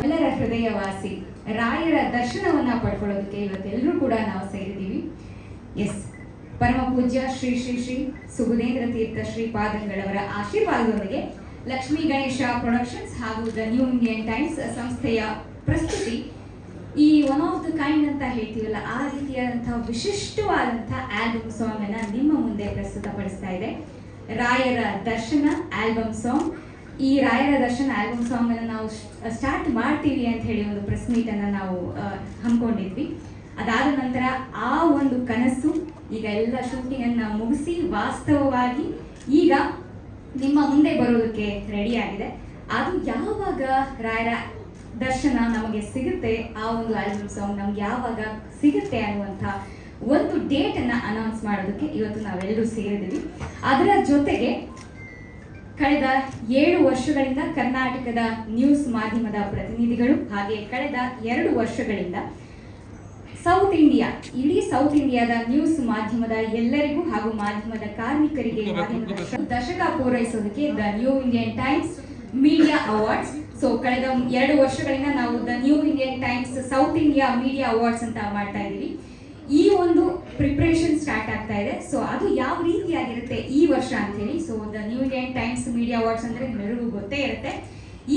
ಎಲ್ಲರ ಹೃದಯವಾಸಿ ರಾಯರ ದರ್ಶನವನ್ನ ಪಡ್ಕೊಳ್ಳೋದಕ್ಕೆ ಇವತ್ತೆಲ್ಲರೂ ಕೂಡ ನಾವು ಸೇರಿದ್ದೀವಿ. ಎಸ್, ಪರಮ ಪೂಜ್ಯ ಶ್ರೀ ಶ್ರೀ ಶ್ರೀ ಸುಬುಧೇಂದ್ರ ತೀರ್ಥ ಶ್ರೀಪಾದಂಗಳವರ ಆಶೀರ್ವಾದದೊಂದಿಗೆ ಲಕ್ಷ್ಮೀ ಗಣೇಶ ಪ್ರೊಡಕ್ಷನ್ಸ್ ಹಾಗೂ ದ ನ್ಯೂ ಇಂಡಿಯನ್ ಟೈಮ್ಸ್ ಸಂಸ್ಥೆಯ ಪ್ರಸ್ತುತಿ ಈ ಒನ್ ಆಫ್ ದ ಕೈಂಡ್ ಅಂತ ಹೇಳ್ತೀವಲ್ಲ, ಆ ರೀತಿಯಾದಂತಹ ವಿಶಿಷ್ಟವಾದಂತಹ ಆಲ್ಬಮ್ ಸಾಂಗ್ ಅನ್ನ ನಿಮ್ಮ ಮುಂದೆ ಪ್ರಸ್ತುತಪಡಿಸ್ತಾ ಇದೆ. ರಾಯರ ದರ್ಶನ ಆಲ್ಬಮ್ ಸಾಂಗ್. ಈ ರಾಯರ ದರ್ಶನ ಆಲ್ಬಮ್ ಸಾಂಗ್ ಅನ್ನು ನಾವು ಸ್ಟಾರ್ಟ್ ಮಾಡ್ತೀವಿ ಅಂತ ಹೇಳಿ ಒಂದು ಪ್ರೆಸ್ ಮೀಟ್ ಅನ್ನ ನಾವು ಹಮ್ಮಿಕೊಂಡಿದ್ವಿ. ಅದಾದ ನಂತರ ಆ ಒಂದು ಕನಸು ಈಗ ಎಲ್ಲ ಶೂಟಿಂಗ್ ಅನ್ನ ಮುಗಿಸಿ ವಾಸ್ತವವಾಗಿ ಈಗ ನಿಮ್ಮ ಮುಂದೆ ಬರೋದಕ್ಕೆ ರೆಡಿ ಆಗಿದೆ. ಅದು ಯಾವಾಗ ರಾಯರ ದರ್ಶನ ನಮಗೆ ಸಿಗುತ್ತೆ, ಆ ಒಂದು ಆಲ್ಬಮ್ ಸಾಂಗ್ ನಮ್ಗೆ ಯಾವಾಗ ಸಿಗುತ್ತೆ ಅನ್ನುವಂಥ ಒಂದು ಡೇಟ್ ಅನ್ನ ಅನೌನ್ಸ್ ಮಾಡೋದಕ್ಕೆ ಇವತ್ತು ನಾವೆಲ್ಲರೂ ಸೇರಿದ್ದೀವಿ. ಅದರ ಜೊತೆಗೆ ಕಳೆದ 7 ವರ್ಷಗಳಿಂದ ಕರ್ನಾಟಕದ ನ್ಯೂಸ್ ಮಾಧ್ಯಮದ ಪ್ರತಿನಿಧಿಗಳು ಹಾಗೆ ಕಳೆದ 2 ವರ್ಷಗಳಿಂದ ಸೌತ್ ಇಂಡಿಯಾ, ಇಡೀ ಸೌತ್ ಇಂಡಿಯಾದ ನ್ಯೂಸ್ ಮಾಧ್ಯಮದ ಎಲ್ಲರಿಗೂ ಹಾಗೂ ಮಾಧ್ಯಮದ ಕಾರ್ಮಿಕರಿಗೆ ದಶಕ ಪೂರೈಸೋದಕ್ಕೆ the New Indian Times media awards. So ಕಳೆದ 2 ವರ್ಷಗಳಿಂದ ನಾವು the New Indian Times South India media awards ಅಂತ ಮಾಡ್ತಾ ಇದ್ದೀವಿ. ಈ ಒಂದು ಪ್ರಿಪ್ರೇಷನ್ ಸ್ಟಾರ್ಟ್ ಆಗ್ತಾ ಇದೆ. ಸೊ ಅದು ಯಾವ ರೀತಿಯಾಗಿರುತ್ತೆ ಈ ವರ್ಷ ಅಂತ ಹೇಳಿ. So the New Indian Times media awards ಅಂದ್ರೆ ನಿಮ್ಮೆಲ್ಲರಿಗೂ ಗೊತ್ತೇ ಇರುತ್ತೆ.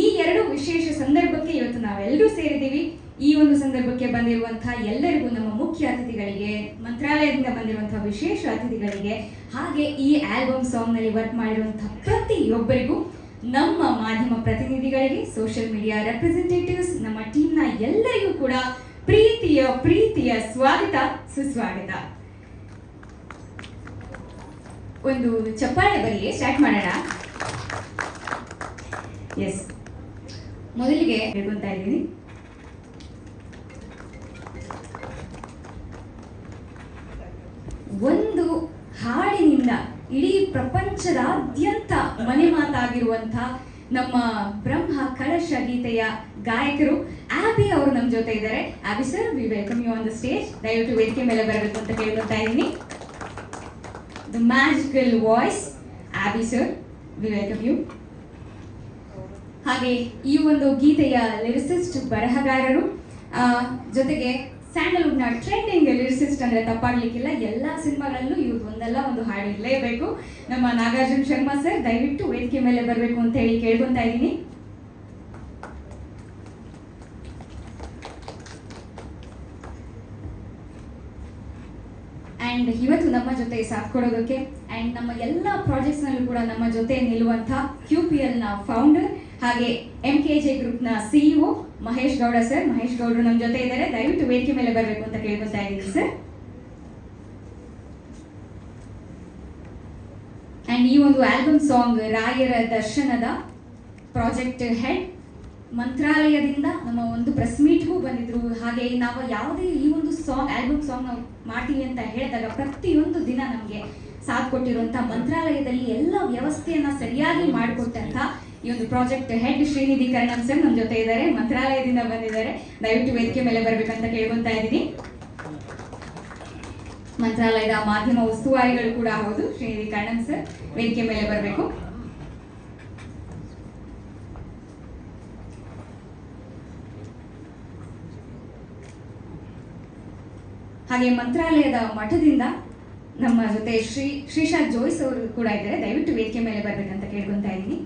ಈ 2 ವಿಶೇಷ ಸಂದರ್ಭಕ್ಕೆ ಇವತ್ತು ನಾವೆಲ್ಲರೂ ಸೇರಿದ್ದೀವಿ. ಈ ಒಂದು ಸಂದರ್ಭಕ್ಕೆ ಬಂದಿರುವಂತಹ ಎಲ್ಲರಿಗೂ, ನಮ್ಮ ಮುಖ್ಯ ಅತಿಥಿಗಳಿಗೆ, ಮಂತ್ರಾಲಯದಿಂದ ಬಂದಿರುವಂತಹ ವಿಶೇಷ ಅತಿಥಿಗಳಿಗೆ, ಹಾಗೆ ಈ ಆಲ್ಬಮ್ ಸಾಂಗ್ ನಲ್ಲಿ ವರ್ಕ್ ಮಾಡಿರುವಂತಹ ಪ್ರತಿಯೊಬ್ಬರಿಗೂ, ನಮ್ಮ ಮಾಧ್ಯಮ ಪ್ರತಿನಿಧಿಗಳಿಗೆ, ಸೋಷಿಯಲ್ ಮೀಡಿಯಾ ರೆಪ್ರೆಸೆಂಟೇಟಿವ್ಸ್, ನಮ್ಮ ಟೀಮ್ನ ಎಲ್ಲರಿಗೂ ಕೂಡ ಪ್ರೀತಿಯ ಸ್ವಾಗತ, ಸುಸ್ವಾಗತ. ಒಂದು ಚಪ್ಪಾಳೆ ಬರಲಿ, ಸ್ಟಾರ್ಟ್ ಮಾಡೋಣ. ಎಸ್, ಮೊದಲಿಗೆ ಹೇಳ್ಕೊಂತ ಇದ್ದೀನಿ, ಒಂದು ಹಾಡಿನಿಂದ ಇಡೀ ಪ್ರಪಂಚದಾದ್ಯಂತ ಮನೆ ಮಾತಾಗಿರುವಂತಹ ನಮ್ಮ ಬ್ರಹ್ಮ ಕಳಶ ಗೀತೆಯ ಗಾಯಕರು ಆಬಿ ಅವರು ನಮ್ಮ ಜೊತೆ ಇದ್ದಾರೆ. Abbi sir, we welcome you on the stage. ದಯವಿಟ್ಟು ವೇದಿಕೆ ಮೇಲೆ ಬರಬೇಕು ಅಂತ ಕೇಳ್ಕೊತಾ ಇದ್ದೀನಿ. The magical voice Abbi sir, we welcome you. ಹಾಗೆ ಈ ಒಂದು ಗೀತೆಯ ಲಿರಿಸಿಸ್ಟ್, ಬರಹಗಾರರು, ಜೊತೆಗೆ ಸ್ಯಾಂಡಲ್ವುಡ್ ನ ಟ್ರೆಂಡಿಂಗ್ ಲಿರಿಸಿಸ್ಟ್ ಅಂದ್ರೆ ತಪ್ಪಾಗ್ಲಿಕ್ಕಿಲ್ಲ. ಎಲ್ಲಾ ಸಿನಿಮಾಗಳಲ್ಲೂ ಇವ್ರು ಒಂದಲ್ಲ ಒಂದು ಹಾಡು ಇರಲೇಬೇಕು. ನಮ್ಮ ನಾಗಾರ್ಜುನ್ ಶರ್ಮಾ ಸರ್, ದಯವಿಟ್ಟು ವೇದಿಕೆ ಮೇಲೆ ಬರಬೇಕು ಅಂತ ಹೇಳಿ ಕೇಳ್ಕೊಂತಾ ಇದ್ದೀನಿ. ಅಂಡ್ ಇವತ್ತು ನಮ್ಮ ಜೊತೆ ಸಾಥ್ ಕೊಡೋದಕ್ಕೆ ಅಂಡ್ ನಮ್ಮ ಎಲ್ಲ ಪ್ರಾಜೆಕ್ಟ್ಸ್ ನಲ್ಲೂ ಕೂಡ ನಮ್ಮ ಜೊತೆ ನಿಲ್ಲುವಂತಹ QPL ನ ಫೌಂಡರ್ ಹಾಗೆ MKJ ಗ್ರೂಪ್ ನ CEO ಮಹೇಶ್ ಗೌಡ ಸರ್, ಮಹೇಶ್ ಗೌಡರು ನಮ್ಮ ಜೊತೆ ಇದ್ದಾರೆ. ದಯವಿಟ್ಟು ವೇದಿಕೆ ಮೇಲೆ ಬರಬೇಕು ಅಂತ ಕೇಳ್ಕೊತಾ ಇದ್ದೀನಿ ಸರ್. ಅಂಡ್ ಈ ಒಂದು ಆಲ್ಬಮ್ ಸಾಂಗ್ ರಾಯರ ದರ್ಶನದ ಪ್ರಾಜೆಕ್ಟ್ ಹೆಡ್ ಮಂತ್ರಾಲಯದಿಂದ ನಮ್ಮ ಒಂದು ಪ್ರೆಸ್ ಮೀಟ್ಗೂ ಬಂದಿದ್ರು. ಹಾಗೆ ನಾವು ಯಾವುದೇ ಈ ಒಂದು ಸಾಂಗ್ ಆಲ್ಬಮ್ ಸಾಂಗ್ ನಾವು ಮಾಡ್ತೀವಿ ಅಂತ ಹೇಳಿದಾಗ ಪ್ರತಿಯೊಂದು ದಿನ ನಮಗೆ ಸಾಥ್ ಕೊಟ್ಟಿರುವಂತ ಮಂತ್ರಾಲಯದಲ್ಲಿ ಎಲ್ಲ ವ್ಯವಸ್ಥೆಯನ್ನ ಸರಿಯಾಗಿ ಮಾಡಿಕೊಟ್ಟಂತ ಈ ಒಂದು project head Srinidhi Karnan sir ನಮ್ಮ ಜೊತೆ ಇದ್ದಾರೆ, ಮಂತ್ರಾಲಯದಿಂದ ಬಂದಿದ್ದಾರೆ. ದಯವಿಟ್ಟು ವೇದಿಕೆ ಮೇಲೆ ಬರ್ಬೇಕಂತ ಕೇಳ್ಕೊಂತಾ ಇದ್ದೀನಿ. ಮಂತ್ರಾಲಯದ ಮಾಧ್ಯಮ ಉಸ್ತುವಾರಿಗಳು ಕೂಡ ಹೌದು ಶ್ರೀನಿಧಿ ಕರ್ಣನ್ ಸರ್, ವೇದಿಕೆ ಮೇಲೆ ಬರಬೇಕು. ಹಾಗೆ ಮಂತ್ರಾಲಯದ ಮಠದಿಂದ ನಮ್ಮ ಜೊತೆ ಶ್ರೀಶಾಂತ್ ಜೋಯ್ಸ್ ಅವರು ಕೂಡ ಇದ್ದಾರೆ. ದಯವಿಟ್ಟು ವೇದಿಕೆ ಮೇಲೆ ಬರ್ಬೇಕಂತ ಕೇಳ್ಕೊಂತಾ ಇದ್ದೀನಿ.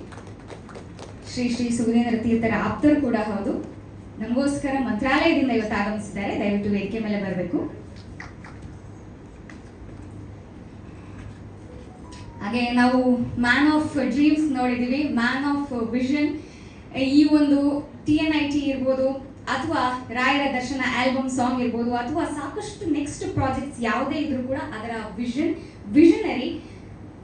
ಶ್ರೀ ಸುಬುಧೇಂದ್ರ ತೀರ್ಥರ ಆಪ್ತರು ಕೂಡ ಹೌದು, ನಮಗೋಸ್ಕರ ಮಂತ್ರಾಲಯದಿಂದ ಇವತ್ತು ಆಗಮಿಸಿದ್ದಾರೆ. ದಯವಿಟ್ಟು ವೇದಿಕೆ ಮೇಲೆ ಬರಬೇಕು. ಹಾಗೆ ನಾವು ಮ್ಯಾನ್ ಆಫ್ ಡ್ರೀಮ್ಸ್ ನೋಡಿದೀವಿ, ಮ್ಯಾನ್ ಆಫ್ ವಿಷನ್. ಈ ಒಂದು TNIT ಇರ್ಬೋದು ಅಥವಾ ರಾಯರ ದರ್ಶನ ಆಲ್ಬಮ್ ಸಾಂಗ್ ಇರ್ಬೋದು ಅಥವಾ ಸಾಕಷ್ಟು ನೆಕ್ಸ್ಟ್ ಪ್ರಾಜೆಕ್ಟ್ಸ್ ಯಾವುದೇ ಇದ್ರೂ ಕೂಡ ಅದರ ವಿಷನರಿ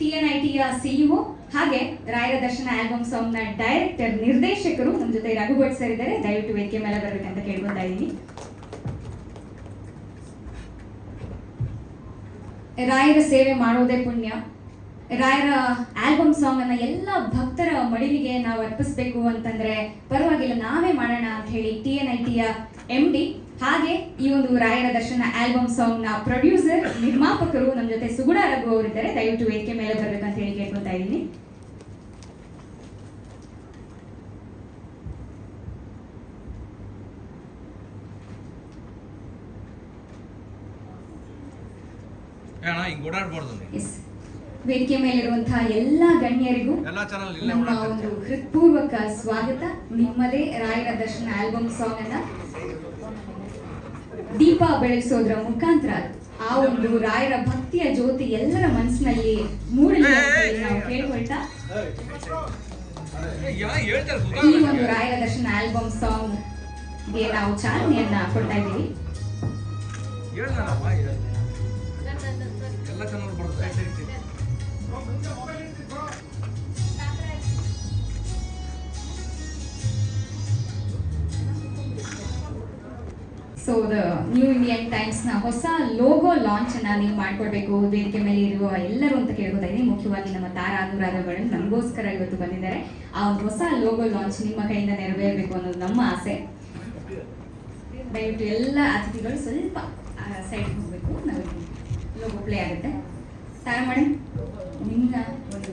TNITಯ CEO ಹಾಗೆ ರಾಯರ ದರ್ಶನ ಆಲ್ಬಮ್ ಸಾಂಗ್ ನ ಡೈರೆಕ್ಟರ್, ನಿರ್ದೇಶಕರು ನಮ್ಮ ಜೊತೆ ರಘುಭಟ್ ಸರ್ ಇದ್ದಾರೆ. ದಯವಿಟ್ಟು ವೇದಿಕೆ ಮೇಲೆ ಬರ್ಬೇಕಂತ ಕೇಳ್ಕೊತಾ ಇದ್ದೀನಿ. ರಾಯರ ಸೇವೆ ಮಾಡೋದೇ ಪುಣ್ಯ. ರಾಯರ ಆಲ್ಬಮ್ ಸಾಂಗ್ ಅನ್ನ ಎಲ್ಲ ಭಕ್ತರ ಮಡಿಲಿಗೆ ನಾವು ಅರ್ಪಿಸಬೇಕು ಅಂತಂದ್ರೆ ಪರವಾಗಿಲ್ಲ, ನಾವೇ ಮಾಡೋಣ ಅಂತ ಹೇಳಿ TNITಯ MD ಹಾಗೆ ಈ ಒಂದು ರಾಯರ ದರ್ಶನ ಆಲ್ಬಮ್ ಸಾಂಗ್ ನ ಪ್ರೊಡ್ಯೂಸರ್, ನಿರ್ಮಾಪಕರು ನಮ್ಮ ಜೊತೆ ಸುಗುಣ ರಘು ಅವರಿದ್ದಾರೆ. ದಯವಿಟ್ಟು ವೇದಿಕೆ ಮೇಲೆ ಬರ್ಬೇಕಂತ ಹೇಳಿ ಕೇಳ್ಕೊತಾ ಇದ್ದೀನಿ. ಹಿಂಗ್ ಓಡಾಡಬಾರ್ದು. ಎಸ್, ವೇದಿಕೆ ಮೇಲಿರುವಂತಹ ಎಲ್ಲ ಗಣ್ಯರಿಗೂ ನಮ್ಮ ಒಂದು ಹೃತ್ಪೂರ್ವಕ ಸ್ವಾಗತ. ನಿಮ್ಮದೇ ರಾಯರ ದರ್ಶನ ಆಲ್ಬಮ್ ಸಾಂಗ್ ಅನ್ನ ದೀಪ ಬೆಳಗಿಸೋದ್ರ ಮುಖಾಂತರ ಆ ಒಂದು ರಾಯರ ಭಕ್ತಿಯ ಜ್ಯೋತಿ ಎಲ್ಲರ ಮನಸ್ಸಿನಲ್ಲಿ ಮೂಡಲಿ ನಾವು ಕೇಳ್ಕೊಳ್ತಾ ಈ ಒಂದು ರಾಯರ ದರ್ಶನ ಆಲ್ಬಮ್ ಸಾಂಗ್ ಗೆ ನಾವು ಚಾಲನೆಯನ್ನ ಕೊಡ್ತಾ ಇದ್ದೀವಿ. So the New Indian times ನ ಹೊಸ ಲೋಗೋ ಲಾಂಚ್ ಅನ್ನ ನೀವು ಮಾಡ್ಕೊಡ್ಬೇಕು ವೇದಿಕೆ ಮೇಲೆ ಇರುವ ಎಲ್ಲರೂ ಅಂತ ಕೇಳ್ಕೊತಾ ಇದ್ದೀನಿ. ಮುಖ್ಯವಾಗಿ ನಮ್ಮ ತಾರಾ ಅನುರಾಧಗಳು ನಮಗೋಸ್ಕರ ಇವತ್ತು ಬಂದಿದ್ದಾರೆ. ಆ ಒಂದು ಹೊಸ ಲೋಗೋ ಲಾಂಚ್ ನಿಮ್ಮ ಕೈಯಿಂದ ನೆರವೇರಬೇಕು ಅನ್ನೋದು ನಮ್ಮ ಆಸೆ. ದಯವಿಟ್ಟು ಎಲ್ಲ ಅತಿಥಿಗಳು ಸ್ವಲ್ಪ ಸೈಡ್ ಹೋಗ್ಬೇಕು. ನಾವು ಲೋಗೋ ಪ್ಲೇ ಆಗುತ್ತೆ. ತಾರಾ ಮೇಡಮ್, ನಿಮ್ಮ ಒಂದು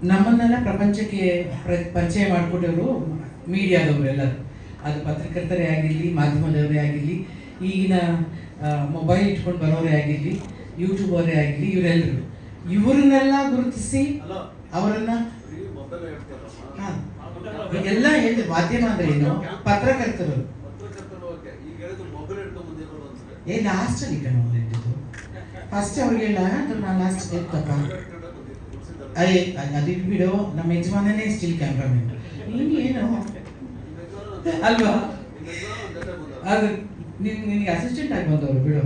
ನಮ್ಮನ್ನೆಲ್ಲ ಪ್ರಪಂಚಕ್ಕೆ ಪರಿಚಯ ಮಾಡಿಕೊಟ್ಟವರು ಮೀಡಿಯಾದವರು ಎಲ್ಲರೂ. ಅದು ಪತ್ರಕರ್ತರೇ ಆಗಿರಲಿ, ಮಾಧ್ಯಮದವರೇ ಆಗಿರಲಿ, ಈಗಿನ ಮೊಬೈಲ್ ಇಟ್ಕೊಂಡು ಬರೋರೇ ಆಗಿರಲಿ, ಯೂಟ್ಯೂಬರೇ ಆಗಿರಲಿ, ಇವರೆಲ್ಲರೂ ಇವರನ್ನೆಲ್ಲ ಗುರುತಿಸಿ ಅವರನ್ನ ಎಲ್ಲ ಹೇಳಿ. ಮಾಧ್ಯಮ ಅಂದ್ರೆ ಏನು? ಪತ್ರಕರ್ತರು ಲಾಸ್ಟ್ ಅಲ್ಲಿ ಕಣ್ಣಿದ್ದು ಫಸ್ಟ್ ಅವ್ರಿಗೆಲ್ಲ ನಾನು ಲಾಸ್ಟ್ ಇರ್ತಕ್ಕ ಅದಿಟ್ಟು ಬಿಡು. ನಮ್ಮ ಯಜಮಾನನೇ ಸ್ಟಿಲ್ ಕ್ಯಾಮ್ರಾಮನ್ ಏನು ಅಲ್ವಾ? ಅದು ನಿನಗೆ ಅಸಿಸ್ಟೆಂಟ್ ಆಗಿ ಬಂದವರು ಬಿಡು.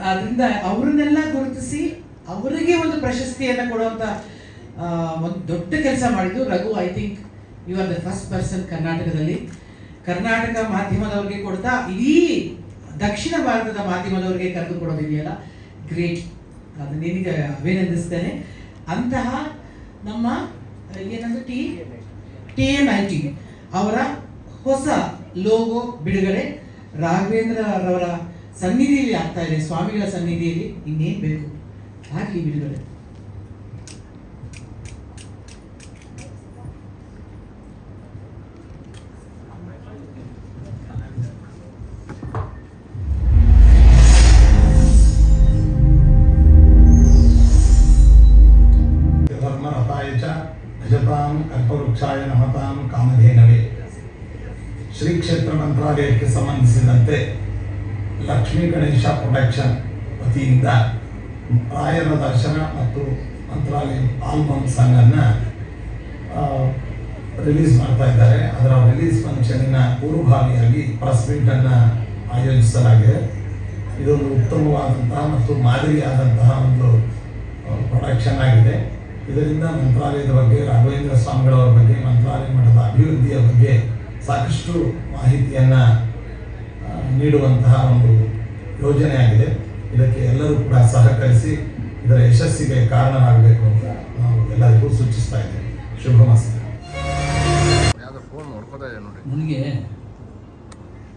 ಅದರಿಂದ ಅವರನ್ನೆಲ್ಲ ಗುರುತಿಸಿ ಅವರಿಗೆ ಒಂದು ಪ್ರಶಸ್ತಿಯನ್ನು ಕೊಡುವಂತ ಒಂದು ದೊಡ್ಡ ಕೆಲಸ ಮಾಡಿದ್ದು Raghu. I think you are the first person ಕರ್ನಾಟಕದಲ್ಲಿ, ಕರ್ನಾಟಕ ಮಾಧ್ಯಮದವ್ರಿಗೆ ಕೊಡ್ತಾ ಇಡೀ ದಕ್ಷಿಣ ಭಾರತದ ಮಾಧ್ಯಮದವರಿಗೆ ಕರೆದು ಕೊಡೋದಿದೆಯಲ್ಲ, ಗ್ರೇಟ್. ಅದು ನಿನಗೆ ಅಭಿನಂದಿಸ್ತೇನೆ. ಅಂತಹ ನಮ್ಮ ಏನಂದ್ರೆ TNIT ಅವರ ಹೊಸ ಲೋಗೋ ಬಿಡುಗಡೆ ರಾಘವೇಂದ್ರ ರವರ ಸನ್ನಿಧಿಯಲ್ಲಿ ಆಗ್ತಾ ಇದೆ. ಸ್ವಾಮಿಗಳ ಸನ್ನಿಧಿಯಲ್ಲಿ ಇನ್ನೇನು ಬೇಕು, ಆಗಲಿ ಬಿಡುಗಡೆ. ಕಲ್ಪವೃಕ್ಷಾಯ ನಮತಾಂ ಕಾಮಧೇನವೇ. ಶ್ರೀ ಕ್ಷೇತ್ರ ಮಂತ್ರಾಲಯಕ್ಕೆ ಸಂಬಂಧಿಸಿದಂತೆ ಲಕ್ಷ್ಮೀ ಗಣೇಶ ಪ್ರೊಡಕ್ಷನ್ ವತಿಯಿಂದ ರಾಯರ ದರ್ಶನ ಮತ್ತು ಮಂತ್ರಾಲಯ ಆಲ್ಬಮ್ ಸಾಂಗನ್ನು ರಿಲೀಸ್ ಮಾಡ್ತಾ ಇದ್ದಾರೆ. ಅದರ ರಿಲೀಸ್ ಫಂಕ್ಷನಿನ ಪೂರ್ವಭಾವಿಯಾಗಿ ಪ್ರೆಸ್ ಮೀಟನ್ನು ಆಯೋಜಿಸಲಾಗಿದೆ. ಇದೊಂದು ಉತ್ತಮವಾದಂತಹ ಮತ್ತು ಮಾದರಿಯಾದಂತಹ ಒಂದು ಪ್ರೊಡಕ್ಷನ್ ಆಗಿದೆ. ಇದರಿಂದ ಮಂತ್ರಾಲಯದ ಬಗ್ಗೆ, ರಾಘವೇಂದ್ರ ಸ್ವಾಮಿಗಳವರ ಬಗ್ಗೆ, ಮಂತ್ರಾಲಯ ಮಠದ ಅಭಿವೃದ್ಧಿಯ ಬಗ್ಗೆ ಸಾಕಷ್ಟು ಮಾಹಿತಿಯನ್ನು ನೀಡುವಂತಹ ಒಂದು ಯೋಜನೆಯಾಗಿದೆ. ಇದಕ್ಕೆ ಎಲ್ಲರೂ ಕೂಡ ಸಹಕರಿಸಿ ಇದರ ಯಶಸ್ಸಿಗೆ ಕಾರಣರಾಗಬೇಕು ಅಂತ ನಾವು ಎಲ್ಲರಿಗೂ ಸೂಚಿಸ್ತಾ ಇದ್ದೇವೆ. ಶುಭಮಸ್ತು. ನನಗೆ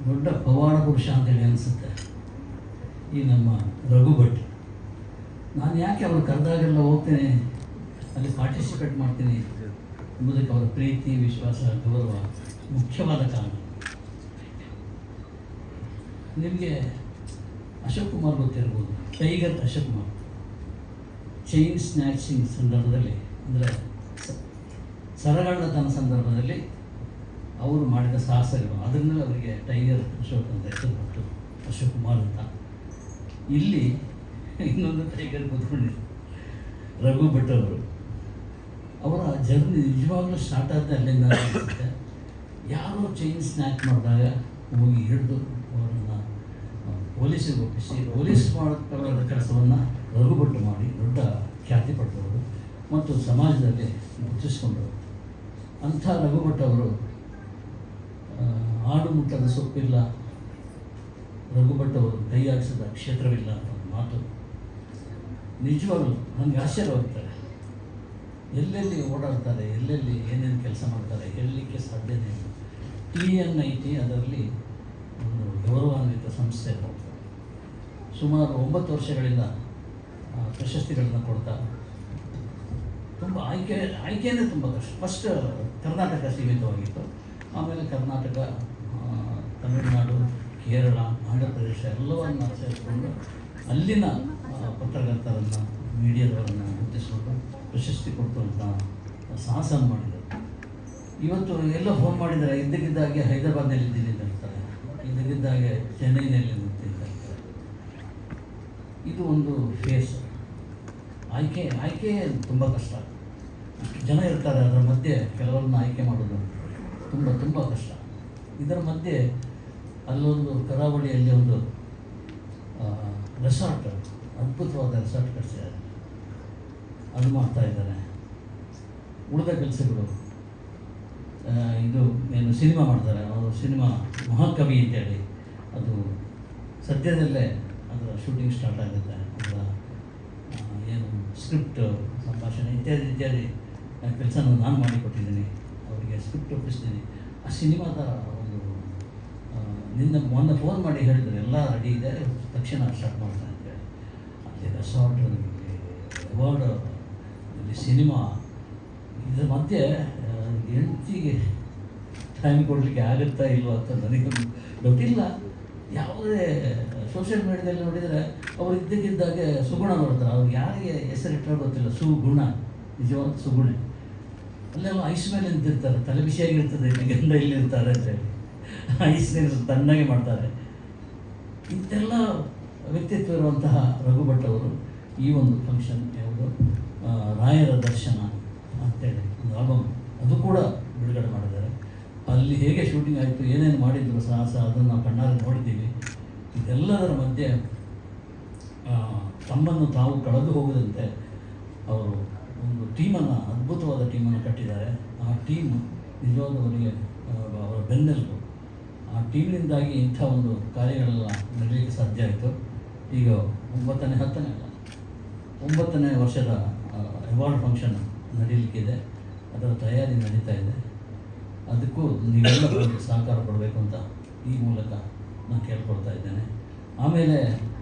ದೊಡ್ಡ ಪವಾಡ ಪುರುಷ ಅಂತೇಳಿ ಅನಿಸುತ್ತೆ ಈ ನಮ್ಮ ರಘು ಭಟ್. ನಾನು ಯಾಕೆ ಅವರು ಕರೆದಾಗೆಲ್ಲ ಹೋಗ್ತೇನೆ, ಅಲ್ಲಿ ಪಾರ್ಟಿಸಿಪೇಟ್ ಮಾಡ್ತೀನಿ ಎಂಬುದಕ್ಕೆ ಅವರ ಪ್ರೀತಿ, ವಿಶ್ವಾಸ, ಗೌರವ ಮುಖ್ಯವಾದ ಕಾರಣ. ನಿಮಗೆ ಅಶೋಕ್ ಕುಮಾರ್ ಗೊತ್ತಿರ್ಬೋದು, tiger Ashok Kumar. Chain snatching ಸಂದರ್ಭದಲ್ಲಿ, ಅಂದರೆ ಸರಗಳ್ಳತನ ಸಂದರ್ಭದಲ್ಲಿ ಅವರು ಮಾಡಿದ ಸಾಹಸಗಳು, ಅದರಿಂದ ಅವರಿಗೆ ಟೈಗರ್ ಅಶೋಕ್ ಅಂತ ಹೆಸರು ಕೊಟ್ಟು ಅಶೋಕ್ ಕುಮಾರ್ ಅಂತ. ಇಲ್ಲಿ ಇನ್ನೊಂದು ಟೈಗರ್ ಕೂತ್ಕೊಂಡಿದ್ರು ರಘು ಭಟ್ ಅವರು. ಅವರ ಜರ್ನಿ ನಿಜವಾಗ್ಲೂ ಸ್ಟಾರ್ಟ್ ಆದ ಅಲ್ಲಿಂದ ಅನಿಸುತ್ತೆ. ಯಾರೋ ಚೈನ್ ಸ್ನ್ಯಾಚ್ ಮಾಡಿದಾಗ ಹೋಗಿ ಹಿಡಿದು ಅವರನ್ನು ಪೊಲೀಸಿಗೆ ಒಪ್ಪಿಸಿ ಪೊಲೀಸ್ ಮಾಡೋ ಕೆಲಸವನ್ನು ರಘು ಭಟ್ ಮಾಡಿ ದೊಡ್ಡ ಖ್ಯಾತಿ ಪಡೆದವರು ಮತ್ತು ಸಮಾಜದಲ್ಲಿ ಗುರುತಿಸ್ಕೊಂಡವರು. ಅಂಥ ರಘು ಭಟ್ ಅವರು ಆಡು ಮುಟ್ಟದ ಸೊಪ್ಪಿಲ್ಲ, ರಘು ಭಟ್ ಅವರು ಕೈಯಾಡಿಸಿದ ಕ್ಷೇತ್ರವಿಲ್ಲ ಅಂತ ಒಂದು ಮಾತು ನಿಜವಾಗಲೂ ನನಗೆ ಆಶ್ಚರ್ಯವಾಗ್ತಾರೆ. ಎಲ್ಲೆಲ್ಲಿ ಓಡಾಡ್ತಾರೆ, ಎಲ್ಲೆಲ್ಲಿ ಏನೇನು ಕೆಲಸ ಮಾಡ್ತಾರೆ ಹೇಳಲಿಕ್ಕೆ ಸಾಧ್ಯನೇ ಇಲ್ಲ. TNIT ಅದರಲ್ಲಿ ಒಂದು ಗೌರವಾನ್ವಿತ ಸಂಸ್ಥೆ. ಸುಮಾರು 9 ವರ್ಷಗಳಿಂದ ಪ್ರಶಸ್ತಿಗಳನ್ನು ಕೊಡ್ತಾ ತುಂಬ ಆಯ್ಕೆಯೇ ತುಂಬ ಕಷ್ಟ. ಫಸ್ಟ್ ಕರ್ನಾಟಕ ಸೀಮಿತವಾಗಿತ್ತು, ಆಮೇಲೆ ಕರ್ನಾಟಕ, ತಮಿಳುನಾಡು, ಕೇರಳ, ಆಂಧ್ರ ಪ್ರದೇಶ ಎಲ್ಲವನ್ನು ಸೇರಿಕೊಂಡು ಅಲ್ಲಿನ ಪತ್ರಕರ್ತರನ್ನು, ಮೀಡಿಯಾದವರನ್ನು ಗುರುತಿಸಿಕೊಂಡು ಪ್ರಶಸ್ತಿ ಕೊಡುವಂಥ ಸಾಹಸ ಮಾಡಿದರು. ಇವತ್ತು ಎಲ್ಲ ಫೋನ್ ಮಾಡಿದರೆ ಇದ್ದಕ್ಕಿದ್ದಾಗೆ ಹೈದರಾಬಾದ್ನಲ್ಲಿ ಇದ್ದೀನಿ ಅಂತ ಹೇಳ್ತಾರೆ, ಇದ್ದಕ್ಕಿದ್ದಾಗೆ ಚೆನ್ನೈನಲ್ಲಿ ಇರ್ತೀನಿ ಅಂತ ಹೇಳ್ತಾರೆ. ಇದು ಒಂದು ಫೇಸ್. ಆಯ್ಕೆ ತುಂಬ ಕಷ್ಟ. ಇಷ್ಟು ಜನ ಇರ್ತಾರೆ, ಅದರ ಮಧ್ಯೆ ಕೆಲವರನ್ನ ಆಯ್ಕೆ ಮಾಡೋದು ತುಂಬ ಕಷ್ಟ. ಇದರ ಮಧ್ಯೆ ಅಲ್ಲೊಂದು ಕರಾವಳಿಯಲ್ಲಿ ಒಂದು ರೆಸಾರ್ಟ್, ಅದ್ಭುತವಾದ ರೆಸಾರ್ಟ್ ಕಟ್ಟಿಸಿದ್ದಾರೆ, ಅದು ಮಾಡ್ತಾ ಇದ್ದಾರೆ. ಉಳಿದ ಕೆಲಸಗಳು ಇದು ಏನು ಸಿನಿಮಾ ಮಾಡ್ತಾರೆ, ಅವರು ಸಿನಿಮಾ ಮಹಾಕವಿ ಅಂತೇಳಿ, ಅದು ಸದ್ಯದಲ್ಲೇ ಅದರ ಶೂಟಿಂಗ್ ಸ್ಟಾರ್ಟ್ ಆಗುತ್ತೆ. ಅದರ ಏನು ಸ್ಕ್ರಿಪ್ಟ್, ಸಂಭಾಷಣೆ ಇತ್ಯಾದಿ ಕೆಲಸನ ನಾನು ಮಾಡಿಕೊಟ್ಟಿದ್ದೀನಿ, ಅವರಿಗೆ ಸ್ಕ್ರಿಪ್ಟ್ ಒಪ್ಪಿಸ್ತೀನಿ. ಆ ಸಿನಿಮಾದ ಒಂದು ಮೊನ್ನೆ ಫೋನ್ ಮಾಡಿ ಹೇಳಿದ್ರು ಎಲ್ಲ ರೆಡಿ ಇದೆ, ತಕ್ಷಣ ಸ್ಟಾರ್ಟ್ ಮಾಡ್ತಾನೆ ಅಂತೇಳಿ. ಅಲ್ಲಿ ರೆಸಾರ್ಟ್, ಅವಾರ್ಡ್, ಇಲ್ಲಿ ಸಿನಿಮಾ, ಇದ್ರ ಮಧ್ಯೆ ಹೆಂಡತಿಗೆ ಟೈಮ್ ಕೊಡಲಿಕ್ಕೆ ಆಗುತ್ತಾ ಇಲ್ವಾ ಅಂತ ನನಗೊಂದು ಗೊತ್ತಿಲ್ಲ. ಯಾವುದೇ ಸೋಷಿಯಲ್ ಮೀಡಿಯಾದಲ್ಲಿ ನೋಡಿದರೆ ಅವರು ಇದ್ದಕ್ಕಿದ್ದಾಗೆ ಸುಗುಣ ನೋಡ್ತಾರೆ. ಅವ್ರು ಯಾರಿಗೆ ಹೆಸರಿಟ್ಟರೋ ಗೊತ್ತಿಲ್ಲ, ಸುಗುಣ, ನಿಜವಾದ ಸುಗುಣ. ಅಲ್ಲೆಲ್ಲ ಐಸ್ ಮೇಲೆ ನಿಂತಿರ್ತಾರೆ, ತಲೆ ಬಿಸಿಯಾಗಿರ್ತದೆ, ಗಂಡ ಇಲ್ಲಿರ್ತಾರೆ ಅಂತೇಳಿ ಐಸ್ನಲ್ಲಿ ತಣ್ಣಗೆ ಮಾಡ್ತಾರೆ. ಇಂತೆಲ್ಲ ವ್ಯಕ್ತಿತ್ವ ಇರುವಂತಹ ರಘು ಭಟ್ ಅವರು ಈ ಒಂದು ಫಂಕ್ಷನ್ ಯಾವುದು ರಾಯರ ದರ್ಶನ ಅಂತೇಳಿ ಒಂದು ಆಲ್ಬಮ್, ಅದು ಕೂಡ ಬಿಡುಗಡೆ ಮಾಡಿದ್ದಾರೆ. ಅಲ್ಲಿ ಹೇಗೆ ಶೂಟಿಂಗ್ ಆಯಿತು, ಏನೇನು ಮಾಡಿದ್ರು ಸಾಹಸ, ಅದನ್ನು ನಾವು ಕಣ್ಣಾರೆ ನೋಡಿದ್ದೀವಿ. ಇದೆಲ್ಲದರ ಮಧ್ಯೆ ತಮ್ಮನ್ನು ತಾವು ಕಳೆದು ಹೋಗದಂತೆ ಅವರು ಒಂದು ಟೀಮನ್ನು, ಅದ್ಭುತವಾದ ಟೀಮನ್ನು ಕಟ್ಟಿದ್ದಾರೆ. ಆ ಟೀಮ್ ನಿಜವಾದವರಿಗೆ ಅವರ ಬೆನ್ನೆಲುಬು. ಆ ಟೀಮ್ನಿಂದಾಗಿ ಇಂಥ ಒಂದು ಕಾರ್ಯಗಳೆಲ್ಲ ನಡೆಯಲಿಕ್ಕೆ ಸಾಧ್ಯ ಆಯಿತು. ಈಗ 9ನೇ ವರ್ಷದ ಅವಾರ್ಡ್ ಫಂಕ್ಷನ್ ನಡೀಲಿಕ್ಕಿದೆ, ಅದರ ತಯಾರಿ ನಡೀತಾ ಇದೆ. ಅದಕ್ಕೂ ನೀವೆಲ್ಲ ಸಹಕಾರ ಕೊಡಬೇಕು ಅಂತ ಈ ಮೂಲಕ ನಾನು ಕೇಳ್ಕೊಳ್ತಾ ಇದ್ದೇನೆ. ಆಮೇಲೆ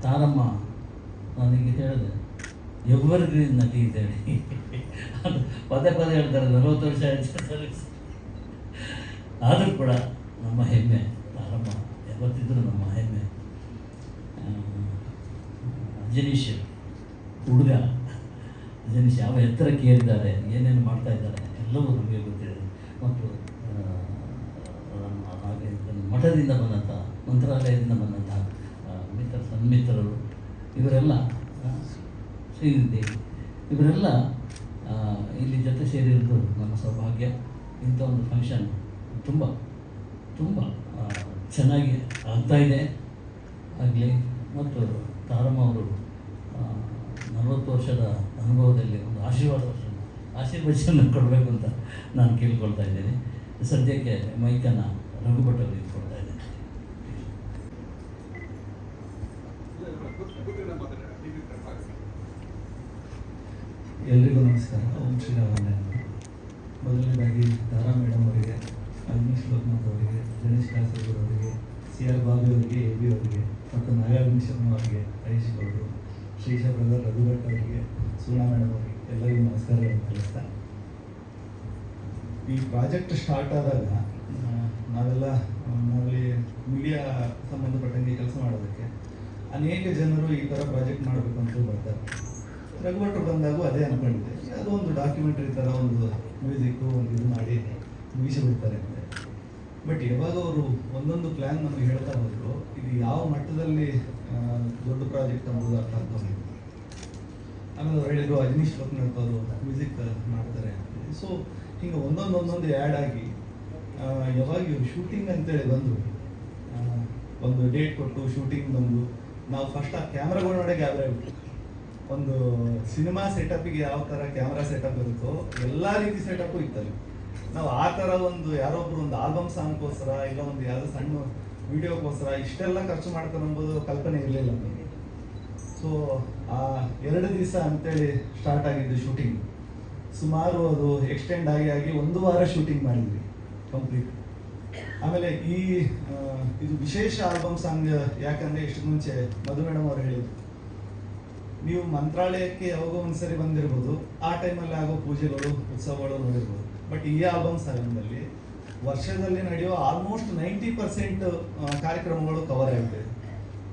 ತಾರಮ್ಮ, ನನಗೆ ಹೇಳಿದೆ ಎವರ್ಗ್ರೀನ್ ನಟಿ ಅಂತೇಳಿ, ಅದು ಪದೇ ಹೇಳ್ತಾರೆ, 40 ವರ್ಷ ಸರ್ವಿಸ್. ಆದರೂ ಕೂಡ ನಮ್ಮ ಹೆಮ್ಮೆ ತಾರಮ್ಮ, ಯಾವತ್ತಿದ್ದರೂ ನಮ್ಮ ಹೆಮ್ಮೆ. ಅಜನೀಶ್ ಹುಡುಗ, ಅಜನೀಶ್ ಯಾವ ಎತ್ತರಕ್ಕೆ ಏರಿದ್ದಾರೆ, ಏನೇನು ಮಾಡ್ತಾ ಇದ್ದಾರೆ ಎಲ್ಲವೂ ನಮಗೆ ಗೊತ್ತಿದೆ. ಮತ್ತು ಹಾಗೆ ಮಠದಿಂದ ಬಂದಂಥ, ಮಂತ್ರಾಲಯದಿಂದ ಬಂದಂಥ ಸನ್ಮಿತ್ರರು, ಇವರೆಲ್ಲ ಶ್ರೀನಿಧಿ, ಇವರೆಲ್ಲ ಇಲ್ಲಿ ಜೊತೆ ಸೇರಿರೋದು ನಮ್ಮ ಸೌಭಾಗ್ಯ. ಇಂಥ ಒಂದು ಫಂಕ್ಷನ್ ತುಂಬ ಚೆನ್ನಾಗಿ ಆಗ್ತಾಯಿದೆ ಆಗಲಿ. ಮತ್ತು ತಾರಮ್ಮ ಅವರು 40 ವರ್ಷದ ಅನುಭವದಲ್ಲಿ ಒಂದು ಆಶೀರ್ವಚನ ಕೊಡಬೇಕು ಅಂತ ನಾನು ಕೇಳ್ಕೊಳ್ತಾ ಇದ್ದೇನೆ. ಸದ್ಯಕ್ಕೆ ಮೈಕನ್ನು ರಘು ಭಟ್ ಅವರಿಗೆ ಕೊಡ್ತಾ ಇದ್ದೇನೆ. ಎಲ್ರಿಗೂ ನಮಸ್ಕಾರ. ಓಂ ಶ್ರೀರಾಮಣ್ಣ. ಮೊದಲನೇದಾಗಿ ತಾರಾ ಮೇಡಮ್ ಅವರಿಗೆ, ಅಗ್ನೀಶ್ ಲೋಕನಾಥ್ ಅವರಿಗೆ, ಗಣೇಶ್ ಕಾಸರಗೂರು ಅವರಿಗೆ, CR ಬಾಬು ಅವರಿಗೆ, AB ಅವರಿಗೆ, ಮತ್ತು ನಾಗಾರ್ಜುನ ಶರ್ಮಾ ಅವರಿಗೆ, ಹರೀಶ್ ಗೌಡರು, ಶ್ರೀಶ ಬ್ರದರ್, ರಘು ಭಟ್ ಅವರಿಗೆ, ಸುನಾ ಮೇಡಮ್ ಅವರಿಗೆ ಎಲ್ಲರಿಗೂ ನಮಸ್ಕಾರಗಳನ್ನು ತಿಳಿಸ್ತಾ, ಈ ಪ್ರಾಜೆಕ್ಟ್ ಸ್ಟಾರ್ಟ್ ಆದಾಗ ನಾವಲ್ಲಿ ಮೀಡಿಯಾ ಸಂಬಂಧಪಟ್ಟಂಗೆ ಕೆಲಸ ಮಾಡೋದಕ್ಕೆ ಅನೇಕ ಜನರು ಈ ಥರ ಪ್ರಾಜೆಕ್ಟ್ ಮಾಡಬೇಕು ಅಂತ ಬರ್ತಾರೆ. ರಘು ಭಟ್ರು ಬಂದಾಗೂ ಅದೇ ಅಂದ್ಕೊಂಡಿದ್ದೆ, ಯಾವುದೋ ಒಂದು ಡಾಕ್ಯುಮೆಂಟ್ರಿ ಥರ ಒಂದು ಮ್ಯೂಸಿಕ್ಕು ಒಂದು ಇದು ಮಾಡಿ ಮುಗಿಸಿಬಿಡ್ತಾರೆ ಅಂತ. ಬಟ್ ಯಾವಾಗ ಅವರು ಒಂದೊಂದು ಪ್ಲ್ಯಾನ್ ನಮಗೆ ಹೇಳ್ತಾ ಹೋದರು, ಇದು ಯಾವ ಮಟ್ಟದಲ್ಲಿ ದೊಡ್ಡ ಪ್ರಾಜೆಕ್ಟ್ ಅನ್ನೋದು ಅರ್ಥ ಆಗ್ತಾ ಹೋಗಿದೆ. ಆಮೇಲೆ ಅವ್ರು ಹೇಳಿದ್ರು ಅಜನೀಶ್ ಲೋಕನಾಥ್ ಅವರು ಮ್ಯೂಸಿಕ್ ಮಾಡ್ತಾರೆ ಅಂತೇಳಿ. ಸೊ ಹಿಂಗೆ ಒಂದೊಂದು ಆ್ಯಡ್ ಆಗಿ ಯಾವಾಗ ಇವರು ಶೂಟಿಂಗ್ ಅಂತೇಳಿ ಬಂದರು, ಒಂದು ಡೇಟ್ ಕೊಟ್ಟು ಶೂಟಿಂಗ್ ಬಂದು ನಾವು ಫಸ್ಟ್ ಆ ಕ್ಯಾಮ್ರಾಗಳ ನೋಡಿ ಗಾಬರಿ ಆಗ್ಬಿಟ್ಟು, ಒಂದು ಸಿನಿಮಾ ಸೆಟಪ್ಪಿಗೆ ಯಾವ ಥರ ಕ್ಯಾಮ್ರಾ ಸೆಟಪ್ ಇರುತ್ತೋ ಎಲ್ಲ ರೀತಿ ಸೆಟಪ್ಪು ಇತ್ತಲ್ಲಿ. ನಾವು ಆ ಥರ ಒಂದು ಯಾರೊಬ್ರು ಒಂದು ಆಲ್ಬಮ್ ಸಾಂಗ್ಗೋಸ್ಕರ ಇಲ್ಲ ಒಂದು ಯಾವುದೋ ಸಣ್ಣ ವಿಡಿಯೋಗೋಸ್ಕರ ಇಷ್ಟೆಲ್ಲ ಖರ್ಚು ಮಾಡ್ತಾರೆ ಎಂಬುದು ಕಲ್ಪನೆ ಇರಲಿಲ್ಲ ನಮಗೆ. ಸೊ ಆ 2 ದಿವಸ ಅಂತೇಳಿ ಸ್ಟಾರ್ಟ್ ಆಗಿದ್ದು ಶೂಟಿಂಗ್, ಸುಮಾರು ಅದು ಎಕ್ಸ್ಟೆಂಡ್ ಆಗಿ 1 ವಾರ ಶೂಟಿಂಗ್ ಮಾಡಿದ್ವಿ ಕಂಪ್ಲೀಟ್. ಆಮೇಲೆ ಇದು ವಿಶೇಷ ಆಲ್ಬಮ್ ಸಾಂಗ್ ಯಾಕಂದರೆ ಇಷ್ಟು ಮುಂಚೆ ಮಧು ಮೇಡಮ್ ಅವರು ಹೇಳಿದ್ರು, ನೀವು ಮಂತ್ರಾಲಯಕ್ಕೆ ಯಾವಾಗೋ ಒಂದ್ಸರಿ ಬಂದಿರ್ಬೋದು, ಆ ಟೈಮಲ್ಲಿ ಆಗೋ ಪೂಜೆಗಳು ಉತ್ಸವಗಳು ನೋಡಿರ್ಬೋದು. ಬಟ್ ಈ ಆಲ್ಬಮ್ ಸಾಂಗಲ್ಲಿ ವರ್ಷದಲ್ಲಿ ನಡೆಯುವ ಆಲ್ಮೋಸ್ಟ್ 90% ಕಾರ್ಯಕ್ರಮಗಳು ಕವರ್ ಆಗಿದೆ.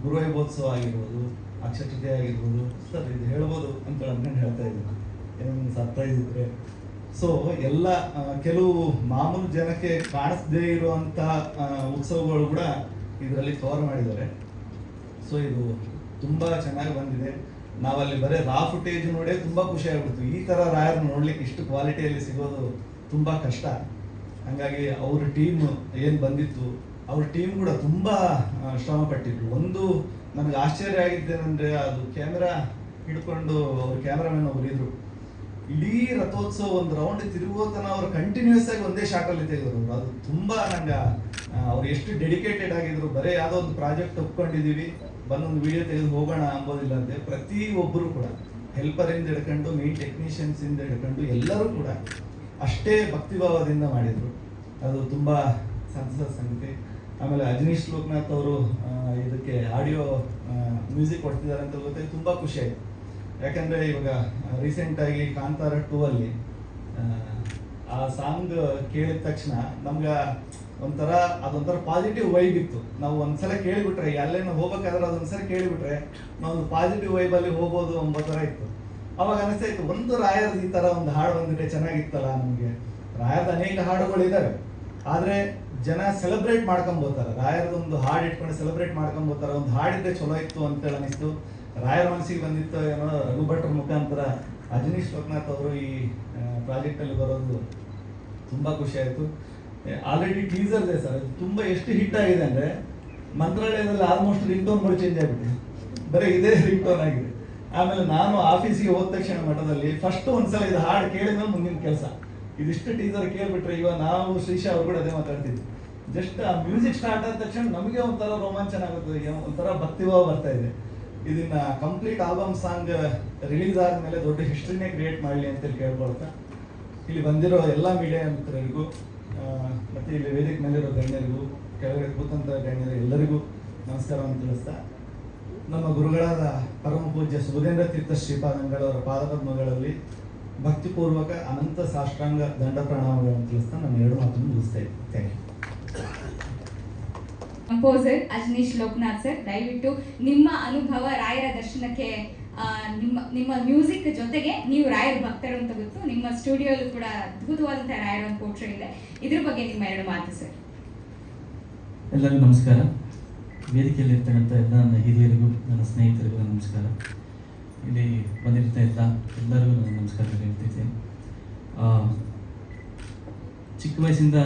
ಗುರುವೈಭೋತ್ಸವ ಆಗಿರ್ಬೋದು, ಅಕ್ಷತೆ ಆಗಿರ್ಬೋದು. ಸರ್ ಇದು ಹೇಳ್ಬೋದು ಅಂತ ಅಂದ್ಕೊಂಡು ಹೇಳ್ತಾ ಇದ್ದೀನಿ, ಏನು ಸರ್ಪ್ರೈಸ್ ಇದ್ರೆ. ಸೊ ಎಲ್ಲ ಕೆಲವು ಮಾಮೂಲು ಜನಕ್ಕೆ ಕಾಣಿಸದೇ ಇರುವಂಥ ಉತ್ಸವಗಳು ಕೂಡ ಇದರಲ್ಲಿ ಕವರ್ ಮಾಡಿದ್ದಾರೆ. ಸೊ ಇದು ತುಂಬ ಚೆನ್ನಾಗಿ ಬಂದಿದೆ. ನಾವಲ್ಲಿ ಬರೀ ರಾ ಫುಟೇಜ್ ನೋಡೇ ತುಂಬ ಖುಷಿ ಆಗ್ಬಿಡ್ತು. ಈ ಥರ ರಾಯರ್ ನೋಡ್ಲಿಕ್ಕೆ ಇಷ್ಟು ಕ್ವಾಲಿಟಿಯಲ್ಲಿ ಸಿಗೋದು ತುಂಬ ಕಷ್ಟ. ಹಾಗಾಗಿ ಅವ್ರ ಟೀಮ್ ಏನು ಬಂದಿತ್ತು, ಅವ್ರ ಟೀಮ್ ಕೂಡ ತುಂಬ ಶ್ರಮ ಪಟ್ಟಿದ್ರು. ಒಂದು ನನಗೆ ಆಶ್ಚರ್ಯ ಆಗಿದ್ದೇನೆಂದರೆ, ಅದು ಕ್ಯಾಮ್ರಾ ಹಿಡ್ಕೊಂಡು ಅವ್ರ ಕ್ಯಾಮ್ರಾಮನ್ ಒಬ್ರು ಇದ್ರು. ಇಡೀ ರಥೋತ್ಸವ ಒಂದು ರೌಂಡ್ ತಿರುಗೋ ತನಕ ಅವರು ಕಂಟಿನ್ಯೂಸ್ ಆಗಿ ಒಂದೇ ಶಾರ್ಟಲ್ಲಿ ತೆಗೆದ್ರು. ಅದು ತುಂಬ ನಂಗೆ ಅವ್ರು ಎಷ್ಟು ಡೆಡಿಕೇಟೆಡ್ ಆಗಿದ್ರು. ಬರೀ ಯಾವುದೋ ಒಂದು ಪ್ರಾಜೆಕ್ಟ್ ಒಪ್ಕೊಂಡಿದ್ದೀವಿ, ಬಂದೊಂದು ವಿಡಿಯೋ ತೆಗೆದು ಹೋಗೋಣ ಅಂಬೋದಿಲ್ಲಂತೆ ಪ್ರತಿ ಒಬ್ಬರು ಕೂಡ ಹೆಲ್ಪರಿಂದ ಹಿಡ್ಕೊಂಡು ಮೇನ್ ಟೆಕ್ನಿಷಿಯನ್ಸಿಂದ ಹಿಡ್ಕೊಂಡು ಎಲ್ಲರೂ ಕೂಡ ಅಷ್ಟೇ ಭಕ್ತಿಭಾವದಿಂದ ಮಾಡಿದರು. ಅದು ತುಂಬ ಸಂತಸದ ಸಂಗತಿ. ಆಮೇಲೆ ಅಜನೀಶ್ ಲೋಕನಾಥ್ ಅವರು ಇದಕ್ಕೆ ಆಡಿಯೋ ಮ್ಯೂಸಿಕ್ ಕೊಡ್ತಿದ್ದಾರೆ ಅಂತ ಗೊತ್ತಾಗಿ ತುಂಬ ಖುಷಿ ಆಯಿತು. ಯಾಕಂದರೆ ಇವಾಗ ರೀಸೆಂಟಾಗಿ ಕಾಂತಾರ 2 ಅಲ್ಲಿ ಆ ಸಾಂಗ್ ಕೇಳಿದ ತಕ್ಷಣ ನಮ್ಗೆ ಅದೊಂಥರ ಪಾಸಿಟಿವ್ ವೈಬ್ ಇತ್ತು. ನಾವು ಒಂದ್ಸಲ ಕೇಳಿಬಿಟ್ರೆ ಅಲ್ಲೇನು ಹೋಗ್ಬೇಕಾದ್ರೆ ಅದೊಂದ್ಸಲ ಕೇಳಿಬಿಟ್ರೆ ನಾವು ಪಾಸಿಟಿವ್ ವೈಬಲ್ಲಿ ಹೋಗ್ಬೋದು ಅನ್ನೋ ಥರ ಇತ್ತು. ಅವಾಗ ಅನಿಸ್ತಾ ಇತ್ತು, ಒಂದು ರಾಯರ್ದು ಈ ಥರ ಒಂದು ಹಾಡು ಬಂದಿದ್ರೆ ಚೆನ್ನಾಗಿತ್ತಲ್ಲ. ನಮಗೆ ರಾಯರ್ದು ಅನೇಕ ಹಾಡುಗಳಿದ್ದಾವೆ, ಆದರೆ ಜನ ಸೆಲೆಬ್ರೇಟ್ ಮಾಡ್ಕೊಂಬೋತಾರೆ. ರಾಯರ್ದೊಂದು ಹಾಡು ಇಟ್ಕೊಂಡು ಸೆಲೆಬ್ರೇಟ್ ಮಾಡ್ಕೊಂಬೋತಾರೆ. ಒಂದು ಹಾಡಿದ್ರೆ ಚಲೋ ಇತ್ತು ಅಂತೇಳಿ ಅನಿಸ್ತು. ರಾಯರ ಮನಸ್ಸಿಗೆ ಬಂದಿತ್ತು ಏನೋ. ರಘು ಭಟ್ರ ಮುಖಾಂತರ ಅಜನೀಶ್ ಲೋಕನಾಥ್ ಅವರು ಈ ಪ್ರಾಜೆಕ್ಟಲ್ಲಿ ಬರೋದು ತುಂಬ ಖುಷಿ ಆಯಿತು. ಆಲ್ರೆಡಿ ಟೀಸರ್ ಇದೆ ಸರ್. ಅದು ತುಂಬ ಎಷ್ಟು ಹಿಟ್ ಆಗಿದೆ ಅಂದರೆ, ಮಂತ್ರಾಲಯದಲ್ಲಿ ಆಲ್ಮೋಸ್ಟ್ ರಿಂಗ್ ಟೋನ್ ಕೂಡ ಚೇಂಜ್ ಆಗಿಬಿಟ್ಟಿದೆ. ಬರೀ ಇದೇ ರಿಂಗ್ ಟೋನ್ ಆಗಿದೆ. ಆಮೇಲೆ ನಾನು ಆಫೀಸಿಗೆ ಹೋದ ತಕ್ಷಣ ಮಠದಲ್ಲಿ ಫಸ್ಟ್ ಒಂದ್ಸಲ ಇದು ಹಾಡು ಕೇಳಿದ್ರೆ ಮುಂದಿನ ಕೆಲಸ. ಇದಿಷ್ಟು ಟೀಸರ್ ಕೇಳಿಬಿಟ್ರೆ ಇವಾಗ ನಾವು ಶ್ರೀಶಾ ಅವ್ರು ಕೂಡ ಅದೇ ಮಾತಾಡ್ತಿದ್ವಿ. ಜಸ್ಟ್ ಆ ಮ್ಯೂಸಿಕ್ ಸ್ಟಾರ್ಟ್ ಆದ ತಕ್ಷಣ ನಮಗೆ ಒಂಥರ ರೋಮಾಂಚನ ಆಗುತ್ತೆ, ಒಂಥರ ಭಕ್ತಿಭಾವ ಬರ್ತಾ ಇದೆ. ಇದನ್ನ ಕಂಪ್ಲೀಟ್ ಆಲ್ಬಮ್ ಸಾಂಗ್ ರಿಲೀಸ್ ಆದಮೇಲೆ ದೊಡ್ಡ ಹಿಸ್ಟ್ರಿನೇ ಕ್ರಿಯೇಟ್ ಮಾಡಲಿ ಅಂತೇಳಿ ಕೇಳ್ಕೊಳ್ತಾ, ಇಲ್ಲಿ ಬಂದಿರೋ ಎಲ್ಲ ಮೀಡಿಯಾ ಮಿತ್ರರಿಗೂ ಮತ್ತು ಇಲ್ಲಿ ವೇದಿಕೆ ಮೇಲಿರೋ ಗಣ್ಯರಿಗೂ, ಕೆಳಗಡೆ ಕೂತಂಥ ಗಣ್ಯರು ಎಲ್ಲರಿಗೂ ನಮಸ್ಕಾರವನ್ನು ತಿಳಿಸ್ತಾ, ನಮ್ಮ ಗುರುಗಳಾದ ಪರಮ ಪೂಜ್ಯ ಸುಬುಧೇಂದ್ರ ತೀರ್ಥ ಶ್ರೀಪಾದಂಗಳವರ ಪಾದಪದ್ಮಗಳಲ್ಲಿ ಭಕ್ತಿಪೂರ್ವಕ ಅನಂತ ಸಾಷ್ಟಾಂಗ ದಂಡ ಪ್ರಣಾಮಗಳನ್ನು ತಿಳಿಸ್ತಾ ನಾನು 2 ಮಾತನ್ನು ಮುಗಿಸ್ತಾ ಇದ್ದೀನಿ. Thank you. Composer Ajaneesh Loknath sir, ದಯವಿಟ್ಟು ನಿಮ್ಮ ಅನುಭವ ರಾಯರ ದರ್ಶನಕ್ಕೆ, ನಿಮ್ಮ ಮ್ಯೂಸಿಕ್ ಜೊತೆಗೆ ನೀವು ರಾಯರ ಭಕ್ತರು ಅಂತ ಗೊತ್ತು. ನಿಮ್ಮ ಸ್ಟುಡಿಯೋಲ್ಲೂ ಕೂಡ ಅದ್ಭುತವಾದಂತಹ ರಾಯರ ಒಂದು ಪೋರ್ಟ್ರೇಟ್ ಇದೆ. ಇದ್ರ ಬಗ್ಗೆ ನಿಮ್ಮ 2 ಮಾತು ಸರ್. ಎಲ್ಲರಿಗೂ ನಮಸ್ಕಾರ. ವೇದಿಕೆಯಲ್ಲಿ ಇರ್ತಕ್ಕಂಥ ಎಲ್ಲ ನನ್ನ ಹಿರಿಯರಿಗೂ, ನನ್ನ ಸ್ನೇಹಿತರಿಗೂ ನನ್ನ ನಮಸ್ಕಾರ. ಇಲ್ಲಿ ಬಂದಿರ್ತಾ ಇದ್ದ ಎಲ್ಲರಿಗೂ ನನ್ನ ನಮಸ್ಕಾರ ಹೇಳ್ತಿದ್ದೆ. ಚಿಕ್ಕ ವಯಸ್ಸಿಂದ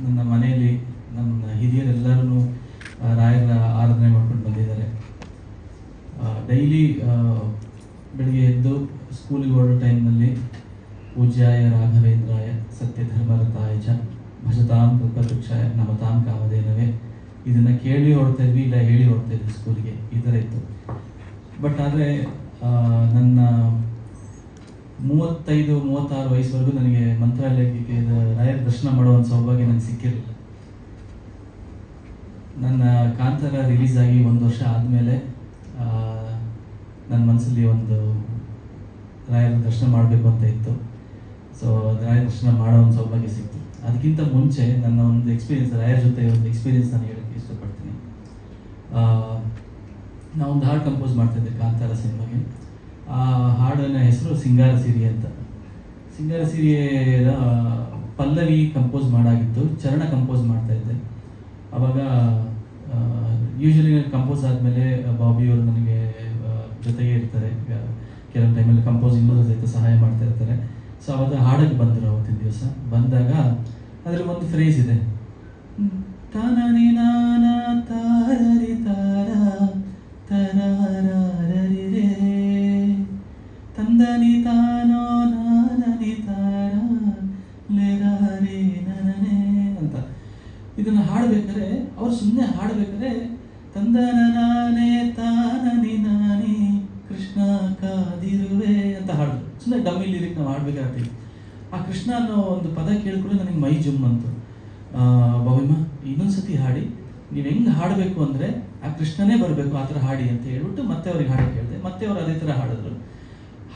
ನನ್ನ ಮನೆಯಲ್ಲಿ ನನ್ನ ಹಿರಿಯರೆಲ್ಲರೂ ರಾಯರ ಆರಾಧನೆ ಮಾಡ್ಕೊಂಡು ಬಂದಿದ್ದಾರೆ. ಡೈಲಿ ಬೆಳಿಗ್ಗೆ ಎದ್ದು ಸ್ಕೂಲಿಗೆ ಹೊರಡೋ ಟೈಮ್ನಲ್ಲಿ ಪೂಜ್ಯಾಯ ರಾಘವೇಂದ್ರಾಯ ಸತ್ಯಧರ್ಮರತಾಯ ಚ ಭಜತಾಂ ಕಲ್ಪವೃಕ್ಷಾಯ ನಮತಾಂ ಕಾಮಧೇನವೇ, ಇದನ್ನು ಕೇಳಿ ಹೊರಡ್ತಾ ಇದ್ವಿ, ಇಲ್ಲ ಹೇಳಿ ಹೊರಡ್ತಾ ಇದ್ವಿ ಸ್ಕೂಲಿಗೆ, ಈ ಥರ ಇತ್ತು. ಬಟ್ ಆದರೆ ನನ್ನ 35-36 ವಯಸ್ಸುವರೆಗೂ ನನಗೆ ಮಂತ್ರಾಲಯಕ್ಕೆ ರಾಯರ ದರ್ಶನ ಮಾಡುವಂಥ ಸೌಭಾಗ್ಯ ನನಗೆ ಸಿಕ್ಕಿರಲಿಲ್ಲ. ನನ್ನ ಕಾಂತಾರ ರಿಲೀಸ್ ಆಗಿ 1 ವರ್ಷ ಆದಮೇಲೆ ನನ್ನ ಮನಸ್ಸಲ್ಲಿ ಒಂದು ರಾಯರ ದರ್ಶನ ಮಾಡಬೇಕು ಅಂತ ಇತ್ತು. ಸೊ ರಾಯರ ದರ್ಶನ ಮಾಡೋ ಒಂದು ಸೌಭಾಗ್ಯ ಸಿಕ್ತು. ಅದಕ್ಕಿಂತ ಮುಂಚೆ ನನ್ನ ಒಂದು ಎಕ್ಸ್ಪೀರಿಯನ್ಸ್, ರಾಯರ ಜೊತೆ ಒಂದು ಎಕ್ಸ್ಪೀರಿಯನ್ಸ್ ನಾನು ಹೇಳೋಕ್ಕೆ ಇಷ್ಟಪಡ್ತೀನಿ. ನಾವೊಂದು ಹಾಡು ಕಂಪೋಸ್ ಮಾಡ್ತಾಯಿದ್ದೆ ಕಾಂತಾರ ಸಿನಿಮಾಗೆ. ಆ ಹಾಡಿನ ಹೆಸರು ಸಿಂಗಾರ ಸಿರಿ ಅಂತ. ಸಿಂಗಾರ ಸಿರಿಯ ಪಲ್ಲವಿ ಕಂಪೋಸ್ ಮಾಡಾಗಿತ್ತು, ಚರಣ ಕಂಪೋಸ್ ಮಾಡ್ತಾಯಿದ್ದೆ. ಆವಾಗ ಯೂಶ್ವಲಿ ಕಂಪೋಸ್ ಆದಮೇಲೆ ಬಾಬಿಯವರು ನನಗೆ ಜೊತೆಗೆ ಇರ್ತಾರೆ, ಕೆಲವೊಂದು ಟೈಮಲ್ಲಿ ಕಂಪೋಸಿಂಗು ಸಹಿತ ಸಹಾಯ ಮಾಡ್ತಾ ಇರ್ತಾರೆ. ಸೊ ಅವಾಗ ಹಾಡಕ್ಕೆ ಬಂದರು. ಅವತ್ತಿನ ದಿವಸ ಬಂದಾಗ ಅದರಲ್ಲಿ ಒಂದು ಫ್ರೇಸ್ ಇದೆ, ತಾನನಿ ನಾನ ತಾರರಿ ತಾರ ತರಾರರಿ ರೇ ತಂದನಿ ತಾನೋ ನಾನನಿ ತಾರ ಲೆರಾರೇ ನನೇ ಅಂತ. ಇದನ್ನು ಹಾಡಬೇಕಾದ್ರೆ ಅವ್ರು ಸುಮ್ಮನೆ ಹಾಡಬೇಕಾದ್ರೆ ತಂದನ ನಾನೇ ತಾನನಿ ನಾನಿ ಕೃಷ್ಣ ಕಾದಿರುವೆ ಅಂತ ಹಾಡಿದ್ರು. ಸುಮ್ಮನೆ ಡಮ್ಮಿ ಲಿರಿಕ್ ನಾವು ಹಾಡ್ಬೇಕಾಗ್ತೀವಿ. ಆ ಕೃಷ್ಣ ಅನ್ನೋ ಒಂದು ಪದ ಕೇಳಿಕೊಂಡು ನನಗೆ ಮೈ ಜುಮ್ ಅಂತು. ಬಾಬಮ್ಮ ಇನ್ನೊಂದ್ಸತಿ ಹಾಡಿ, ನೀವು ಹೆಂಗೆ ಹಾಡಬೇಕು ಅಂದರೆ ಆ ಕೃಷ್ಣನೇ ಬರಬೇಕು, ಆ ಥರ ಹಾಡಿ ಅಂತ ಹೇಳ್ಬಿಟ್ಟು ಮತ್ತೆ ಅವ್ರಿಗೆ ಹಾಡಕ್ಕೆ ಹೇಳಿದೆ. ಮತ್ತೆ ಅವ್ರು ಅದೇ ಥರ ಹಾಡಿದ್ರು.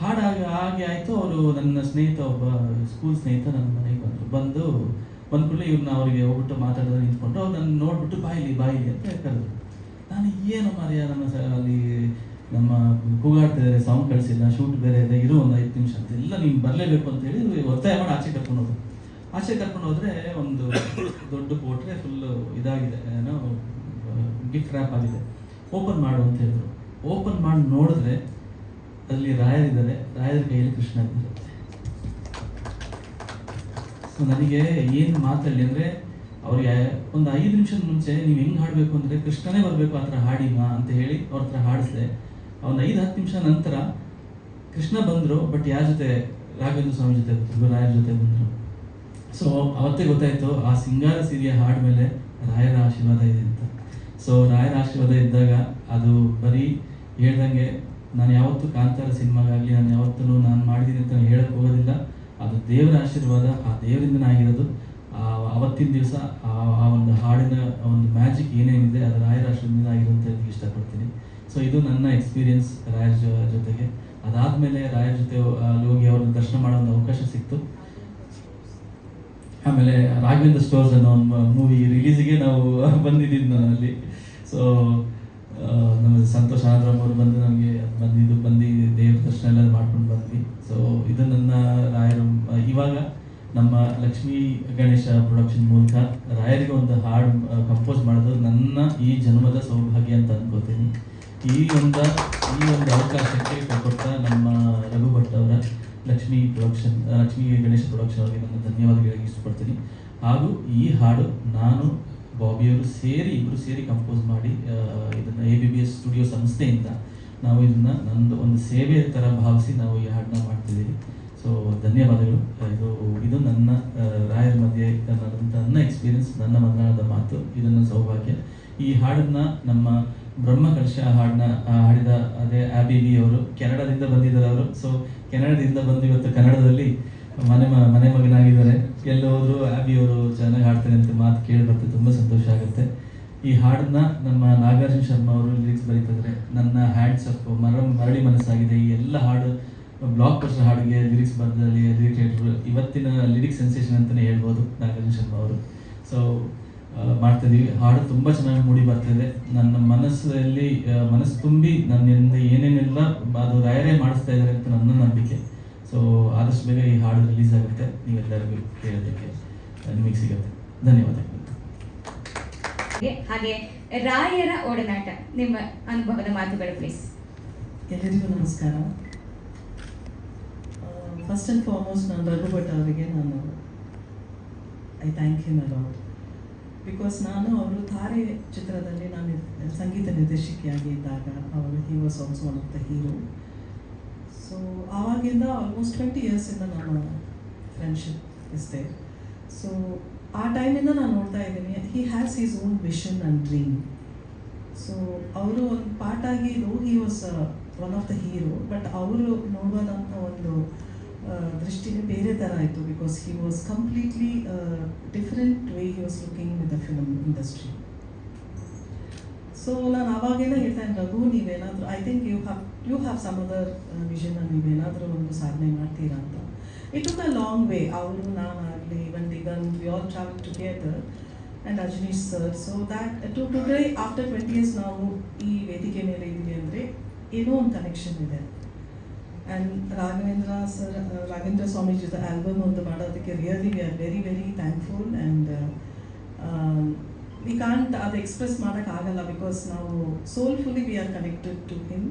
ಹಾಗೆ ಆಯಿತು. ಅವರು ನನ್ನ ಸ್ನೇಹಿತ, ಒಬ್ಬ ಸ್ಕೂಲ್ ಸ್ನೇಹಿತ ನನ್ನ ಮನೆಗೆ ಬಂದರು. ಬಂದು ಒಂದು ಕೂಡಲೇ ಇವ್ರನ್ನ ಅವರಿಗೆ ಹೋಗ್ಬಿಟ್ಟು ಮಾತಾಡೋದು ನಿಂತ್ಕೊಂಡ್ರು. ಅವ್ರು ನನ್ನ ನೋಡ್ಬಿಟ್ಟು ಬಾಯಿಲಿ ಅಂತ ಕರೆದ್ರು. ನಾನು ಏನು ಮಾರ್ಯ ಅಲ್ಲಿ ನಮ್ಮ ಕೂಗಾಡ್ತಿದ್ದಾರೆ, ಸಾಂಗ್ ಕಳಿಸಿಲ್ಲ, ಶೂಟ್ ಬೇರೆ ಇದೆ, ಇರೋ ಒಂದು 5 ನಿಮಿಷ ಅಂತ, ಎಲ್ಲ ನೀನು ಬರಲೇಬೇಕು ಅಂತ ಹೇಳಿ ಒತ್ತಾಯ ಮಾಡಿ ಆಚೆ ಕರ್ಕೊಂಡು ಹೋದ್ರೆ ಒಂದು ದೊಡ್ಡ ಪೋಟ್ರೆ ಫುಲ್ಲು ಇದಾಗಿದೆ, ಏನೋ ಗಿಫ್ಟ್ ರ್ಯಾಪ್ ಆಗಿದೆ, ಓಪನ್ ಮಾಡು ಅಂತ ಹೇಳಿದ್ರು. ಓಪನ್ ಮಾಡಿ ನೋಡಿದ್ರೆ ಅಲ್ಲಿ ರಾಯರಿದ್ದಾರೆ, ರಾಯರ ಕೈಯಲ್ಲಿ ಕೃಷ್ಣ ಇರುತ್ತೆ. ಸೊ ನನಗೆ ಏನು ಮಾತಾಡಲಿ ಅಂದರೆ, ಅವ್ರಿಗೆ ಒಂದು 5 ನಿಮಿಷದ ಮುಂಚೆ ನೀವು ಹೆಂಗೆ ಹಾಡಬೇಕು ಅಂದರೆ ಕೃಷ್ಣನೇ ಬರಬೇಕು ಆ ಥರ ಹಾಡಿಮಾ ಅಂತ ಹೇಳಿ ಅವ್ರ ಹತ್ರ ಹಾಡಿಸಿದೆ. ಒಂದು 5-10 ನಿಮಿಷ ನಂತರ ಕೃಷ್ಣ ಬಂದರು, ಬಟ್ ಯಾರ ಜೊತೆ? ರಾಘವೇಂದ್ರ ಸ್ವಾಮಿ ಜೊತೆ ಬಂದರು, ರಾಯರ ಜೊತೆ ಬಂದರು. ಸೊ ಅವತ್ತೇ ಗೊತ್ತಾಯಿತು ಆ ಸಿಂಗಾರ ಸಿರಿಯ ಹಾಡ ಮೇಲೆ ರಾಯರ ಆಶೀರ್ವಾದ ಇದೆ ಅಂತ. ಸೊ ರಾಯರ ಆಶೀರ್ವಾದ ಇದ್ದಾಗ ಅದು ಬರೀ ಹೇಳ್ದಂಗೆ, ನಾನು ಯಾವತ್ತೂ ಕಾಂತಾರ ಸಿನಿಮಾಗಾಗಲಿ ನಾನು ಯಾವತ್ತೂ ನಾನು ಮಾಡಿದ್ದೀನಿ ಅಂತ ಹೇಳಕ್ಕೆ ಹೋಗೋದಿಲ್ಲ. ಅದು ದೇವರ ಆಶೀರ್ವಾದ, ಆ ದೇವರಿಂದನೇ ಆಗಿರೋದು. ಅವತ್ತಿನ ದಿವಸ ಆ ಒಂದು ಹಾಡಿನ ಒಂದು ಮ್ಯಾಜಿಕ್ ಏನೇನಿದೆ ಅದು ರಾಯರ ಆಶೀರ್ವಾದದಿಂದ ಆಗಿರೋ ಅಂತ ಹೇಳಕ್ಕೆ ಇಷ್ಟಪಡ್ತೀನಿ. ಸೊ ಇದು ನನ್ನ ಎಕ್ಸ್ಪೀರಿಯನ್ಸ್ ರಾಯರ ಜೊತೆಗೆ. ಅದಾದಮೇಲೆ ರಾಯರ ಜೊತೆ ಅಲ್ಲಿ ಹೋಗಿ ಅವ್ರನ್ನ ದರ್ಶನ ಮಾಡೋ ಒಂದು ಅವಕಾಶ ಸಿಕ್ತು. ಆಮೇಲೆ ರಾಘವೇಂದ್ರ ಸ್ಟೋರ್ಸ್ ಅನ್ನೋ ಒಂದು ಮೂವಿ ರಿಲೀಸಿಗೆ ನಾವು ಬಂದಿದ್ದು ನಾನು ಅಲ್ಲಿ. ಸೊ ನಮ್ಮ ಸಂತೋಷ್ ಆನಂದರಾಮ್ ಅವರು ಬಂದು ನಮಗೆ ಬಂದು ದೇವ್ರ ದರ್ಶನ ಎಲ್ಲ ಮಾಡ್ಕೊಂಡು ಬಂದ್ವಿ. ಸೊ ಇದು ನನ್ನ ರಾಯರು. ಇವಾಗ ನಮ್ಮ ಲಕ್ಷ್ಮೀ ಗಣೇಶ ಪ್ರೊಡಕ್ಷನ್ ಮೂಲಕ ರಾಯರಿಗೆ ಒಂದು ಹಾಡು ಕಂಪೋಸ್ ಮಾಡೋದು ನನ್ನ ಈ ಜನ್ಮದ ಸೌಭಾಗ್ಯ ಅಂತ ಅನ್ಕೋತೀನಿ. ಈ ಒಂದು ಅವಕಾಶಕ್ಕೆ ಕೊಟ್ಟ ನಮ್ಮ ರಘು ಭಟ್ ಅವರ ಲಕ್ಷ್ಮೀ ಗಣೇಶ ಪ್ರೊಡಕ್ಷನ್ ಅವರಿಗೆ ನನ್ನ ಧನ್ಯವಾದಗಳಿಗೆ ಇಷ್ಟಪಡ್ತೀನಿ. ಹಾಗೂ ಈ ಹಾಡು ನಾನು ಬಾಬಿಯವರು ಇಬ್ಬರು ಸೇರಿ ಕಂಪೋಸ್ ಮಾಡಿ ಇದನ್ನು ABBS ಸ್ಟುಡಿಯೋ ಸಂಸ್ಥೆಯಿಂದ ನಾವು ಇದನ್ನು ನಂದು ಒಂದು ಸೇವೆ ಥರ ಭಾವಿಸಿ ನಾವು ಈ ಹಾಡನ್ನ ಮಾಡ್ತಿದ್ದೀವಿ. ಸೊ ಧನ್ಯವಾದಗಳು. ಇದು ನನ್ನ ರಾಯರ ಮಧ್ಯೆ ನನ್ನ ಎಕ್ಸ್ಪೀರಿಯನ್ಸ್, ನನ್ನ ಮನದಾಳದ ಮಾತು, ಇದನ್ನು ಸೌಭಾಗ್ಯ. ಈ ಹಾಡನ್ನು ನಮ್ಮ ಬ್ರಹ್ಮ ಕಲಶ ಹಾಡನ್ನ ಹಾಡಿದ ಅದೇ ABBA ಅವರು ಕೆನಡಾದಿಂದ ಬಂದಿದ್ದಾರೆ ಅವರು. ಸೊ ಕೆನಡಾದಿಂದ ಬಂದು ಇವತ್ತು ಕನ್ನಡದಲ್ಲಿ ಮನೆ ಮಗನಾಗಿದ್ದಾರೆ. ಎಲ್ಲೋದ್ರು ABBA ಅವರು ಚೆನ್ನಾಗಿ ಹಾಡ್ತಾರೆ ಅಂತ ಮಾತು ಕೇಳಿ ಬರ್ತದೆ, ತುಂಬ ಸಂತೋಷ ಆಗುತ್ತೆ. ಈ ಹಾಡನ್ನ ನಮ್ಮ ನಾಗಾರ್ಜುನ ಶರ್ಮಾ ಅವರು ಲಿರಿಕ್ಸ್ ಬರೀತಿದ್ರೆ, ನನ್ನ ಹ್ಯಾಂಡ್ಸ್ ಅಪ್, ಮರಳಿ ಮನಸ್ಸಾಗಿದೆ, ಈ ಎಲ್ಲ ಹಾಡು ಬ್ಲಾಕ್ ಬಸ್ಟರ್ ಹಾಡಿಗೆ ಲಿರಿಕ್ಸ್ ಬರೆದಲ್ಲಿ ಲಿರಿಕ್ರೇಟರ್, ಇವತ್ತಿನ ಲಿರಿಕ್ಸ್ ಸೆನ್ಸೇಷನ್ ಅಂತಲೇ ಹೇಳ್ಬೋದು ನಾಗಾರ್ಜುನ ಶರ್ಮಾ ಅವರು. ಸೊ ಮಾಡ್ತಿದ್ದೀವಿ. ಹಾಡು ತುಂಬ ಚೆನ್ನಾಗಿ ಮೂಡಿ ಬರ್ತಿದೆ. ನನ್ನ ಮನಸ್ಸು ತುಂಬಿ ನನ್ನಿಂದ ಏನೇನೆಲ್ಲ ಅದು ರಾಯರೇ ಮಾಡಿಸ್ತಾ ಇದ್ದಾರೆ ಅಂತ ನನ್ನ ನಂಬಿಕೆ. ಸೊ ಆದಷ್ಟು ಬೇಗ ಈ ಹಾಡು ರಿಲೀಸ್ ಆಗುತ್ತೆ, ನೀವೆಲ್ಲರಿಗೂ ಕೇಳೋದಕ್ಕೆ ನಿಮಗೆ ಸಿಗುತ್ತೆ. ಧನ್ಯವಾದಗಳು. ಹಾಗೆ ರಾಯರ ಒಡನಾಟ, ನಿಮ್ಮ ಅನುಭವದ ಮಾತುಗಳು ಪ್ಲೀಸ್. ಎಲ್ಲರಿಗೂ ನಮಸ್ಕಾರ. ಫಸ್ಟ್ ಆ್ಯಂಡ್ ಫಾರ್ಮೋಸ್ಟ್ ನಾನು ರಘು ಭಟ್ ಅವರಿಗೆ I thank him a lot. Because ಅವರು ತಾರೆ ಚಿತ್ರದಲ್ಲಿ ನಾನು ಸಂಗೀತ ನಿರ್ದೇಶಕಿಯಾಗಿ ಇದ್ದಾಗ he was also one of the hero. So ಆವಾಗಿಂದ ಆಲ್ಮೋಸ್ಟ್ 20 ಇಯರ್ಸಿಂದ ನಮ್ಮ ಫ್ರೆಂಡ್ಶಿಪ್ ಇಸ್ತೆ. ಸೊ ಆ ಟೈಮಿಂದ ನಾನು ನೋಡ್ತಾ ಇದ್ದೀನಿ, he has his own vision and dream. So ಅವರು ಒಂದು ಪಾರ್ಟ್ ಆಗಿ he was one of the hero, but ಅವರು ನೋಡೋದಂಥ ಒಂದು ದೃಷ್ಟಿನೇ ಬೇರೆ ಥರ ಆಯಿತು. Because he was completely different way he was looking with the film industry. So ನಾನು ಆವಾಗೆಲ್ಲ ಹೇಳ್ತಾನೆ, ರಘು ನೀವೇನಾದರೂ I think you have some other vision, ನೀವೇನಾದರೂ ಒಂದು ಸಾಧನೆ ಮಾಡ್ತೀರಾ ಅಂತ. It took a long way. ಅವರು ನಾನಾಗಲಿ even Digan we all travel together and Ajaneesh sir. So that today after 20 years ನಾವು ಈ ವೇದಿಕೆ ಮೇಲೆ ಇದ್ದೀವಿ ಅಂದರೆ ಏನೋ ಒಂದು ಕನೆಕ್ಷನ್ ಇದೆ. ಆ್ಯಂಡ್ ರಾಘವೇಂದ್ರ ಸ್ವಾಮಿ ಜೊತೆ ಆಲ್ಬಮ್ ಒಂದು ಮಾಡೋದಕ್ಕೆ really we are very very thankful. And we can't ಅದು ಎಕ್ಸ್ಪ್ರೆಸ್ ಮಾಡೋಕ್ಕಾಗಲ್ಲ, ಬಿಕಾಸ್ ನಾವು soulfully we are connected to him.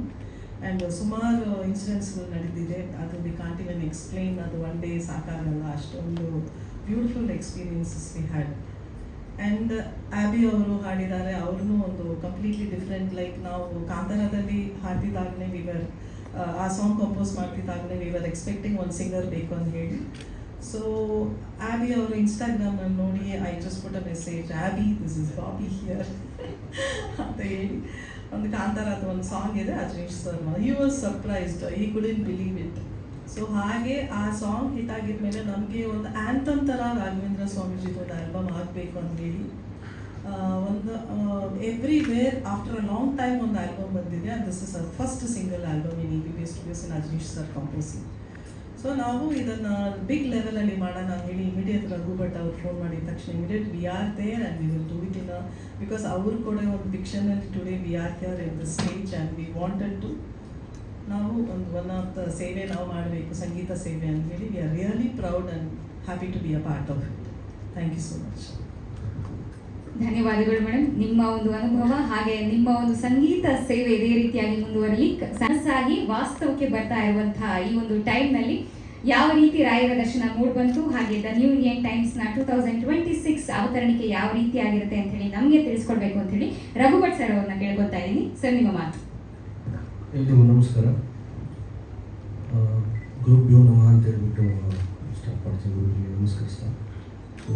And ಸುಮಾರು ಇನ್ಸಿಡೆಂಟ್ಸ್ಗಳು ನಡೆದಿದೆ, ಅದು ವಿ ಕಾಂಟ್ ಇವನ್ ಎಕ್ಸ್ಪ್ಲೈನ್, ಅದು ಒನ್ ಡೇ ಸಾಕಾಗಲ್ಲ, ಅಷ್ಟೊಂದು beautiful experiences we had. And ABBA ಅವರು ಹಾಡಿದ್ದಾರೆ, ಅವ್ರೂ ಒಂದು ಕಂಪ್ಲೀಟ್ಲಿ ಡಿಫ್ರೆಂಟ್. ಲೈಕ್ ನಾವು ಕಾಂತಾರದಲ್ಲಿ ಹಾಡ್ತಿದ್ದಾಗಲೇ ಆ ಸಾಂಗ್ ಕಂಪೋಸ್ ಮಾಡ್ತಿದ್ದಾಗಲೇ ವಿ ವರ್ ಎಕ್ಸ್ಪೆಕ್ಟಿಂಗ್ ಒಂದು ಸಿಂಗರ್ ಬೇಕು ಅಂತ ಹೇಳಿ. ಸೊ ABBA ಅವರು ಇನ್ಸ್ಟಾಗ್ರಾಮ್ನಲ್ಲಿ ನೋಡಿ I just put a message, ABBA this is Bobby here ಅಂತ ಹೇಳಿ ಒಂದು ಕಾಂತಾರದ ಒಂದು ಸಾಂಗ್ ಇದೆ Ajaneesh sir. He was surprised, he couldn't believe it. So ಹಾಗೆ ಆ ಸಾಂಗ್ ಹಿಟ್ ಆಗಿದ್ಮೇಲೆ ನಮಗೆ ಒಂದು ಆ್ಯಂಥಮ್ ಥರ ರಾಘವೇಂದ್ರ ಸ್ವಾಮೀಜಿದು ಒಂದು ಆಲ್ಬಮ್ ಆಗಬೇಕು ಅಂತೇಳಿ ಒಂದು everywhere after a long time ಒಂದು ಆಲ್ಬಮ್ ಬಂದಿದೆ. And this is our first single album in ABBA studios in Ajaneesh sir composing. So ನಾವು ಇದನ್ನು ಬಿಗ್ ಲೆವೆಲಲ್ಲಿ ಮಾಡೋಣ ಹೇಳಿ ಇಮಿಡಿಯೇಟ್ ರಘು ಭಟ್ ಅವ್ರು ಫೋನ್ ಮಾಡಿದ ತಕ್ಷಣ immediate we are there and we will do it in because ಅವರು ಕೂಡ ಒಂದು ಫಿಕ್ಷನಲ್ಲಿ today we are here in the stage and we wanted to ನಾವು ಒಂದು ಒನ್ ಆಫ್ ದ ಸೇವೆ ನಾವು ಮಾಡಬೇಕು, ಸಂಗೀತ ಸೇವೆ ಅಂತ ಹೇಳಿ we are really proud and happy to be a part of it. Thank you so much. ಧನ್ಯವಾದಗಳು ಮೇಡಮ್. ನಿಮ್ಮ ಒಂದು ಅನುಭವ ಹಾಗೆ ನಿಮ್ಮ ಒಂದು ಸಂಗೀತ ಸೇವೆ ಇದೇ ರೀತಿಯಾಗಿ ಮುಂದುವರಲಿ. ಸನಸಾಗಿ ವಾಸ್ತವಕ್ಕೆ ಬರ್ತಾ ಇರುವಂತಹ ಈ ಒಂದು ಟೈಮ್ನಲ್ಲಿ ಯಾವ ರೀತಿ ರಾಯರ ದರ್ಶನ ಮೂಡ್ ಬಂತು, ಹಾಗೆ ದ ನ್ಯೂ ಇಂಡಿಯನ್ ಟೈಮ್ಸ್ನ 2026 ಅವತರಣಿಕೆ ಯಾವ ರೀತಿ ಆಗಿರುತ್ತೆ ಅಂತ ಹೇಳಿ ನಮಗೆ ತಿಳಿಸ್ಕೊಡ್ಬೇಕು ಅಂತ ಹೇಳಿ ರಘು ಭಟ್ ಸರ್ ಅವ್ರನ್ನ ಕೇಳ್ಕೊತಾ ಇದ್ದೀನಿ. ಸರ್, ನಿಮ್ಮ ಮಾತು. ಎಲ್ರಿಗೂ ನಮಸ್ಕಾರ. ಗುರುಭ್ಯೋ ನಮಃ ಅಂತ ಹೇಳ್ಬಿಟ್ಟು ಸ್ಟಾರ್ಟ್ ಮಾಡ್ತೀನಿ. ಗುರುಗಳಿಗೆ ನಮಸ್ಕರಿಸ್ತಾ. ಸೊ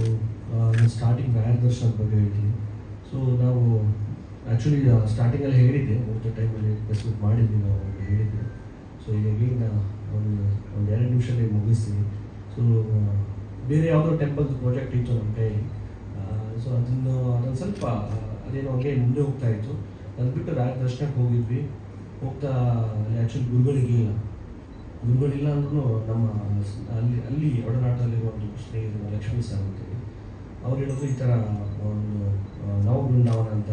ನಾನು ಸ್ಟಾರ್ಟಿಂಗ್ ರಾಯರ ದರ್ಶನದ ಬಗ್ಗೆ ಹೇಳ್ತೀನಿ. ಸೊ ನಾವು ಆ್ಯಕ್ಚುಲಿ ಸ್ಟಾರ್ಟಿಂಗಲ್ಲಿ ಹೇಳಿದ್ದೆ, ಒಂದು ಟೈಮಲ್ಲಿ ಫೇಸ್ಬುಕ್ ಮಾಡಿದ್ವಿ, ನಾವು ಹೇಳಿದ್ದೆ. ಸೊ ಈಗ ಒಂದು 2 ನಿಮಿಷದಲ್ಲಿ ಮುಗಿಸ್ತೀನಿ. ಸೊ ಬೇರೆ ಯಾವುದೋ ಟೆಂಪಲ್ ಪ್ರಾಜೆಕ್ಟ್ ಇತ್ತು ನಮ್ಮ ಕೈಯಲ್ಲಿ. ಸೊ ಅದನ್ನು ಸ್ವಲ್ಪ ಅದೇನೋ ಹಂಗೆ ಮುಂದೆ ಹೋಗ್ತಾ ಇತ್ತು. ಅದು ಬಿಟ್ಟು ರಾಯರ ದರ್ಶನಕ್ಕೆ ಹೋಗಿದ್ವಿ. ಹೋಗ್ತಾ ಆ್ಯಕ್ಚುಲಿ ಗುರುಗಳಿಲ್ಲ ಅಂದ್ರೂ ನಮ್ಮ ಅಲ್ಲಿ ಒಡನಾಟದಲ್ಲಿರುವ ಒಂದು ಸ್ನೇಹಿತರು ಲಕ್ಷ್ಮೀ ಸರ್ ಅಂತೇಳಿ ಅವ್ರು ಹೇಳಿದ್ರು, ಈ ಥರ ಒಂದು ನಾವು ಬೃಂದಾವನ ಅಂತ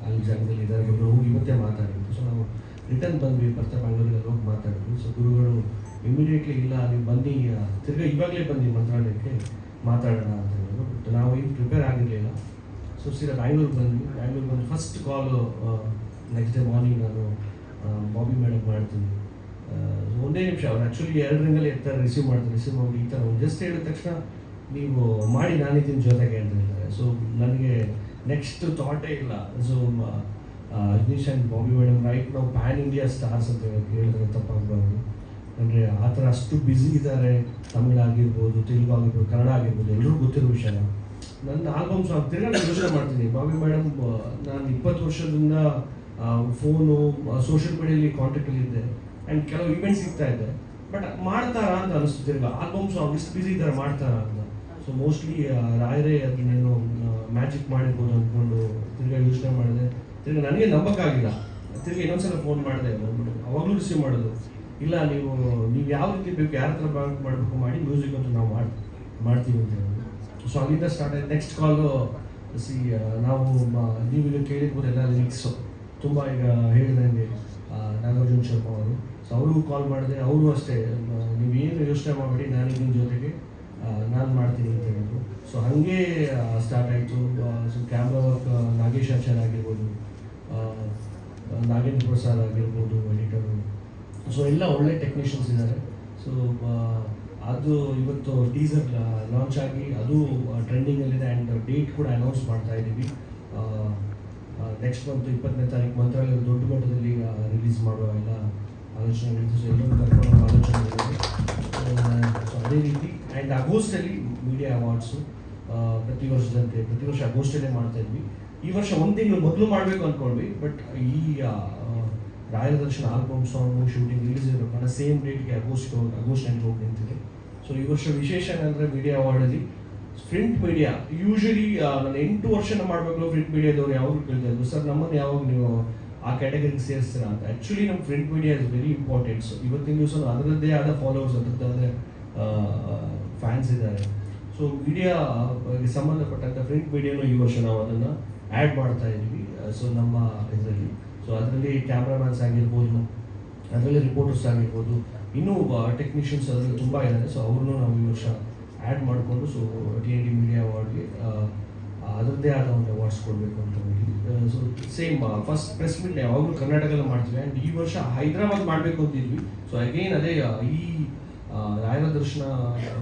ಅಲ್ಲಿ ಜಾಗದಲ್ಲಿ ಇದ್ದಾರೆ, ಒಬ್ಬರು ಹೋಗಿ ಇವತ್ತೇ ಮಾತಾಡಿದ್ರು. ಸೊ ನಾವು ರಿಟರ್ನ್ ಬಂದ್ವಿ, ಬರ್ತಾ ಬೆಂಗಳೂರಿಗೆ ಹೋಗಿ ಮಾತಾಡಿದ್ವಿ. ಸೊ ಗುರುಗಳು ಇಮಿಡಿಯೇಟ್ಲಿ ಇಲ್ಲ ನೀವು ಬನ್ನಿ, ತಿರ್ಗಾ ಇವಾಗಲೇ ಬನ್ನಿ ಮಂತ್ರಾಲಯಕ್ಕೆ ಮಾತಾಡೋಣ ಅಂತ ಹೇಳಿದ್ರು. ಬಟ್ ನಾವು ಏನು ಪ್ರಿಪೇರ್ ಆಗಿರಲಿಲ್ಲ. ಸೊ ಸೀದಾ ಬ್ಯಾಂಗ್ಳೂರಿಗೆ ಬಂದು ಫಸ್ಟ್ ಕಾಲು ನೆಕ್ಸ್ಟ್ ಡೇ ಮಾರ್ನಿಂಗ್ ನಾನು ಬಾಬಿ ಮೇಡಮ್ ಮಾಡ್ತೀನಿ. ಒಂದೇ ನಿಮಿಷ ಅವ್ರು ಆ್ಯಕ್ಚುಲಿ 2 ರಿಂಗಲ್ಲಿ ಇರ್ತಾರೆ, ರಿಸೀವ್ ಮಾಡಿ ಈ ಥರ ಜಸ್ಟ್ ಹೇಳಿದ ತಕ್ಷಣ ನೀವು ಮಾಡಿ ನಾನಿದ್ದೀನಿ ಜೊತೆಗೆ ಅಂತ ಹೇಳ್ತಾರೆ. ಸೊ ನನಗೆ ನೆಕ್ಸ್ಟ್ ಥಾಟೇ ಇಲ್ಲ. So Agneesh and Bobby madam right ನಾವು ಪ್ಯಾನ್ ಇಂಡಿಯಾ ಸ್ಟಾರ್ಸ್ ಅಂತ ಹೇಳಿದ್ರೆ ತಪ್ಪಾಗಬಾರ್ದು. ಅಂದರೆ ಆ ಥರ ಅಷ್ಟು ಬ್ಯುಸಿ ಇದ್ದಾರೆ. ತಮಿಳಾಗಿರ್ಬೋದು, ತೆಲುಗು ಆಗಿರ್ಬೋದು, ಕನ್ನಡ ಆಗಿರ್ಬೋದು, ಎಲ್ಲರಿಗೂ ಗೊತ್ತಿರೋ ವಿಷಯ. ನನ್ನ ಆಲ್ಬಮ್ಸ್ ತಿರ್ಗಾ ನಾನು ಯೋಚನೆ ಮಾಡ್ತೀನಿ. ಬಾಬಿ ಮೇಡಮ್ ನಾನು 20 ವರ್ಷದಿಂದ ಫೋನು ಸೋಷಿಯಲ್ ಮೀಡಿಯಲ್ಲಿ ಕಾಂಟ್ಯಾಕ್ಟಲ್ಲಿದ್ದೆ ಆ್ಯಂಡ್ ಕೆಲವು ಇವೆಂಟ್ಸ್ ಸಿಗ್ತಾ ಇದೆ. ಬಟ್ ಮಾಡ್ತಾರಾ ಅಂತ ಅನಿಸ್ತು ತಿರ್ಗಾ ಆಲ್ಬಮ್ಸ್ ಅವ್ರು ಇಷ್ಟು ಬ್ಯುಸಿ ಇದ್ದಾರೆ ಮಾಡ್ತಾರಾ ಅಂತ. ಸೊ ಮೋಸ್ಟ್ಲಿ ರಾಯರೇ ಅದನ್ನೇನು ಮ್ಯಾಜಿಕ್ ಮಾಡಿರ್ಬೋದು ಅಂದ್ಕೊಂಡು ತಿರ್ಗಾ ಯೋಚನೆ ಮಾಡಿದೆ. ತಿರ್ಗಿ ನನಗೆ ನಂಬಕ್ಕಾಗಿಲ್ಲ. ತಿರ್ಗಿ ಇನ್ನೊಂದ್ಸಲ ಫೋನ್ ಮಾಡಿದೆ, ಅವಾಗಲೂ ರಿಸೀವ್ ಮಾಡೋದು ಇಲ್ಲ, ನೀವು ಯಾವ ರೀತಿ ಬೇಕು, ಯಾರ ಹತ್ರ ಮಾಡಬೇಕು ಮಾಡಿ ಮ್ಯೂಸಿಕ್ ಅಂತೂ ನಾವು ಮಾಡ್ತೀವಿ ಅಂತ ಹೇಳೋದು. ಸೊ ಅಲ್ಲಿಂದ ಸ್ಟಾರ್ಟ್ ಆಯ್ತು. ನೆಕ್ಸ್ಟ್ ಕಾಲು ನಾವು ನೀವೀಗ ಕೇಳಿರ್ಬೋದು ಎಲ್ಲ ಲಿರಿಕ್ಸು ತುಂಬ ಈಗ ಹೇಳಿದಂಗೆ ನಾಗಾರ್ಜುನ ಶರ್ಮಾ ಅವರು. ಸೊ ಅವ್ರಿಗೂ ಕಾಲ್ ಮಾಡಿದೆ, ಅವರು ಅಷ್ಟೇ ನೀವೇನು ಯೋಚನೆ ಮಾಡಬೇಡಿ, ನಾನು ನಿಮ್ಮ ಜೊತೆಗೆ ನಾನು ಮಾಡ್ತೀನಿ ಅಂತ ಹೇಳಿದ್ರು. ಸೊ ಹಾಗೆ ಸ್ಟಾರ್ಟ್ ಆಯಿತು. ಸೊ ಕ್ಯಾಮ್ರಾ ವರ್ಕ್ ನಾಗೇಶ್ ಆಚಾರ್ಯ ಆಗಿರ್ಬೋದು, ನಾಗೇಂದ್ರ ಪ್ರಸಾದ್ ಆಗಿರ್ಬೋದು ಎಡಿಟರು. ಸೊ ಎಲ್ಲ ಒಳ್ಳೆ ಟೆಕ್ನಿಷಿಯನ್ಸ್ ಇದ್ದಾರೆ. ಸೊ ಅದು ಇವತ್ತು ಟೀಸರ್ ಲಾಂಚ್ ಆಗಿ ಅದು ಟ್ರೆಂಡಿಂಗಲ್ಲಿದೆ ಆ್ಯಂಡ್ ಡೇಟ್ ಕೂಡ ಅನೌನ್ಸ್ ಮಾಡ್ತಾ ಇದ್ದೀವಿ. ನೆಕ್ಸ್ಟ್ ಮಂತ್ 20ನೇ ತಾರೀಕು ಮಂತ್ರಾಲಯ ದೊಡ್ಡ ಮಟ್ಟದಲ್ಲಿ ರಿಲೀಸ್ ಮಾಡುವ ಎಲ್ಲ ಆಲೋಚನೆಗಳಿದೆ. ಸೊ ಎಲ್ಲರೂ ಕರ್ಕೊಂಡು ಆಲೋಚನೆ. ಸೊ ಅದೇ ರೀತಿ ಆ್ಯಂಡ್ ಆಗಸ್ಟಲ್ಲಿ ಮೀಡಿಯಾ ಅವಾರ್ಡ್ಸು ಪ್ರತಿ ವರ್ಷ ಆಗಸ್ಟಲ್ಲೇ ಮಾಡ್ತಾ ಇದ್ವಿ. ಈ ವರ್ಷ 1 ತಿಂಗಳು ಮೊದಲು ಮಾಡಬೇಕು ಅಂದ್ಕೊಂಡ್ವಿ. ಬಟ್ ಈ ರಾಯರ ದರ್ಶನ ಆಲ್ಬಮ್ ಸಾಂಗು ಶೂಟಿಂಗ್ ರಿಲೀಸ್ ಇರೋ ಕಾರಣ ಸೇಮ್ ಡೇಟ್ಗೆ ಆಗಸ್ಟ್ನಲ್ಲಿ ಹೋಗಿ ನಿಂತಿದೆ. ಸೊ ಈ ವರ್ಷ ವಿಶೇಷ ಏನಂದರೆ ಮೀಡಿಯಾ ಅವಾರ್ಡಲ್ಲಿ ಪ್ರಿಂಟ್ ಮೀಡಿಯಾ ಯೂಶಲಿ ನಾನು 8 ವರ್ಷನ ಮಾಡಬೇಕು. ಪ್ರಿಂಟ್ ಮೀಡಿಯಾದವ್ರು ಯಾವಾಗ ಕೇಳ್ತಾ ಇದ್ರು, ಸರ್ ನಮ್ಮನ್ನು ಯಾವಾಗ ನೀವು ಆ ಕ್ಯಾಟಗರಿಗೆ ಸೇರಿಸ್ತೀರಾ ಅಂತ. ಆ್ಯಕ್ಚುಲಿ ನಮ್ಮ print media is very important. So ಇವತ್ತಿನ ದಿವಸ ಅದರದ್ದೇ ಆದ ಫಾಲೋವರ್ಸ್, ಅದರದ್ದೇ ಫ್ಯಾನ್ಸ್ ಇದ್ದಾರೆ. ಸೊ ಮೀಡಿಯಾಗೆ ಸಂಬಂಧಪಟ್ಟಂಥ ಪ್ರಿಂಟ್ ಮೀಡಿಯಾನು ಈ ವರ್ಷ ನಾವು ಅದನ್ನು ಆ್ಯಡ್ ಮಾಡ್ತಾ ಇದ್ದೀವಿ. ಸೊ ನಮ್ಮ ಇದರಲ್ಲಿ ಸೊ ಅದರಲ್ಲಿ ಕ್ಯಾಮ್ರಾಮ್ಯಾನ್ಸ್ ಆಗಿರ್ಬೋದು, ಅದರಲ್ಲಿ ರಿಪೋರ್ಟರ್ಸ್ ಆಗಿರ್ಬೋದು, ಇನ್ನೂ ಟೆಕ್ನಿಷಿಯನ್ಸ್ ಅದರಲ್ಲಿ ತುಂಬ ಇದ್ದಾರೆ. ಸೊ ಅವ್ರನ್ನೂ ನಾವು ಈ ವರ್ಷ ಆ್ಯಡ್ ಮಾಡಿಕೊಂಡು ಸೊ TNT ಮೀಡಿಯಾ ಅವಾರ್ಡ್ಗೆ ಅದರದ್ದೇ ಆದ ಒಂದು ಅವಾರ್ಡ್ಸ್ ಕೊಡಬೇಕು ಅಂತ ಹೇಳಿ. So same first press meet ಯಾವಾಗಲೂ ಕರ್ನಾಟಕದಲ್ಲಿ ಮಾಡ್ತೀವಿ ಆ್ಯಂಡ್ ಈ ವರ್ಷ ಹೈದರಾಬಾದ್ ಮಾಡಬೇಕು ಅಂತಿದ್ವಿ. ಸೊ ಅಗೇನ್ ಅದೇ ಈ ರಾಯರ ದರ್ಶನ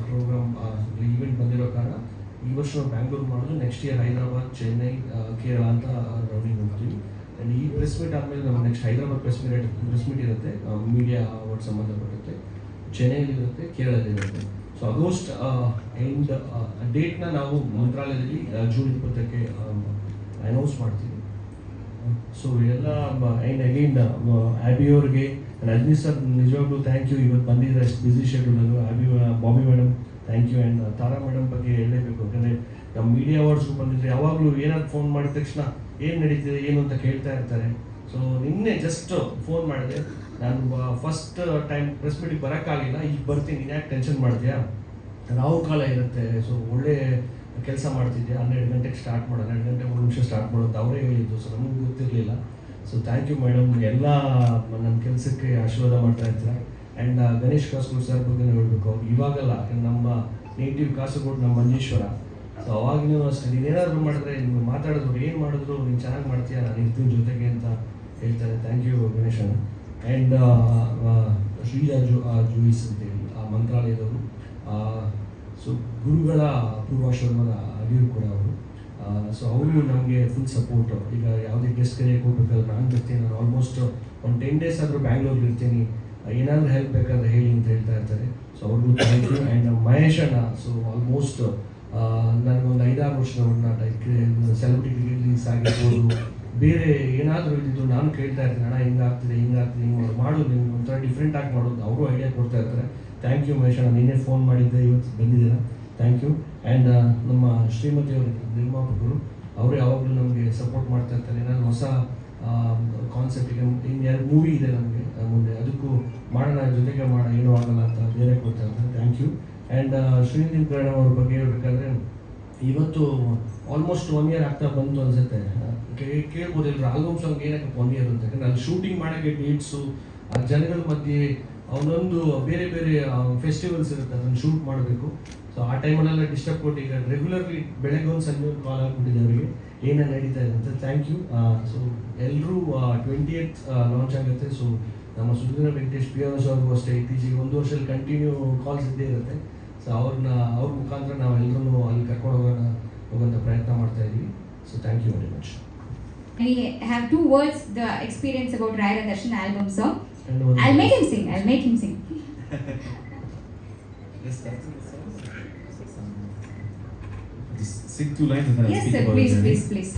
ಪ್ರೋಗ್ರಾಮ್ ಈವೆಂಟ್ ಬಂದಿರೋ ಕಾರಣ ಈ ವರ್ಷ ನಾವು ಬ್ಯಾಂಗ್ಳೂರು ಮಾಡೋದು, ನೆಕ್ಸ್ಟ್ ಇಯರ್ ಹೈದರಾಬಾದ್, ಚೆನ್ನೈ, ಕೇರಳ ಅಂತ ರೌಂಡಿಂಗ್ ಹೋಗ್ತೀವಿ. ಆ್ಯಂಡ್ ಈ ಪ್ರೆಸ್ ಮೀಟ್ ಆದಮೇಲೆ ನಮ್ಮ ನೆಕ್ಸ್ಟ್ ಹೈದರಾಬಾದ್ ಪ್ರೆಸ್ ಮೀಟ್ ಇರುತ್ತೆ, ಮೀಡಿಯಾ ಅವಾರ್ಡ್ ಸಂಬಂಧಪಟ್ಟಂತೆ. ಚೆನ್ನೈಲಿ ಇರುತ್ತೆ, ಕೇರಳದಲ್ಲಿ ಇರುತ್ತೆ. ಸೊ ಆಗಸ್ಟ್ ಎಂಡ್ ಡೇಟ್ನ ನಾವು ಮಂತ್ರಾಲಯದಲ್ಲಿ ಜೂನ್ 20ಕ್ಕೆ ಅನೌನ್ಸ್ ಮಾಡ್ತೀವಿ. ಸೊ ಎಲ್ಲ ಆ್ಯಂಡ್ ಅಗೈನ್ ಆ್ಯಬಿಯವ್ರಿಗೆ ರಜನಿ ಸರ್ ನಿಜವಾಗ್ಲೂ ಥ್ಯಾಂಕ್ ಯು. ಇವತ್ತು ಬಂದಿದ್ದಾರೆ ಅಷ್ಟು ಬ್ಯುಸಿ ಶೆಡ್ಯೂಲಲ್ಲೂ. Bobby madam thank you. And Tara madam ಬಗ್ಗೆ ಹೇಳಲೇಬೇಕು. ಯಾಕಂದರೆ ನಮ್ಮ ಮೀಡಿಯಾ ಅವಾರ್ಡ್ಸ್ಗೂ ಬಂದಿದ್ರೆ ಯಾವಾಗಲೂ ಏನಾದ್ರು ಫೋನ್ ಮಾಡಿದ ತಕ್ಷಣ ಏನು ನಡೀತಿದೆ ಏನು ಅಂತ ಕೇಳ್ತಾ ಇರ್ತಾರೆ. ಸೊ ನಿನ್ನೆ ಜಸ್ಟ್ ಫೋನ್ ಮಾಡಿದೆ, ನಾನು ಫಸ್ಟ್ ಟೈಮ್ ಪ್ರೆಸ್ ಮೀಟಿಗೆ ಬರೋಕ್ಕಾಗಿಲ್ಲ, ಈಗ ಬರ್ತೀನಿ, ನೀನು ಯಾಕೆ ಟೆನ್ಷನ್ ಮಾಡ್ತೀಯಾ, ರಾವು ಕಾಲ ಇರುತ್ತೆ, ಸೊ ಒಳ್ಳೆ ಕೆಲಸ ಮಾಡ್ತಿದ್ದೆ, 12 ಗಂಟೆಗೆ ಸ್ಟಾರ್ಟ್ ಮಾಡೋದು, 12 ಗಂಟೆ 3 ನಿಮಿಷ ಸ್ಟಾರ್ಟ್ ಮಾಡೋದು ಅವರೇ ಹೇಳಿದ್ದು, ಸೊ ನಮಗೂ ಗೊತ್ತಿರಲಿಲ್ಲ. ಸೊ ಥ್ಯಾಂಕ್ ಯು ಮೇಡಮ್, ಎಲ್ಲ ನನ್ನ ಕೆಲಸಕ್ಕೆ ಆಶೀರ್ವಾದ ಮಾಡ್ತಾ ಇರ್ತೀರ. ಆ್ಯಂಡ್ ಗಣೇಶ್ ಕಾಸರಗೋಡು ಸರ್ ಬಗ್ಗೆ ಹೇಳಬೇಕು, ಅವ್ರು ಇವಾಗಲ್ಲ, ಯಾಕಂದ್ರೆ ನಮ್ಮ ನೇಟಿವ್ ಕಾಸರಗೋಡು ನಮ್ಮ ಮಂಜೇಶ್ವರ. ಸೊ ಅವಾಗಿನೂ ಅಷ್ಟೇ, ನೀನೇನಾದರೂ ಮಾಡಿದ್ರೆ, ನೀವು ಮಾತಾಡಿದ್ರು ಏನು ಮಾಡಿದ್ರು ನೀನು ಚೆನ್ನಾಗಿ ಮಾಡ್ತೀಯ, ನಾನು ಇರ್ತೀನಿ ಜೊತೆಗೆ ಅಂತ ಹೇಳ್ತಾರೆ. ಥ್ಯಾಂಕ್ ಯು ಗಣೇಶನ. ಆ್ಯಂಡ್ ಶ್ರೀರಾಜು ಜೂಯಿಸ್ ಅಂತೇಳಿ ಆ ಮಂತ್ರಾಲಯದವರು, ಸೊ ಗುರುಗಳ ಪೂರ್ವಾಶ್ರಮದ ಅಡಿಯರು ಕೂಡ ಅವರು. ಸೊ ಅವರು ನಮಗೆ ಫುಲ್ ಸಪೋರ್ಟು. ಈಗ ಯಾವುದೇ ಗೆಸ್ಟ್ ಕರೆಯಕ್ಕೆ ಹೋಗ್ಬೇಕಾದ್ರೆ ನಾನು ಬರ್ತೀನಿ, ನಾನು ಆಲ್ಮೋಸ್ಟ್ ಒಂದು 10 ಡೇಸ್ ಆದರೂ ಬ್ಯಾಂಗ್ಳೂರಿಗೆ ಇರ್ತೀನಿ, ಏನಾದರೂ ಹೆಲ್ಪ್ ಬೇಕಾದ್ರೆ ಹೇಳಿ ಅಂತ ಹೇಳ್ತಾ ಇರ್ತಾರೆ. ಸೊ ಅವ್ರಿಗೂ ಥ್ಯಾಂಕ್ ಯು. ಆ್ಯಂಡ್ ಮಹೇಶ್ ಅಣ್ಣ, ಸೊ ಆಲ್ಮೋಸ್ಟ್ ನನಗೊಂದು 5-6 ವರ್ಷದ ಒಡನಾಟ, ಸೆಲೆಬ್ರಿಟಿ ರಿಲೀಸ್ ಆಗಿರ್ಬೋದು, ಬೇರೆ ಏನಾದರೂ ಇದ್ದಿದ್ದು ನಾನು ಕೇಳ್ತಾ ಇರ್ತೀನಿ, ಅಣ್ಣ ಹಿಂಗಾಗ್ತಿದೆ ಹಿಂಗೆ ಮಾಡೋದು, ನಿಮ್ಗೆ ಒಂಥರ ಡಿಫ್ರೆಂಟ್ ಆಗಿ ಮಾಡೋದು, ಅವರು ಐಡಿಯಾ ಕೊಡ್ತಾ ಇರ್ತಾರೆ. ಥ್ಯಾಂಕ್ ಯು ಮಹೇಶ್ ಅಣ್ಣ, ನೀನೇ ಫೋನ್ ಮಾಡಿದ್ದೆ, ಇವತ್ತು ಬಂದಿದ್ದೀರಾ, ಥ್ಯಾಂಕ್ ಯು. ಆ್ಯಂಡ್ ನಮ್ಮ ಶ್ರೀಮತಿಯವರು ನಿರ್ಮಾಪಕರು, ಅವರು ಯಾವಾಗಲೂ ನಮಗೆ ಸಪೋರ್ಟ್ ಮಾಡ್ತಾ ಇರ್ತಾರೆ. ಏನಾದರೂ ಹೊಸ ಕಾನ್ಸೆಪ್ಟಿಗೆ ಇನ್ನು 2 ಮೂವಿ ಇದೆ ನಮಗೆ ಮುಂದೆ, ಅದಕ್ಕೂ ಮಾಡೋಣ, ಜೊತೆಗೆ ಮಾಡೋಣ, ಏನೂ ಆಗಲ್ಲ ಅಂತ ಬೇರೆ ಕೊಡ್ತಾ ಇರ್ತಾರೆ. Thank you. And Srinidhi Karna ಅವ್ರ ಬಗ್ಗೆ ಹೇಳ್ಬೇಕಾದ್ರೆ, ಇವತ್ತು ಆಲ್ಮೋಸ್ಟ್ 1 ಇಯರ್ ಆಗ್ತಾ ಬಂತು ಅನಿಸುತ್ತೆ. ಕೇಳ್ಬೋದು ಎಲ್ಲರೂ ಆಲ್ಬಮ್ ಸಾಂಗ್ ಏನಕ್ಕೆ 1 ಇಯರ್ ಅಂತ, ಯಾಕಂದ್ರೆ ಅಲ್ಲಿ ಶೂಟಿಂಗ್ ಮಾಡೋಕ್ಕೆ ಡೇಟ್ಸು, ಆ ಜನಗಳ ಮಧ್ಯೆ ಅವನೊಂದು ಬೇರೆ ಬೇರೆ ಫೆಸ್ಟಿವಲ್ಸ್ ಇರುತ್ತೆ, ಅದನ್ನು ಶೂಟ್ ಮಾಡಬೇಕು. ಸೊ ಆ ಟೈಮಲ್ಲೆಲ್ಲ ಡಿಸ್ಟರ್ಬ್ ಕೊಟ್ಟು ಈಗ ರೆಗ್ಯುಲರ್ಲಿ ಬೆಳಗ್ಗೆ ಒಂದು ಸಂಜೆ ಒಂದು ಕಾಲ್ ಆಗಿಬಿಟ್ಟಿದೆ ಅವರಿಗೆ, ಏನೇನು ನಡೀತಾ ಇದೆ ಅಂತ. Thank you. ಸೊ ಎಲ್ಲರೂ 20th ಲಾಂಚ್ ಆಗುತ್ತೆ. ಸೊ ನಮ್ಮ ಸುಧೀಂದ್ರ ವೆಂಕಟೇಶ್ ಪಿಯಾನೋಸ್ ಅವ್ರಿಗೂ ಅಷ್ಟೇ ಇತ್ತೀಚೆಗೆ 1 ವರ್ಷದಲ್ಲಿ ಕಂಟಿನ್ಯೂ ಕಾಲ್ಸ್ ಇದ್ದೇ ಇರುತ್ತೆ. ಸೊ ಅವ್ರ ಮುಖಾಂತರ ನಾವು ಎಲ್ಲರೂ ಅಲ್ಲಿ ಕರ್ಕೊಂಡು ಹೋಗೋಂಥ ಪ್ರಯತ್ನ ಮಾಡ್ತಾ ಇದ್ದೀವಿ. So thank you very much. I have 2 words, the experience about Rayara Darshan album song. And I'll make him sing. Just sing 2 lines and then I'll Yes speak sir, about it. please.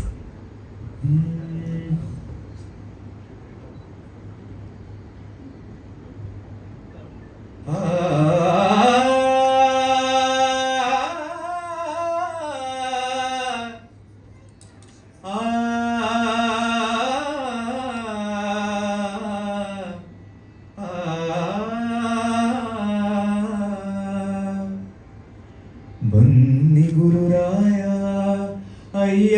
ಬನ್ನಿ ಗುರುರಾಯ ಅಯ್ಯ,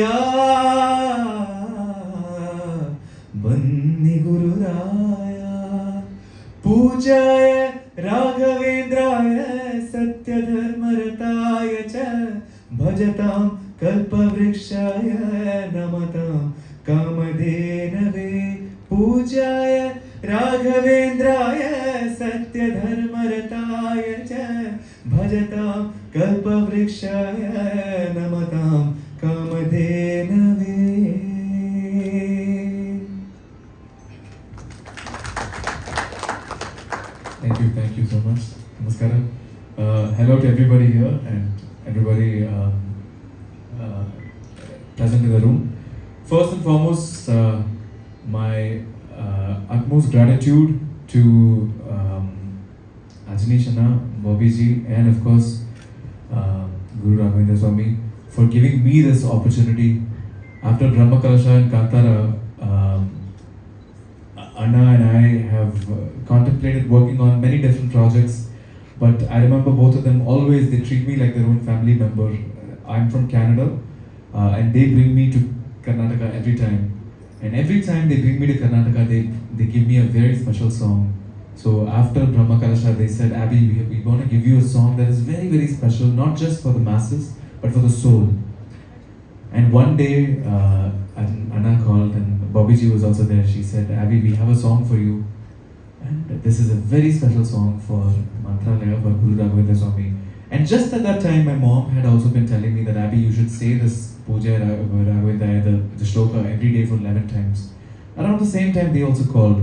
ಬನ್ನಿ ಗುರುರಾಯ, ಪೂಜಾಯ ರಾಘವೇಂದ್ರಾಯ ಸತ್ಯಧರ್ಮರತಾಯ ಚ ಭಜತಾಂ ಕಲ್ಪವೃಕ್ಷಾಯ ನಮತಾಂ ಕಾಮಧೇನವೇ. ಪೂಜಾಯ ರಾಘವೇಂದ್ರಾಯ ಸತ್ಯಧರ್ಮರತಾಯ ಚ ಭಜತಾಂ ಕಲ್ಪವೃಕ್ಷಾಯ ನಮತಾಂ ಕಾಮಧೇನವೇ. Thank you so much. Namaskaram. Hello to everybody here and everybody present in the room. First and foremost, my utmost gratitude to Ajneesh Anna, Bobby ji, and of course Guru Raghavendra Swami for giving me this opportunity. After Brahma Kalasha and Kantara, Anna and I have contemplated working on many different projects, but I remember both of them always, they treat me like their own family member. I'm from Canada and they bring me to Karnataka every time. And every time they bring me to Karnataka, they give me a very special song. So after Brahma Kalasha, they said, Abby, we want to give you a song that is very, very special, not just for the masses, but for the soul. And one day, Anna called and Bobby ji was also there. She said, Abby, we have a song for you. And this is a very special song for Mantralaya, for Guru Raghavendra Swami. And just at that time, my mom had also been telling me that, Abby, you should say this Puja Raghavendra, the shloka, every day for 11 times. Around the same time, they also called.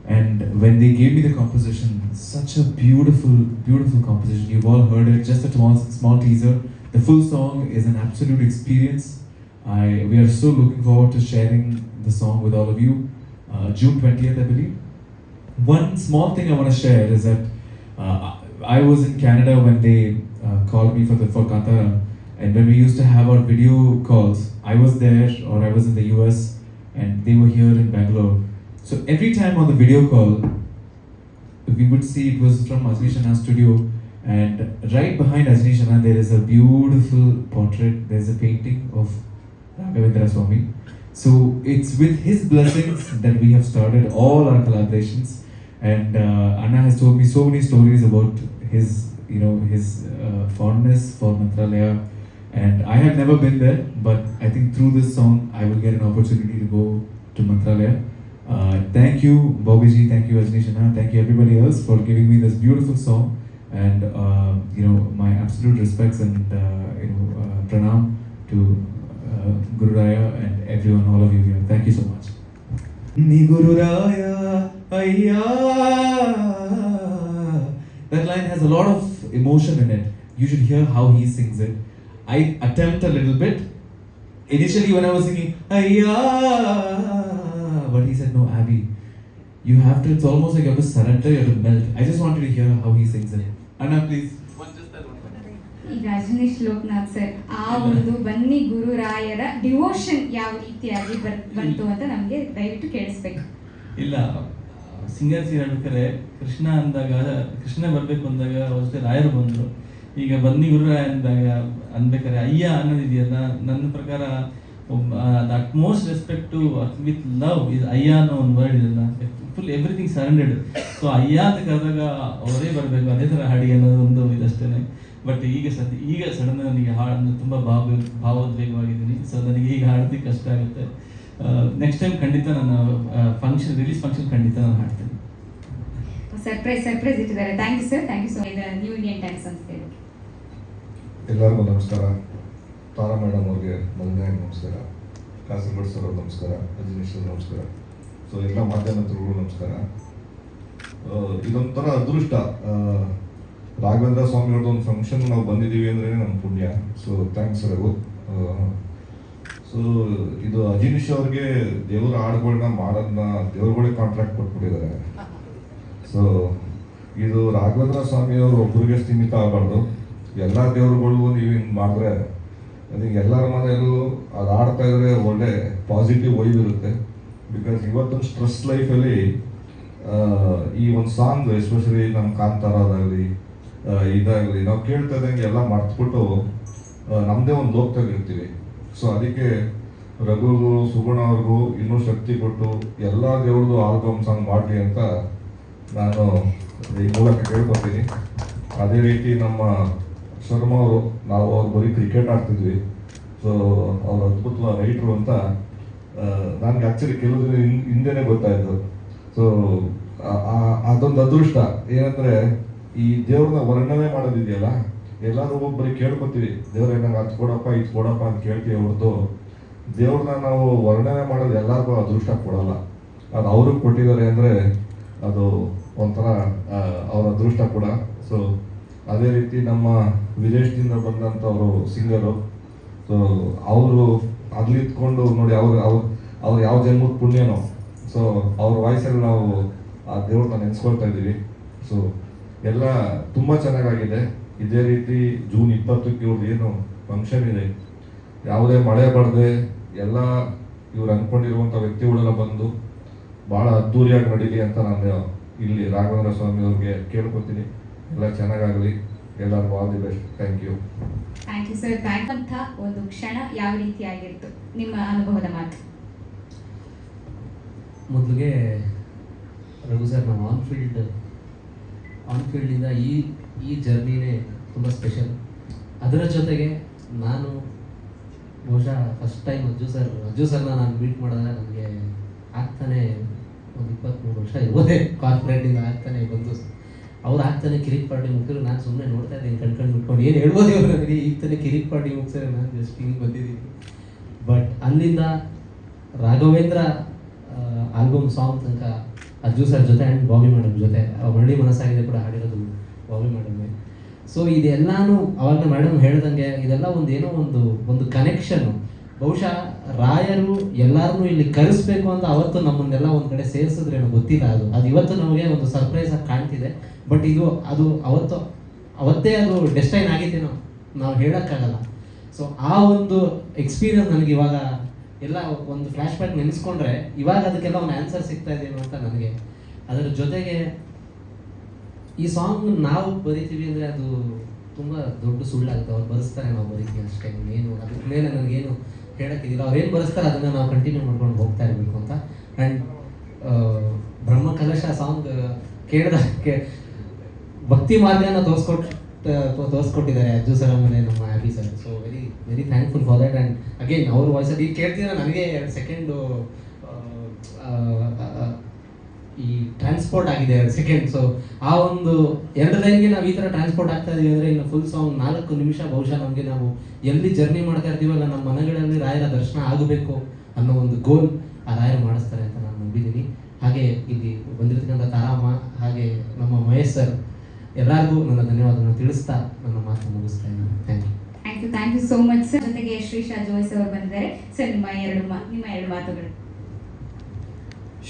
And when they gave me the composition, such a beautiful, beautiful composition. You've all heard it, just a small teaser. The full song is an absolute experience. We are so looking forward to sharing the song with all of you. June 20th, I believe. One small thing I want to share is that I was in Canada when they called me for Kantara, and when we used to have our video calls, I was there or I was in the US and they were here in Bangalore. So every time on the video call, we would see it was from Ajnishana studio, and right behind Ajnishana there is a beautiful portrait, there's a painting of Raghavendra Swami. So it's with his blessings that we have started all our collaborations, and Anna has told me so many stories about his fondness for Mantralaya, and I have never been there, but I think through this song I will get an opportunity to go to Mantralaya. Thank you Bobby ji, thank you Ajnishana, thank you everybody else for giving me this beautiful song, and my absolute respects and pranam to Guru Raya and everyone, all of you here. Thank you so much. Ni Guru Raya Ayya. That line has a lot of emotion in it. You should hear how he sings it. I attempt a little bit. Initially when I was singing Ayya, but he said, no Abby, you have to, it's almost like you have to surrender, you have to melt. I just wanted to hear how he sings it. Anna, please. ಈಗ Rajneesh Lokanath sir ಆ ಒಂದು ಬನ್ನಿ ಗುರುರಾಯರ devotion ಯಾವ ರೀತಿಯಾಗಿ ಬಂತು ಅಂತ ನಮಗೆ ದಯವಿಟ್ಟು ಕೇಳಿಸ್ಬೇಕು. ಇಲ್ಲ, ಸಿಂಗರ್ಸ್ ಹೇಳ್ಬೇಕಾರೆ ಕೃಷ್ಣ ಅಂದಾಗ, ಕೃಷ್ಣ ಬರಬೇಕು ಅಂದಾಗ ಅಷ್ಟೇ ರಾಯರು ಬಂದರು. ಈಗ ಬನ್ನಿ ಗುರುರಾಯ ಅಂದಾಗ ಅನ್ಬೇಕಾರೆ ಅಯ್ಯ ಅನ್ನೋದಿದೆಯಲ್ಲ, ನನ್ನ ಪ್ರಕಾರ the utmost respect to with love ಇದು ಅಯ್ಯ ಅನ್ನೋ ಒಂದು ವರ್ಡ್ ಇದೆಲ್ಲ, ಫುಲ್ ಎವ್ರಿಥಿಂಗ್ ಸರೆಂಡೆಡ್. ಸೊ ಅಯ್ಯ ಅಂತ ಕರೆದಾಗ ಅವರೇ ಬರಬೇಕು, ಅದೇ ಥರ ಹಾಡಿ ಅನ್ನೋದು ಒಂದು ಇದಷ್ಟೇ. ಬಟ್ ಈಗ ಸಡನ್ ನನಗೆ ಹಾಡನ್ನು ತುಂಬ ಭಾವೋದ್ವೇಗವಾಗಿದ್ದೀನಿ. ಸೊ ನನಗೆ ಈಗ ಹಾಡೋದಕ್ಕೆ ಕಷ್ಟ ಆಗುತ್ತೆ. ನೆಕ್ಸ್ಟ್ ಟೈಮ್ ಖಂಡಿತ ನಾನು ರಿಲೀಸ್ ಫಂಕ್ಷನ್ ಖಂಡಿತ ನಾನು ಹಾಡ್ತೀನಿ. ಸರ್ಪ್ರೈಸ್ ಇಟ್ಟಿದ್ದಾರೆ. Thank you sir, thank you so much. New Indian Times ಸಂಸ್ಥೆ. ಎಲ್ಲರಿಗೂ ನಮಸ್ಕಾರ. ತಾರಾ ಮೇಡಮ್ ಅವ್ರಿಗೆ ಮೊದಲನೇ ನಮಸ್ಕಾರ, ಕಾಸರಗೋಡು ಸರ್ ಅವ್ರಿಗೆ ನಮಸ್ಕಾರ, ಅಜನೀಶ್ ಅವ್ರಿಗೆ ನಮಸ್ಕಾರ. ಸೊ ಎಲ್ಲ ಮಾಧ್ಯಮದವ್ರಿಗೂ ನಮಸ್ಕಾರ. ಇದೊಂಥರ ಅದೃಷ್ಟ, ರಾಘವೇಂದ್ರ ಸ್ವಾಮಿ ಅವ್ರದ್ದು ಒಂದು ಫಂಕ್ಷನ್ ನಾವು ಬಂದಿದ್ದೀವಿ ಅಂದ್ರೆ ನಮ್ಮ ಪುಣ್ಯ. So thanks Raghu. ಸೊ ಇದು ಅಜನೀಶ್ ಅವ್ರಿಗೆ ದೇವರ ಹಾಡುಗಳನ್ನ ಮಾಡೋದನ್ನ ದೇವ್ರುಗಳೇ ಕಾಂಟ್ರಾಕ್ಟ್ ಕೊಟ್ಬಿಟ್ಟಿದ್ದಾರೆ. ಸೊ ಇದು ರಾಘವೇಂದ್ರ ಸ್ವಾಮಿ ಅವರು ಒಬ್ಬರಿಗೆ ಸೀಮಿತ ಆಗಬಾರ್ದು, ಎಲ್ಲ ದೇವರುಗಳು ನೀವು ಹಿಂಗೆ ಮಾಡಿದ್ರೆ ಅದಕ್ಕೆ ಎಲ್ಲರ ಮನೆಯಲ್ಲೂ ಅದು ಆಡ್ತಾ ಇದ್ರೆ ಒಳ್ಳೆ ಪಾಸಿಟಿವ್ ವೈಬ್ ಇರುತ್ತೆ. ಬಿಕಾಸ್ ಇವತ್ತೊಂದು ಸ್ಟ್ರೆಸ್ ಲೈಫಲ್ಲಿ ಈ ಒಂದು ಸಾಂಗ್ ಎಸ್ಪೆಷಲಿ ನಮ್ಮ ಕಾಂತಾರದಾಗಲಿ ಇದಾಗಲಿ ನಾವು ಕೇಳ್ತಾ ಇದ್ದಂಗೆ ಎಲ್ಲ ಮರ್ತ್ಬಿಟ್ಟು ನಮ್ಮದೇ ಒಂದು ಲೋಕದಾಗಿರ್ತೀವಿ. ಸೊ ಅದಕ್ಕೆ ರಘುಗೂ ಸುಗುಣ ಅವ್ರಿಗೂ ಇನ್ನೂ ಶಕ್ತಿ ಕೊಟ್ಟು ಎಲ್ಲ ದೇವ್ರದ್ದು ಆಲ್ಬಮ್ ಸಾಂಗ್ ಮಾಡಲಿ ಅಂತ ನಾನು ಈ ಮೂಲಕ ಕೇಳ್ಕೊತೀನಿ. ಅದೇ ರೀತಿ ನಮ್ಮ ಶರ್ಮಾ ಅವರು, ನಾವು ಅವ್ರು ಬರೀ ಕ್ರಿಕೆಟ್ ಆಡ್ತಿದ್ವಿ. ಸೊ ಅವ್ರು ಅದ್ಭುತವಾದ ರೈಟ್ರು ಅಂತ ನನಗೆ ಆ್ಯಕ್ಚುಲಿ ಕೆಲವು ದಿನ ಹಿಂದೆನೇ ಗೊತ್ತಾಯಿತು. ಸೊ ಅದೊಂದು ಅದೃಷ್ಟ ಏನಂದರೆ ಈ ದೇವ್ರನ್ನ ವರ್ಣನೆ ಮಾಡೋದಿದೆಯಲ್ಲ, ಎಲ್ಲರೂ ಒಬ್ಬರಿಗೆ ಕೇಳ್ಕೊತೀವಿ, ದೇವ್ರ ನಂಗೆ ಅದು ಕೊಡಪ್ಪ ಇದು ಕೊಡಪ್ಪ ಅಂತ ಕೇಳ್ತೀವಿ ಹೊರತು ದೇವ್ರನ್ನ ನಾವು ವರ್ಣನೆ ಮಾಡೋದು ಎಲ್ಲರಿಗೂ ಅದೃಷ್ಟ ಕೊಡಲ್ಲ. ಅದು ಅವ್ರಿಗೆ ಕೊಟ್ಟಿದ್ದಾರೆ ಅಂದರೆ ಅದು ಒಂಥರ ಅವ್ರ ಅದೃಷ್ಟ ಕೂಡ. ಸೊ ಅದೇ ರೀತಿ ನಮ್ಮ ವಿದೇಶದಿಂದ ಬಂದಂಥವರು ಸಿಂಗರು. ಸೊ ಅವರು ಅಲ್ಲಿತ್ಕೊಂಡು ನೋಡಿ ಅವ್ರು ಯಾವ ಜನ್ಮದ ಪುಣ್ಯನೋ. ಸೊ ಅವ್ರ ವಾಯ್ಸಲ್ಲಿ ನಾವು ಆ ದೇವ್ರನ್ನ ನೆನೆಸ್ಕೊಳ್ತಾ ಇದ್ದೀವಿ. ಸೊ ಎಲ್ಲ ತುಂಬ ಚೆನ್ನಾಗಾಗಿದೆ. ಇದೇ ರೀತಿ ಜೂನ್ 20ಕ್ಕೆ ಇವ್ರದ್ದು ಏನು ಫಂಕ್ಷನ್ ಇದೆ, ಯಾವುದೇ ಮಳೆ ಬರದೆ ಎಲ್ಲ ಇವ್ರು ಅಂದ್ಕೊಂಡಿರುವಂಥ ವ್ಯಕ್ತಿಗಳೆಲ್ಲ ಬಂದು ಭಾಳ ಅದ್ದೂರಿಯಾಗಿ ನಡೀಲಿ ಅಂತ ನಾನು ಇಲ್ಲಿ ರಾಘವೇಂದ್ರ ಸ್ವಾಮಿ ಅವ್ರಿಗೆ ಕೇಳ್ಕೊತೀನಿ. ಎಲ್ಲ ಚೆನ್ನಾಗಾಗಲಿ, ಎಲ್ಲರಿಗೂ all the best. Thank you. Thank you sir. ಅಂತ ಒಂದು ಕ್ಷಣ ಯಾವ ರೀತಿಯಾಗಿತ್ತು, ನಿಮ್ಮ ಅನುಭವದ ಮಾತು? ಮೊದಲಿಗೆ ರಘು ಸರ್, ನಾವು ಆನ್ಫೀಲ್ಡಿಂದ ಈ ಜರ್ನಿನೇ ತುಂಬ ಸ್ಪೆಷಲ್. ಅದರ ಜೊತೆಗೆ ನಾನು ಬಹುಶಃ ಫಸ್ಟ್ ಟೈಮ್ ಅಜ್ಜು ಸರ್ನ ನಾನು ಮೀಟ್ ಮಾಡಿದಾಗ ನನಗೆ ಆಗ್ತಾನೆ ಒಂದು 23 ವರ್ಷ ಇರೋದೇ ಕಾರ್ಪೊರೇಟಿಂದ ಆಗ್ತಾನೆ ಬಂದು ಅವ್ರು ಆಗ್ತಾನೆ ಕಿರಿಕ್ ಪಾರ್ಟಿ ಮುಗಿದ್ರು. ನಾನು ಸುಮ್ಮನೆ ನೋಡ್ತಾ ಇದ್ದೀನಿ ಕಣ್ಕೊಂಡು ಬಿಟ್ಕೊಂಡು ಏನು ಹೇಳ್ಬೋದು ಇವರು ನನಗೆ ಈಗ ತಾನೇ ಕಿರಿಕ್ ಪಾರ್ಟಿ ಮುಗಿಸಿದ್ರೆ ನಾನು ಜಸ್ಟ್ ಹಿಂಗೆ ಬಂದಿದ್ದೀನಿ. ಬಟ್ ಅಲ್ಲಿಂದ ರಾಘವೇಂದ್ರ ಆಲ್ಬಮ್ ಸಾಂಗ್ ತನಕ ಅಜ್ಜು ಸರ್ ಜೊತೆ ಆ್ಯಂಡ್ ಬಾಬಿ ಮೇಡಮ್ ಜೊತೆ ಮರಳಿ ಮನಸ್ಸಾಗಿದೆ ಕೂಡ ಹಾಡಿರೋದು ಬಾಬಿ ಮೇಡಮ್ಮೇ. ಸೊ ಇದೆಲ್ಲಾನು ಅವಾಗ ಮೇಡಮ್ ಹೇಳ್ದಂಗೆ ಇದೆಲ್ಲ ಒಂದು ಕನೆಕ್ಷನು. ಬಹುಶಃ ರಾಯರು ಎಲ್ಲರನ್ನೂ ಇಲ್ಲಿ ಕರೆಸ್ಬೇಕು ಅಂತ ಅವತ್ತು ನಮ್ಮನ್ನೆಲ್ಲ ಒಂದು ಕಡೆ ಸೇರಿಸಿದ್ರೇನೋ ಗೊತ್ತಿಲ್ಲ. ಅದು ಇವತ್ತು ನಮಗೆ ಒಂದು ಸರ್ಪ್ರೈಸ್ ಆಗಿ ಕಾಣ್ತಿದೆ. ಬಟ್ ಅದು ಅವತ್ತೇ ಅದು ಡೆಸ್ಟೈನ್ ಆಗಿತ್ತೇನೋ ನಾವು ಹೇಳೋಕ್ಕಾಗಲ್ಲ. ಸೊ ಆ ಒಂದು ಎಕ್ಸ್ಪೀರಿಯನ್ಸ್ ನನಗೆ ಇವಾಗ ಎಲ್ಲ ಒಂದು ಫ್ಲ್ಯಾಶ್ ಬ್ಯಾಕ್ ನೆನೆಸ್ಕೊಂಡ್ರೆ ಇವಾಗ ಅದಕ್ಕೆಲ್ಲ ಒಂದು ಆನ್ಸರ್ ಸಿಗ್ತಾ ಇದೆಯೋ ಅಂತ ನನಗೆ. ಅದರ ಜೊತೆಗೆ ಈ ಸಾಂಗ್ ನಾವು ಬರಿತೀವಿ ಅಂದರೆ ಅದು ತುಂಬ ದೊಡ್ಡ ಸುಳ್ಳಾಗುತ್ತೆ. ಅವ್ರು ಬರೆಸ್ತಾರೆ, ನಾವು ಬರಿತೀವಿ ಅಷ್ಟೇ. ಏನು ಅದ್ರ ಮೇಲೆ ನನಗೇನು ಹೇಳೋಕ್ಕಿದಿಲ್ಲ. ಅವ್ರೇನು ಬರೆಸ್ತಾರೆ ಅದನ್ನು ನಾವು ಕಂಟಿನ್ಯೂ ಮಾಡ್ಕೊಂಡು ಹೋಗ್ತಾ ಇರಬೇಕು ಅಂತ. ಆ್ಯಂಡ್ ಬ್ರಹ್ಮ ಕಲಶ ಸಾಂಗ್ ಕೇಳಿದಕ್ಕೆ ಭಕ್ತಿ ಮಾರ್ಗನ ತೋರಿಸ್ಕೊಟ್ಟಿದ್ದಾರೆ ಅಜ್ಜು ಸರ್ ಆಮೇಲೆ ನಮ್ಮ happy sir. So very very thankful for that. And again ಅವ್ರ ವಾಯ್ಸಲ್ಲಿ ಈಗ ಕೇಳ್ತಿದ್ರೆ ನನಗೆ 2 ಸೆಕೆಂಡು ಈ ಟ್ರಾನ್ಸ್ಪೋರ್ಟ್ ಆಗಿದೆ 2 ಸೆಕೆಂಡ್. ಸೊ ಆ ಒಂದು 2 ಲೈನ್ಗೆ ನಾವು ಈ ಥರ ಟ್ರಾನ್ಸ್ಪೋರ್ಟ್ ಆಗ್ತಾ ಇದೀವಿ ಅಂದರೆ ಇನ್ನು ಫುಲ್ ಸಾಂಗ್ 4 ನಿಮಿಷ ಬಹುಶಃ ನಮಗೆ ನಾವು ಎಲ್ಲಿ ಜರ್ನಿ ಮಾಡ್ತಾ ಇರ್ತೀವಲ್ಲ ನಮ್ಮ ಮನೆಗಳಲ್ಲಿ ರಾಯರ ದರ್ಶನ ಆಗಬೇಕು ಅನ್ನೋ ಒಂದು ಗೋಲ್ ಆ ರಾಯರು ಮಾಡಿಸ್ತಾರೆ ಅಂತ ನಾನು ನಂಬಿದ್ದೀನಿ. ಹಾಗೆ ಇಲ್ಲಿ ಬಂದಿರತಕ್ಕಂಥ ತಾರಾಮ ಹಾಗೆ ನಮ್ಮ ಮಹೇಶ್ ಸರ್ ಎಲ್ಲರಿಗೂ ನನ್ನ ಧನ್ಯವಾದಗಳನ್ನು ತಿಳಿಸ್ತಾ ನನ್ನ ಮಾತು ಮುಗಿಸ್ತಾ ಇದ್ದೀನಿ. Thank you so much sir. ಜೊತೆಗೆ ಶ್ರೀಶಾ ಜೋಯ್ಸ್ ಅವರು ಬಂದಿದ್ದಾರೆ ಸರ್. ನಿಮ್ಮ ಎರಡು ಮಾತುಗಳು.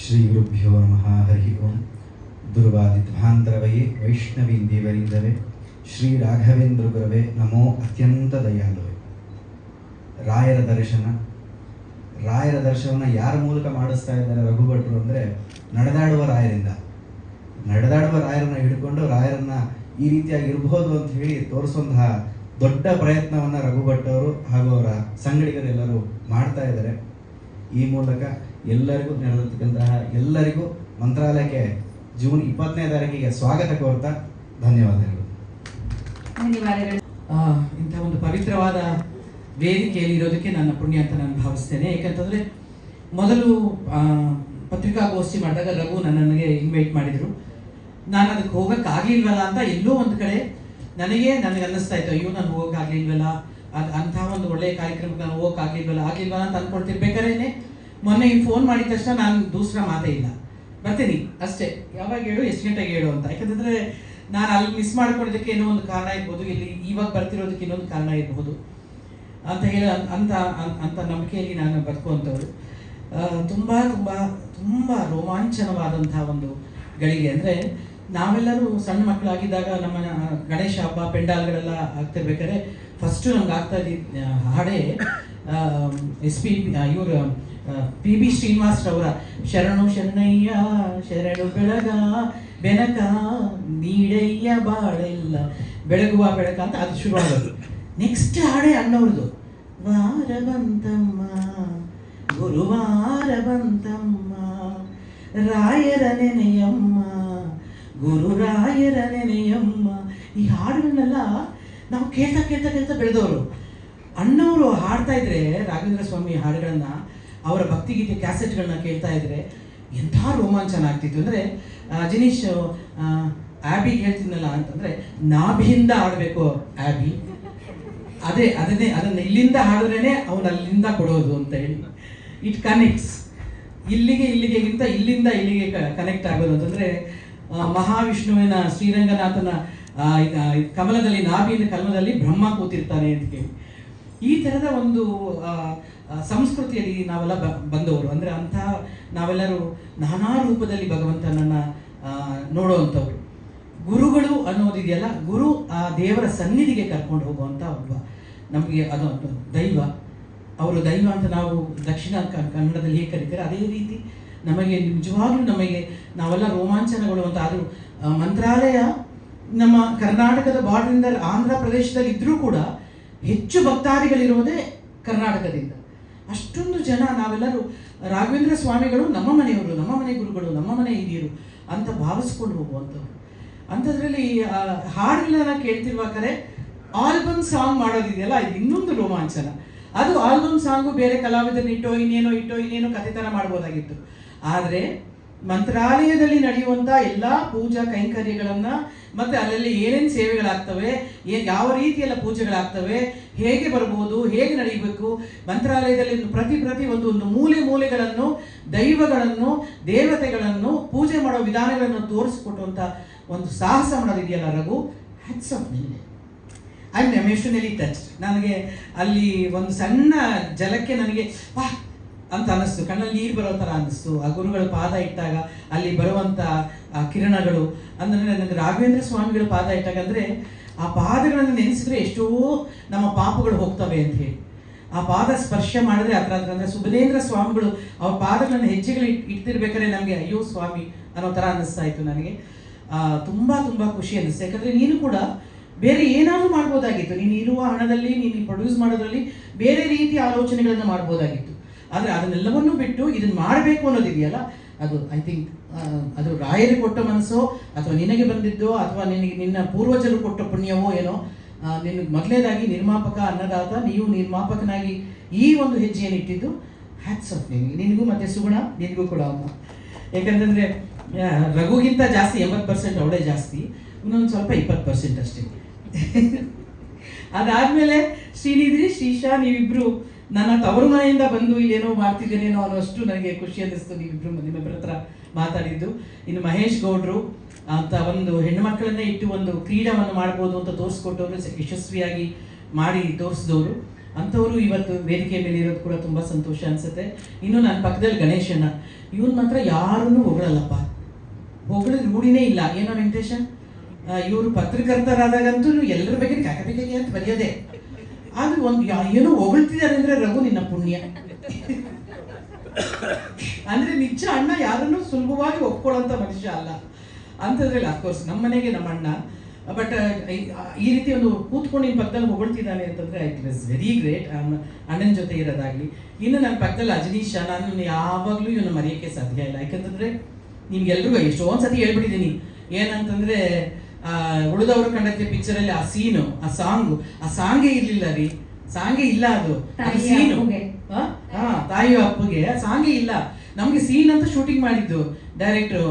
ಶ್ರೀ ಗುರುಭ್ಯೋ ನಮಃ. ಹರಿ ಓಂ. ದುರ್ವಾದಿಧ್ವಾಂತರವಯೇ ವೈಷ್ಣವೀಂ ದೇವರಿಂದವೇ ಶ್ರೀ ರಾಘವೇಂದ್ರ ಗುರವೇ ನಮೋ ಅತ್ಯಂತ ದಯಾಳುವೆ. ರಾಯರ ದರ್ಶನವನ್ನು ಯಾರ ಮೂಲಕ ಮಾಡಿಸ್ತಾ ಇದ್ದಾರೆ ರಘುಭಟ್ರು ಅಂದರೆ ನಡೆದಾಡುವ ರಾಯರಿಂದ. ನಡೆದಾಡುವ ರಾಯರನ್ನು ಹಿಡ್ಕೊಂಡು ರಾಯರನ್ನ ಈ ರೀತಿಯಾಗಿ ಇರಬಹುದು ಅಂತ ಹೇಳಿ ತೋರಿಸುವಂತಹ ದೊಡ್ಡ ಪ್ರಯತ್ನವನ್ನು ರಘುಭಟ್ ಅವರು ಹಾಗೂ ಅವರ ಸಂಗಡಿಗರೆಲ್ಲರೂ ಮಾಡ್ತಾ ಇದ್ದಾರೆ. ಈ ಮೂಲಕ ಎಲ್ಲರಿಗೂ ನಡೆದಿರ್ತಕ್ಕಂತಹ ಎಲ್ಲರಿಗೂ ಮಂತ್ರಾಲಯಕ್ಕೆ ಜೂನ್ 20ನೇ ತಾರೀಕಿಗೆ ಸ್ವಾಗತ ಕೋರ್ತಾ ಧನ್ಯವಾದಗಳು. ಇಂಥ ಒಂದು ಪವಿತ್ರವಾದ ವೇದಿಕೆಯಲ್ಲಿ ಇರೋದಕ್ಕೆ ನನ್ನ ಪುಣ್ಯ ಅಂತ ನಾನು ಭಾವಿಸ್ತೇನೆ. ಯಾಕಂತಂದರೆ ಮೊದಲು ಪತ್ರಿಕಾಗೋಷ್ಠಿ ಮಾಡಿದಾಗ ರಘು ನನಗೆ ಇನ್ವೈಟ್ ಮಾಡಿದರು. ನಾನು ಅದಕ್ಕೆ ಹೋಗೋಕ್ಕಾಗಲಿಲ್ವಲ್ಲ ಅಂತ ಎಲ್ಲೋ ಒಂದು ಕಡೆ ನನಗೆ ಅನ್ನಿಸ್ತಾ ಇತ್ತು, ಅಯ್ಯೋ ನಾನು ಹೋಗೋಕ್ಕಾಗಲಿಲ್ವಲ್ಲ, ಅಂಥ ಒಂದು ಒಳ್ಳೆಯ ಕಾರ್ಯಕ್ರಮಕ್ಕೆ ನಾನು ಹೋಗೋಕ್ಕಾಗಲಿಲ್ವಲ್ಲ ಅಂತ ಅಂದ್ಕೊಳ್ತಿರ್ಬೇಕಾದ್ರೆ ಮೊನ್ನೆ ಫೋನ್ ಮಾಡಿದ ತಕ್ಷಣ ನಾನು ದೂಸರ ಮಾತೇ ಇಲ್ಲ, ಬರ್ತೀನಿ ಅಷ್ಟೇ, ಯಾವಾಗ ಹೇಳು ಎಷ್ಟು ಗಂಟೆಗೆ ಹೇಳು ಅಂತ. ಯಾಕಂತಂದರೆ ನಾನು ಅಲ್ಲಿ ಮಿಸ್ ಮಾಡ್ಕೊಳ್ಳೋದಕ್ಕೆ ಏನೋ ಒಂದು ಕಾರಣ ಇರ್ಬೋದು, ಇಲ್ಲಿ ಇವಾಗ ಬರ್ತಿರೋದಕ್ಕೆ ಇನ್ನೊಂದು ಕಾರಣ ಇರ್ಬೋದು ಅಂತ ಹೇಳಿ ಅಂತ ನಂಬಿಕೆಯಲ್ಲಿ ನಾನು ಬದುಕುವಂಥವ್ರು. ತುಂಬ ತುಂಬ ತುಂಬ ರೋಮಾಂಚನವಾದಂಥ ಒಂದು ಗಳಿಗೆ. ಅಂದರೆ ನಾವೆಲ್ಲರೂ ಸಣ್ಣ ಮಕ್ಕಳಾಗಿದ್ದಾಗ ನಮ್ಮ ಗಣೇಶ ಹಬ್ಬ ಪೆಂಡಾಲ್ಗಳೆಲ್ಲ ಆಗ್ತಿರ್ಬೇಕಾದ್ರೆ ಫಸ್ಟು ನಮ್ಗೆ ಆಗ್ತಾ ಇದ್ದ ಹಾಡೇ ಇವರು PB ಶ್ರೀನಿವಾಸ್ ಅವರ ಶರಣು ಶರಣಯ್ಯ ಶರಣು ಬೆಳಗ ಬೆನಕ ನೀಡಯ್ಯ ಬಾಳೆಲ್ಲ ಬೆಳಗುವ ಬೆಳಕ ಅಂತ ಅದು ಶುರುವಾಗೋದು. ನೆಕ್ಸ್ಟ್ ಹಾಡೇ ಅಣ್ಣವ್ರದ್ದು, ವಾರ ಬಂತಮ್ಮ ಗುರುವಾರ ಬಂತಮ್ಮ ರಾಯರ ನೆನೆಯಮ್ಮ ಗುರು ರಾಯರ ನೆನೆಯಮ್ಮ. ಈ ಹಾಡುಗಳನ್ನೆಲ್ಲ ನಾವು ಕೇಳ್ತಾ ಕೇಳ್ತಾ ಕೇಳ್ತಾ ಬೆಳೆದವರು. ಅಣ್ಣವರು ಹಾಡ್ತಾ ಇದ್ರೆ ರಾಘವೇಂದ್ರ ಸ್ವಾಮಿ ಹಾಡುಗಳನ್ನ, ಅವರ ಭಕ್ತಿಗೀತೆ ಕ್ಯಾಸೆಟ್ಗಳನ್ನ ಕೇಳ್ತಾ ಇದ್ರೆ ಎಂಥ ರೋಮಾಂಚನ ಆಗ್ತಿತ್ತು ಅಂದರೆ, ಜಿನೀಶ್ ಆ್ಯಬಿಗೆ ಹೇಳ್ತಿದ್ನಲ್ಲ ಅಂತಂದರೆ ನಾಭಿಯಿಂದ ಹಾಡಬೇಕು ಆ್ಯಬಿ, ಅದನ್ನು ಇಲ್ಲಿಂದ ಹಾಡಿದ್ರೇ ಅವನು ಅಲ್ಲಿಂದ ಕೊಡೋದು ಅಂತ ಹೇಳಿ. ಇಟ್ ಕನೆಕ್ಟ್ಸ್ ಇಲ್ಲಿಗೆಗಿಂತ ಇಲ್ಲಿಂದ ಇಲ್ಲಿಗೆ ಕನೆಕ್ಟ್ ಆಗೋದು ಅಂತಂದರೆ ಮಹಾವಿಷ್ಣುವಿನ ಶ್ರೀರಂಗನಾಥನ ಕಮಲದಲ್ಲಿ ನಾಭಿನ ಕಮಲದಲ್ಲಿ ಬ್ರಹ್ಮ ಕೂತಿರ್ತಾನೆ ಅಂತ ಹೇಳಿ. ಈ ಥರದ ಒಂದು ಸಂಸ್ಕೃತಿಯಲ್ಲಿ ನಾವೆಲ್ಲ ಬಂದವರು. ಅಂದರೆ ಅಂಥ ನಾವೆಲ್ಲರೂ ನಾನಾ ರೂಪದಲ್ಲಿ ಭಗವಂತನನ್ನು ನೋಡುವಂಥವ್ರು. ಗುರುಗಳು ಅನ್ನೋದಿದೆಯಲ್ಲ, ಗುರು ಆ ದೇವರ ಸನ್ನಿಧಿಗೆ ಕರ್ಕೊಂಡು ಹೋಗುವಂಥ ಒಬ್ಬ ನಮಗೆ ಅದು ದೈವ. ಅವರು ದೈವ ಅಂತ ನಾವು ದಕ್ಷಿಣ ಕನ್ನಡದಲ್ಲಿ ಹೇಗೆ ಕರೀತಾರೆ ಅದೇ ರೀತಿ ನಮಗೆ ನಿಜವಾಗ್ಲೂ ನಾವೆಲ್ಲ ರೋಮಾಂಚನಗೊಳ್ಳುವಂಥ. ಆದರೂ ಮಂತ್ರಾಲಯ ನಮ್ಮ ಕರ್ನಾಟಕದ ಬಾರ್ಡರಿಂದ ಆಂಧ್ರ ಪ್ರದೇಶದಲ್ಲಿ ಇದ್ದರೂ ಕೂಡ ಹೆಚ್ಚು ಭಕ್ತಾದಿಗಳಿರೋದೇ ಕರ್ನಾಟಕದಿಂದ. ಅಷ್ಟೊಂದು ಜನ ನಾವೆಲ್ಲರೂ ರಾಘವೇಂದ್ರ ಸ್ವಾಮಿಗಳು ನಮ್ಮ ಮನೆಯವರು, ನಮ್ಮ ಮನೆ ಗುರುಗಳು, ನಮ್ಮ ಮನೆ ಹಿರಿಯರು ಅಂತ ಭಾವಿಸ್ಕೊಂಡು ಹೋಗುವಂಥವ್ರು. ಅಂಥದ್ರಲ್ಲಿ ಹಾಡುಗಳನ್ನ ಕೇಳ್ತಿರ್ಬೇಕಾದ್ರೆ ಆಲ್ಬಮ್ ಸಾಂಗ್ ಮಾಡೋದಿದೆಯಲ್ಲ, ಇದು ಇನ್ನೊಂದು ರೋಮಾಂಚನ. ಅದು ಆಲ್ಬಮ್ ಸಾಂಗು ಬೇರೆ ಕಲಾವಿದರನ್ನ ಇನ್ನೇನೋ ಕಥೆ ಥರ ಮಾಡ್ಬೋದಾಗಿತ್ತು. ಆದರೆ ಮಂತ್ರಾಲಯದಲ್ಲಿ ನಡೆಯುವಂಥ ಎಲ್ಲ ಪೂಜಾ ಕೈಂಕರ್ಯಗಳನ್ನು ಮತ್ತು ಅಲ್ಲಲ್ಲಿ ಏನೇನು ಸೇವೆಗಳಾಗ್ತವೆ, ಯಾವ ರೀತಿಯೆಲ್ಲ ಪೂಜೆಗಳಾಗ್ತವೆ, ಹೇಗೆ ಬರ್ಬೋದು, ಹೇಗೆ ನಡೆಯಬೇಕು, ಮಂತ್ರಾಲಯದಲ್ಲಿ ಪ್ರತಿ ಒಂದು ಮೂಲೆಗಳನ್ನು ದೈವಗಳನ್ನು ದೇವತೆಗಳನ್ನು ಪೂಜೆ ಮಾಡೋ ವಿಧಾನಗಳನ್ನು ತೋರಿಸ್ಕೊಟ್ಟುವಂಥ ಒಂದು ಸಾಹಸ ಮಾಡೋದಿದೆಯಲ್ಲ ರಘು, ಹ್ಯಾಟ್ಸ್ ಆಫ್ ನಿನಗೆ. I am emotionally touched. ನನಗೆ ಅಲ್ಲಿ ಒಂದು ಸಣ್ಣ ಜಲಕ್ಕೆ ನನಗೆ ವಾಹ್ ಅಂತ ಅನ್ನಿಸ್ತು, ಕಣ್ಣಲ್ಲಿ ನೀರು ಬರೋ ಥರ ಅನ್ನಿಸ್ತು. ಆ ಗುರುಗಳ ಪಾದ ಇಟ್ಟಾಗ ಅಲ್ಲಿ ಬರುವಂಥ ಆ ಕಿರಣಗಳು, ಅಂದರೆ ನನಗೆ ರಾಘವೇಂದ್ರ ಸ್ವಾಮಿಗಳ ಪಾದ ಇಟ್ಟಾಗ ಅಂದರೆ ಆ ಪಾದಗಳನ್ನು ನೆನೆಸಿದ್ರೆ ಎಷ್ಟೋ ನಮ್ಮ ಪಾಪಗಳು ಹೋಗ್ತವೆ ಅಂತ ಹೇಳಿ. ಆ ಪಾದ ಸ್ಪರ್ಶ ಮಾಡಿದ್ರೆ ಅಂದರೆ ಸುಬುಧೇಂದ್ರ ಸ್ವಾಮಿಗಳು ಅವ್ರ ಪಾದಗಳನ್ನು ಹೆಜ್ಜೆಗಳು ಇಡ್ತಿರ್ಬೇಕಾದ್ರೆ ನಮಗೆ ಅಯ್ಯೋ ಸ್ವಾಮಿ ಅನ್ನೋ ಥರ ಅನ್ನಿಸ್ತಾ ಇತ್ತು ನನಗೆ. ತುಂಬ ತುಂಬ ಖುಷಿ ಅನ್ನಿಸ್ತು. ಯಾಕಂದರೆ ನೀನು ಕೂಡ ಬೇರೆ ಏನಾದರೂ ಮಾಡ್ಬೋದಾಗಿತ್ತು, ನೀನು ಇರುವ ಹಣದಲ್ಲಿ ನೀನು ಪ್ರೊಡ್ಯೂಸ್ ಮಾಡೋದ್ರಲ್ಲಿ ಬೇರೆ ರೀತಿಯ ಆಲೋಚನೆಗಳನ್ನು ಮಾಡ್ಬೋದಾಗಿತ್ತು. ಆದರೆ ಅದನ್ನೆಲ್ಲವನ್ನೂ ಬಿಟ್ಟು ಇದನ್ನು ಮಾಡಬೇಕು ಅನ್ನೋದಿದೆಯಲ್ಲ, ಅದು ಐ ಥಿಂಕ್ ಅದು ರಾಯರು ಕೊಟ್ಟ ಮನಸ್ಸೋ ಅಥವಾ ನಿನಗೆ ಬಂದಿದ್ದೋ ಅಥವಾ ನಿನ್ನ ಪೂರ್ವಜರು ಕೊಟ್ಟ ಪುಣ್ಯವೋ ಏನೋ. ನಿನಗೆ ಮೊದಲನೇದಾಗಿ ನಿರ್ಮಾಪಕ ಅನ್ನದಾತ, ನೀವು ನಿರ್ಮಾಪಕನಾಗಿ ಈ ಒಂದು ಹೆಜ್ಜೆಯನ್ನು ಇಟ್ಟಿದ್ದು ಹ್ಯಾಟ್ಸ್ ಆಫ್ ನಿನಗೂ ಮತ್ತು ಸುಗುಣ ನಿನಗೂ ಕೂಡ ಅಮ್ಮ. ಯಾಕಂತಂದರೆ ರಘುಗಿಂತ ಜಾಸ್ತಿ 80% ಅವಳೇ ಜಾಸ್ತಿ, ಇನ್ನೊಂದು ಸ್ವಲ್ಪ 20% ಅಷ್ಟೇ. ಅದಾದಮೇಲೆ ಶ್ರೀನಿಧಿ ಶ್ರೀಶಾ ನೀವಿಬ್ಬರು ನನ್ನ ತವರು ಮನೆಯಿಂದ ಬಂದು ಇಲ್ಲೇನೋ ಮಾಡ್ತಿದ್ದೇನೇನೋ ಅನ್ನೋಷ್ಟು ನನಗೆ ಖುಷಿ ಅನ್ನಿಸ್ತು ನಿಮ್ಮಿಬ್ಬರ ಹತ್ರ ಮಾತಾಡಿದ್ದು. ಇನ್ನು ಮಹೇಶ್ ಗೌಡ್ರು ಅಂತ ಒಂದು ಹೆಣ್ಣು ಮಕ್ಕಳನ್ನೇ ಇಟ್ಟು ಒಂದು ಕ್ರೀಡಾವನ್ನು ಮಾಡ್ಬೋದು ಅಂತ ತೋರಿಸ್ಕೊಟ್ಟವರು, ಯಶಸ್ವಿಯಾಗಿ ಮಾಡಿ ತೋರಿಸಿದವರು, ಅಂಥವರು ಇವತ್ತು ವೇದಿಕೆ ಮೇಲೆ ಇರೋದು ಕೂಡ ತುಂಬ ಸಂತೋಷ ಅನಿಸುತ್ತೆ. ಇನ್ನು ನನ್ನ ಪಕ್ಕದಲ್ಲಿ ಗಣೇಶಣ್ಣ, ಇವನ್ ಮಾತ್ರ ಯಾರನ್ನೂ ಹೊಗಳಲ್ಲಪ್ಪ, ಹೊಗಳಿದ ರೂಢಿನೇ ಇಲ್ಲ. ಏನೋ ವೆಂಕಟೇಶ, ಇವರು ಪತ್ರಕರ್ತರಾದಾಗಂತೂ ಎಲ್ಲರ ಬಗ್ಗೆ ಕಾಕಬೇಕಾಗಿ ಅಂತ ಬರೆಯೋದೆ. ಆದ್ರೆ ಒಂದು ಏನೋ ಹೊಗಳ್ತಿದ್ದಾರೆ ಅಂದ್ರೆ ರಘು ನಿನ್ನ ಪುಣ್ಯ. ಅಂದ್ರೆ ನಿಜ ಅಣ್ಣ ಯಾರನ್ನೂ ಸುಲಭವಾಗಿ ಒಪ್ಕೊಳ್ಳೋಂಥ ಮನುಷ್ಯ ಅಲ್ಲ ಅಂತಂದ್ರಲ್ಲಿ. ಅಫ್ಕೋರ್ಸ್ ನಮ್ಮ ಮನೆಗೆ ನಮ್ಮ ಅಣ್ಣ, ಬಟ್ ಈ ರೀತಿ ಒಂದು ಕೂತ್ಕೊಂಡು ನಿನ್ನ ಪಕ್ಕದಲ್ಲಿ ಹೊಗಳ್ತಿದ್ದಾನೆ ಅಂತಂದ್ರೆ ಇಟ್ ವಾಸ್ ವೆರಿ ಗ್ರೇಟ್. ಅಣ್ಣನ ಜೊತೆ ಇರೋದಾಗ್ಲಿ. ಇನ್ನು ನನ್ನ ಪಕ್ಕದಲ್ಲಿ ಅಜನೀಶ, ನಾನು ಯಾವಾಗಲೂ ಇವನು ಮರೆಯೋಕ್ಕೆ ಸಾಧ್ಯ ಇಲ್ಲ. ಯಾಕಂತಂದ್ರೆ ನಿಮ್ಗೆಲ್ರಿಗೂ ಎಷ್ಟೊಂದು ಸತಿ ಹೇಳ್ಬಿಟ್ಟಿದ್ದೀನಿ ಏನಂತಂದ್ರೆ, ಉಳಿದವರು ಕಂಡತ್ತೆ ಪಿಕ್ಚರಲ್ಲಿ ಆ ಸೀನು, ಆ ಸಾಂಗೇ ಇರ್ಲಿಲ್ಲ ರೀ, ಸಾಂಗೇ ಇಲ್ಲ. ಅದು ಸೀನು ತಾಯಿ ಅಪ್ಪುಗೆ ಸಾಂಗೇ ಇಲ್ಲ. ನಮ್ಗೆ ಸೀನ್ ಅಂತ ಶೂಟಿಂಗ್ ಮಾಡಿದ್ದು ಡೈರೆಕ್ಟ್ರು.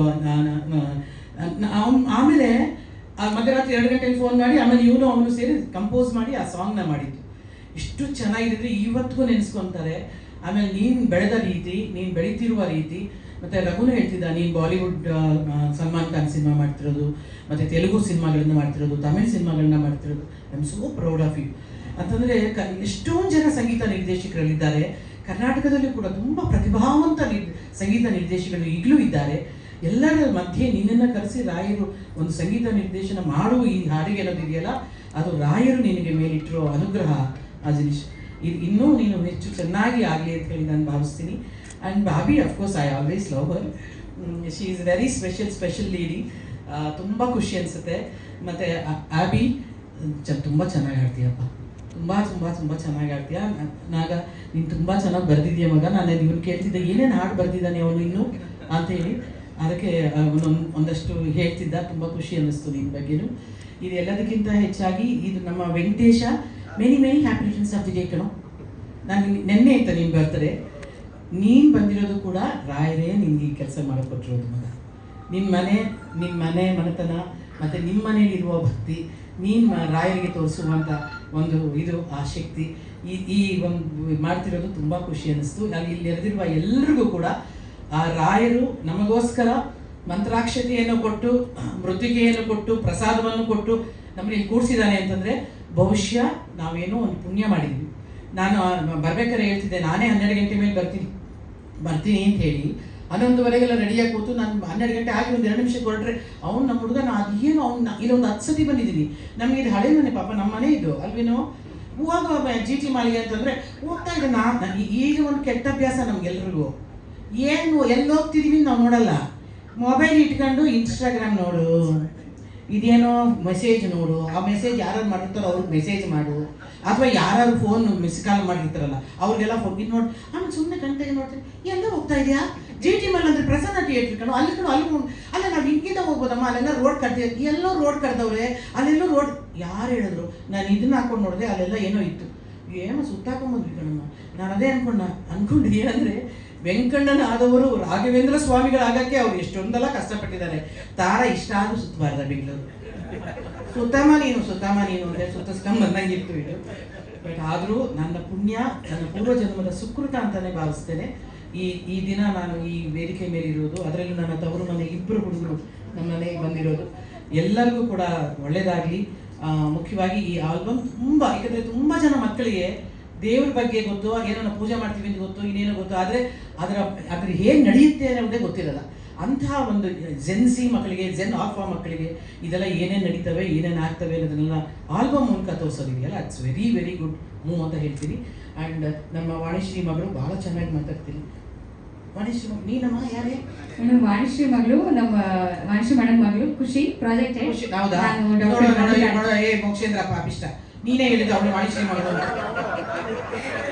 ಆಮೇಲೆ ಮಧ್ಯರಾತ್ರಿ 2 ಗಂಟೆಗೆ ಫೋನ್ ಮಾಡಿ ಆಮೇಲೆ ಅವನು ಸೇರಿ ಕಂಪೋಸ್ ಮಾಡಿ ಆ ಸಾಂಗ್ನ ಮಾಡಿದ್ದು. ಇಷ್ಟು ಚೆನ್ನಾಗಿದ್ರೆ ಇವತ್ತಿಗೂ ನೆನೆಸ್ಕೊತಾರೆ. ಆಮೇಲೆ ನೀನು ಬೆಳೆದ ರೀತಿ, ನೀನು ಬೆಳೀತಿರುವ ರೀತಿ, ಮತ್ತು ರಘುನು ಹೇಳ್ತಿದ್ದ ನೀನು ಬಾಲಿವುಡ್ ಸಲ್ಮಾನ್ ಖಾನ್ ಸಿನಿಮಾ ಮಾಡ್ತಿರೋದು, ಮತ್ತು ತೆಲುಗು ಸಿನಿಮಾಗಳನ್ನ ಮಾಡ್ತಿರೋದು, ತಮಿಳ್ ಸಿನಿಮಾಗಳನ್ನ ಮಾಡ್ತಿರೋದು. I am so proud of you. ಅಂತಂದರೆ ಎಷ್ಟೊಂದು ಜನ ಸಂಗೀತ ನಿರ್ದೇಶಕರಲ್ಲಿದ್ದಾರೆ ಕರ್ನಾಟಕದಲ್ಲಿ ಕೂಡ, ತುಂಬ ಪ್ರತಿಭಾವಂತ ಸಂಗೀತ ನಿರ್ದೇಶಕರು ಈಗಲೂ ಇದ್ದಾರೆ. ಎಲ್ಲರ ಮಧ್ಯೆ ನಿನ್ನನ್ನು ಕರೆಸಿ ರಾಯರು ಒಂದು ಸಂಗೀತ ನಿರ್ದೇಶನ ಮಾಡು ಈ ಹಾಡಿಗೆ ಅನ್ನೋದಿದೆಯಲ್ಲ, ಅದು ರಾಯರು ನಿನಗೆ ಮೇಲಿಟ್ಟಿರೋ ಅನುಗ್ರಹ ಅಜನೀಶ್. ಇನ್ನೂ ನೀನು ಹೆಚ್ಚು ಚೆನ್ನಾಗಿ ಆಗಲಿ ಅಂತ ಹೇಳಿ ನಾನು ಭಾವಿಸ್ತೀನಿ. And Bobby of course I always love Har. She is very special lady. ತುಂಬ ಖುಷಿ ಅನಿಸುತ್ತೆ. ಮತ್ತು ಆಬಿ ತುಂಬ ಚೆನ್ನಾಗಿ ಆಡ್ತೀಯಪ್ಪ, ತುಂಬ ಚೆನ್ನಾಗಿ ಆಡ್ತೀಯ ನಾಗ. ನೀನು ತುಂಬ ಚೆನ್ನಾಗಿ ಬರೆದಿದ್ದೀಯ ಮಗ. ನಾನು ಇವನು ಕೇಳ್ತಿದ್ದೆ ಏನೇನು ಹಾಡು ಬರೆದಿದ್ದಾನೆ ಅವನು ಇನ್ನೂ ಅಂತೇಳಿ, ಅದಕ್ಕೆ ಒಂದಷ್ಟು ಹೇಳ್ತಿದ್ದ. ತುಂಬ ಖುಷಿ ಅನ್ನಿಸ್ತು ನಿನ್ನ ಬಗ್ಗೆನೂ. ಇದು ಎಲ್ಲದಕ್ಕಿಂತ ಹೆಚ್ಚಾಗಿ ಇದು ನಮ್ಮ Venkatesha, many happy returns of the day ಕಣೋ. ನಾನು ನೆನ್ನೆ ಇತ್ತು ನೀನು ಬರ್ತಾರೆ, ನೀನು ಬಂದಿರೋದು ಕೂಡ ರಾಯರೇ ನಿನ್ಗೆ ಈ ಕೆಲಸ ಮಾಡಿಕೊಟ್ಟಿರೋದು ಮಗ. ನಿಮ್ಮ ಮನೆ ಮನೆತನ ಮತ್ತು ನಿಮ್ಮ ಮನೆಯಲ್ಲಿರುವ ಭಕ್ತಿ, ನೀನು ರಾಯರಿಗೆ ತೋರಿಸುವಂಥ ಒಂದು ಇದು ಆ ಶಕ್ತಿ, ಈ ಒಂದು ಮಾಡ್ತಿರೋದು ತುಂಬ ಖುಷಿ ಅನ್ನಿಸ್ತು. ನಾನು ಇಲ್ಲಿ ನೆರೆದಿರುವ ಎಲ್ಲರಿಗೂ ಕೂಡ ಆ ರಾಯರು ನಮಗೋಸ್ಕರ ಮಂತ್ರಾಕ್ಷತೆಯನ್ನು ಕೊಟ್ಟು, ಮೃತ್ತಿಕೆಯನ್ನು ಕೊಟ್ಟು, ಪ್ರಸಾದವನ್ನು ಕೊಟ್ಟು ನಮ್ಮಲ್ಲಿ ಕೂಡಿಸಿದ್ದಾನೆ ಅಂತಂದರೆ ಬಹುಶಃ ನಾವೇನೋ ಒಂದು ಪುಣ್ಯ ಮಾಡಿದ್ವಿ. ನಾನು ಬರ್ಬೇಕಾದ್ರೆ ಹೇಳ್ತಿದ್ದೆ, ನಾನೇ 12 ಗಂಟೆ ಮೇಲೆ ಬರ್ತೀನಿ ಅಂತ ಹೇಳಿ 11:15 ರೆಡಿಯಾಗಿ ಕೂತು, ನಾನು 12 ಗಂಟೆ ಆಗಿ ಒಂದು 2 ನಿಮಿಷಕ್ಕೆ ಹೊರಟ್ರೆ ಅವ್ನು ನಮ್ಮ ಹುಡುಗ ಅದೇನು ಅವ್ನು ಇಲ್ಲೊಂದು 10 ಸತಿ ಬಂದಿದ್ದೀನಿ. ನಮಗೆ ಇದು ಹಳೆ ಮನೆ ಪಾಪ, ನಮ್ಮ ಮನೆ ಇದು ಅಲ್ವೇನೋ. ಹೋಗುವ GT ಮಾಳಿಗೆ ಅಂತಂದರೆ ಹೋಗ್ತಾ ಇದ್ದೆ. ಈಗ ಒಂದು ಕೆಟ್ಟ ಅಭ್ಯಾಸ ನಮ್ಗೆಲ್ರಿಗೂ. ಏನು ಎಲ್ಲಿ ಹೋಗ್ತಿದೀವಿ ನಾವು ನೋಡಲ್ಲ, ಮೊಬೈಲ್ ಇಟ್ಕೊಂಡು ಇನ್ಸ್ಟಾಗ್ರಾಮ್ ನೋಡು, ಇದೇನೋ ಮೆಸೇಜ್ ನೋಡು, ಆ ಮೆಸೇಜ್ ಯಾರು ಮಾಡಿರ್ತಾರೋ ಅವ್ರಿಗೆ ಮೆಸೇಜ್ ಮಾಡು, ಅಥವಾ ಯಾರು ಫೋನ್ ಮಿಸ್ ಕಾಲ್ ಮಾಡಿರ್ತಾರಲ್ಲ ಅವ್ರಿಗೆಲ್ಲ ಫೋನ್ ಇದು ನೋಡಿ. ಆಮೇಲೆ ಸುಮ್ಮನೆ ಗಂಟೆಗೆ ನೋಡ್ತೀನಿ, ಎಲ್ಲ ಹೋಗ್ತಾ ಇದೆಯಾ GT ಮೇಲೆ ಅಂದರೆ ಪ್ರಸನ್ನ ಥಿಯೇಟ್ರ್ ಕಣೋ, ಅಲ್ಲಿ ಅಲ್ಲ ನಾವು ಹಿಂಗಿಂದ ಹೋಗ್ಬೋದಮ್ಮ, ಅಲ್ಲೆಲ್ಲ ರೋಡ್ ಕಟ್ತೀವಿ. ಎಲ್ಲೋ ರೋಡ್ ಕಟ್ದವ್ರೆ, ಅಲ್ಲೆಲ್ಲೋ ರೋಡ್ ಯಾರು ಹೇಳಿದ್ರು. ನಾನು ಇದನ್ನ ಹಾಕೊಂಡು ನೋಡಿದೆ, ಅಲ್ಲೆಲ್ಲ ಏನೋ ಇತ್ತು, ಏನೋ ಸುತ್ತಾಕೊಂಡ್ಬಂದ್ವಿ ಕಣಮ್ಮ. ನಾನು ಅದೇ ಅನ್ಕೊಂಡು ಏನಂದರೆ ವೆಂಕಣ್ಣನ ಆದವರು ರಾಘವೇಂದ್ರ ಸ್ವಾಮಿಗಳಾಗಕ್ಕೆ ಅವ್ರು ಎಷ್ಟೊಂದೆಲ್ಲ ಕಷ್ಟಪಟ್ಟಿದ್ದಾರೆ. ತಾರ ಇಷ್ಟ ಆದರೂ ಸುತ್ತಬಾರ್ದ ಬೆಂಗಳೂರು, ಸುತ್ತಮ್ಮ ನೀನು ಅಂದರೆ ಸುತ್ತಿಸ್ಕೊಂಡು ಬಂದಂಗಿತ್ತು ಇದು. ಬಟ್ ಆದರೂ ನನ್ನ ಪುಣ್ಯ, ನನ್ನ ಪೂರ್ವಜನ್ಮದ ಸುಕೃತ ಅಂತಲೇ ಭಾವಿಸ್ತೇನೆ ಈ ದಿನ ನಾನು ಈ ವೇದಿಕೆ ಮೇಲೆ ಇರೋದು. ಅದರಲ್ಲೂ ನನ್ನ ತವರು ಮನೆ 2 ಹುಡುಗರು ನಮ್ಮ ಮನೆಗೆ ಬಂದಿರೋದು. ಎಲ್ಲರಿಗೂ ಕೂಡ ಒಳ್ಳೆಯದಾಗಲಿ. ಮುಖ್ಯವಾಗಿ ಈ ಆಲ್ಬಮ್ ಯಾಕಂದರೆ ತುಂಬ ಜನ ಮಕ್ಕಳಿಗೆ ದೇವ್ರ ಬಗ್ಗೆ ಗೊತ್ತು, ಏನೋ ಪೂಜೆ ಮಾಡ್ತೀವಿ ಅಂತ ಗೊತ್ತು, ಇನ್ನೇನೋ ಗೊತ್ತು, ಆದರೆ ಅದ್ರ ಹೇಗೆ ನಡೆಯುತ್ತೆ ಅನ್ನೋದೇ ಗೊತ್ತಿರಲ್ಲ. ಅಂತಹ ಒಂದು ಜೆನ್ಸಿ ಮಕ್ಕಳಿಗೆ ಜೆನ್ ಆಲ್ಫಾ ಮಕ್ಕಳಿಗೆ ಇದೆಲ್ಲ ಏನೇನು ನಡೀತವೆ ಏನೇನು ಆಗ್ತವೆ ಅನ್ನೋದನ್ನೆಲ್ಲ ಆಲ್ಬಮ್ ಮೂಲಕ ತೋರಿಸೋದಿದೆಯಲ್ಲ it's very very good move ಅಂತ ಹೇಳ್ತೀನಿ. ಆ್ಯಂಡ್ ನಮ್ಮ ವಾಣಿಶ್ರೀ ಮಗಳು ಭಾಳ ಚೆನ್ನಾಗಿ ಮಾತಾಡ್ತೀನಿ. ವಾಣಿಶ್ರೀ ಮಗಳು ನೀನಮ್ಮ ಯಾರೇ? ನಮ್ಮ ವಾಣಿಶ್ರೀ ಮಗಳು, ನಮ್ಮ ವಾಣಿಶ್ರೀ ಮೇಡಮ್ ಮಗಳು ಖುಷಿ ಪ್ರಾಜೆಕ್ಟ್. ಹೌದಾ? ಏ ಮೋಕ್ಷೇಂದ್ರ ಪಾಪಿಷ್ಟ, ನೀನೇ ಹೇಳಿದ ಅವಳು ವಾಣಿಶ್ರೀ ಮಗಳು.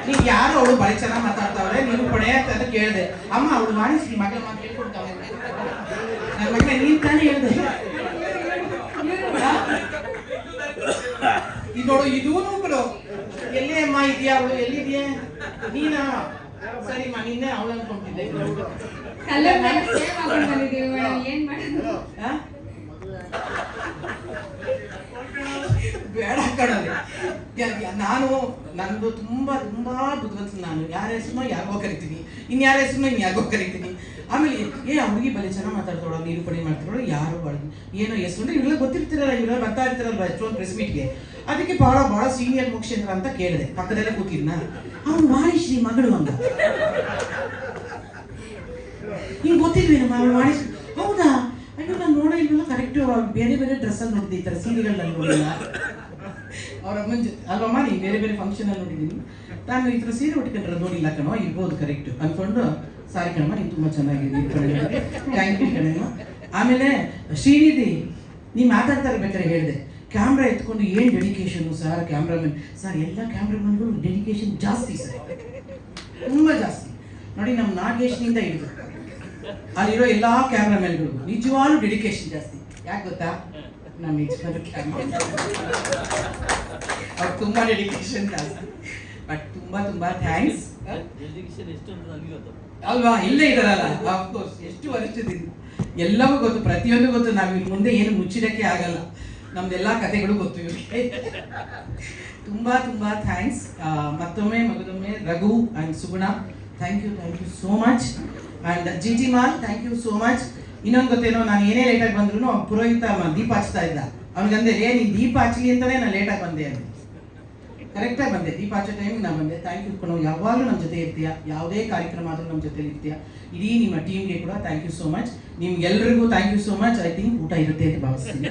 ನೀನು ಯಾರು ಅವಳು ಭಾರಿ ಚೆನ್ನಾಗಿ ಮಾತಾಡ್ತಾವಳೆ, ನೀನು ಕೊಡೆ ಅಂತ ಕೇಳಿದೆ. ಅಮ್ಮ ಅವಳು ವಾಣಿಶ್ರೀ ಮಗಳ ಮಾತು ಹೇಳ್ಕೊಡ್ತಾವೆ ನನ್ನ ಮಗನೇ, ನೀನು ತಾನೇ ಹೇಳಿದೆ. ಇದು ನೋಡು, ಇದೂ ಬಿಡು. ಎಲ್ಲೇ ಅಮ್ಮ ಇದೆಯಾ ಅವಳು? ಎಲ್ಲಿದೆಯಾ ನೀನಾ? ಸರಿಮ್ಮ, ನಿನ್ನೆ ಅವಳು ಅನ್ಕೊಂತಿದ್ದೆ. ಏನ್ ಮಾಡೋದು? ಬೇಡ ಕಣಲ್ಲಿ. ನಾನು ನಂದು ತುಂಬಾ ತುಂಬಾ ಬುದ್ಧಿವಂತ. ನಾನು ಯಾರ ಹೆಸರು ಯಾರಿಗೋ ಕರಿತೀನಿ, ಇನ್ಯಾರ ಹೆಸರು ಇನ್ಯಾರಿಗೋ ಕರಿತೀನಿ. ಆಮೇಲೆ ಆ ಹುಡುಗಿ ಬಳಿ ಚೆನ್ನಾಗಿ ಮಾತಾಡ್ತಾಳ, ನಿರೂಪಣೆ ಮಾಡ್ತಾಳು, ಯಾರು ಏನೋ ಹೆಸರು ಅಂದ್ರೆ ಇವೆಲ್ಲ ಗೊತ್ತಿರ್ತಿರಲ್ಲ, ಇವೆಲ್ಲ ಬರ್ತಾ ಇರ್ತಾರಲ್ವ ಎಷ್ಟೊಂದು ಪ್ರೆಸ್ ಮೀಟ್ಗೆ. ಅದಕ್ಕೆ ಭಾಳ ಭಾಳ ಸೀನಿಯರ್ ಮೋಕ್ಷೇಂದ್ರ ಅಂತ ಕೇಳಿದೆ. ಪಕ್ಕದಲ್ಲೇ ಕೂತಿದ್ನ, ಅವನು ವಾಣಿಶ್ರೀ ಮಗಳು ಅಂತ. ಹಿಂಗೆ ಗೊತ್ತಿದ್ವೇನಮ್ಮ ಅವಳು ವಾಣಿಶ್ರೀ? ಹೌದಾ? ಅಯ್ಯೋ ನಾನು ನೋಡೋ ಇಲ್ವಲ್ಲ, ಕರೆಕ್ಟು ಬೇರೆ ಬೇರೆ ಡ್ರೆಸ್ಸಲ್ಲಿ ನೋಡಿದ್ದೆ, ಈ ಥರ ಸೀರೆಗಳಲ್ಲಿ ನೋಡಿಲ್ಲ. ಅವ್ರ ಅಮ್ಮನ ಜೊತೆ ಅಲ್ವಮ್ಮ, ನೀವು ಬೇರೆ ಬೇರೆ ಫಂಕ್ಷನಲ್ಲಿ ನೋಡಿದ್ದೀನಿ, ನಾನು ಈ ಥರ ಸೀರೆ ಉಟ್ಕೊಂಡ್ರೆ ನೋಡಿಲ್ಲ ಕಣೋ, ಇರ್ಬೋದು ಕರೆಕ್ಟು ಅಂದ್ಕೊಂಡು, ಸಾರಿ ಕಣಮ್ಮ ನೀನು ತುಂಬ ಚೆನ್ನಾಗಿದೆ, ಥ್ಯಾಂಕ್ ಯು ಕಣಮ್ಮ. ಆಮೇಲೆ ಶ್ರೀನಿಧಿ, ನೀವು ಮಾತಾಡ್ತಾ ಇರ್ಬೇಕಾದ್ರೆ ಹೇಳಿದೆ, ಕ್ಯಾಮ್ರಾ ಎತ್ಕೊಂಡು ಏನು ಡೆಡಿಕೇಶನು ಸರ್, ಕ್ಯಾಮ್ರಾಮನ್ ಸರ್, ಎಲ್ಲ ಕ್ಯಾಮ್ರಾಮನ್ಗಳು ಡೆಡಿಕೇಶನ್ ಜಾಸ್ತಿ ಸರ್, ತುಂಬ ಜಾಸ್ತಿ. ನೋಡಿ ನಮ್ಮ ನಾಗೇಶ್ನಿಂದ ಹಿಡಿದು ಅಲ್ಲಿರೋ ಎಲ್ಲ ಕ್ಯಾಮ್ರಾಮನ್ಗಳಿಗೂ ನಿಜವಾಗ್ಲೂ ಡೆಡಿಕೇಶನ್ ಜಾಸ್ತಿ. ಯಾಕೆ ಗೊತ್ತಾ? ನಮ್ಮ ಯಜಮಾನರು ಕ್ಯಾಮ್ರಾ ಅವ್ರು ತುಂಬ ಡೆಡಿಕೇಶನ್ ಜಾಸ್ತಿ. ಬಟ್ ತುಂಬ ತುಂಬ ಥ್ಯಾಂಕ್ಸ್ ಅಲ್ವಾ, ಇಲ್ಲೇ ಇದಾರಲ್ಲ, ಅಫ್ಕೋರ್ಸ್ ಎಷ್ಟು ವರ್ಷದಿಂದ ಎಲ್ಲವೂ ಗೊತ್ತು, ಪ್ರತಿಯೊಂದು ಗೊತ್ತು. ನಾವು ಇನ್ನು ಮುಂದೆ ಏನು ಮುಚ್ಚಿಡಕ್ಕೆ ಆಗಲ್ಲ, ನಮ್ದೆಲ್ಲ ಕಥೆಗಳು ಗೊತ್ತು ಇವ್ರಿಗೆ. ತುಂಬ ತುಂಬ ಥ್ಯಾಂಕ್ಸ್. ಮತ್ತೊಮ್ಮೆ ಮಗದೊಮ್ಮೆ Raghu and Suguna, thank you so much. And GT mall, thank you so much. ಇನ್ನೊಂದು ಗೊತ್ತೇನೋ, ನಾನು ಏನೇ ಲೇಟಾಗಿ ಬಂದ್ರು ಪುರೋಹಿತ ದೀಪ ಹಚ್ತಾ ಇದ್ದ, ಅವ್ನಿಗಂದೆ ನೀನು ದೀಪ ಹಚ್ಚಲಿ ಅಂತಲೇ ನಾನು ಲೇಟಾಗಿ ಬಂದೆ ಅಂತ. ಕರೆಕ್ಟಾಗಿ ಬಂದೆ, ದೀಪ ಹಚ್ಚೋ ಟೈಮಿಗೆ ನಾನು ಬಂದೆ. ಥ್ಯಾಂಕ್ ಯು ಕಣೋ, ಯಾವಾಗಲೂ ನಮ್ಮ ಜೊತೆ ಇರ್ತೀಯ, ಯಾವುದೇ ಕಾರ್ಯಕ್ರಮ ಆದರೂ ನಮ್ಮ ಜೊತೆ ಇರ್ತೀಯ. ಇಡೀ ನಿಮ್ಮ ಟೀಮ್ಗೆ ಕೂಡ ಥ್ಯಾಂಕ್ ಯು ಸೋ ಮಚ್. ನಿಮ್ಗೆಲ್ರಿಗೂ thank you so much. I think ಊಟ ಇರುತ್ತೆ ಅಂತ ಭಾವಿಸ್ತೀನಿ.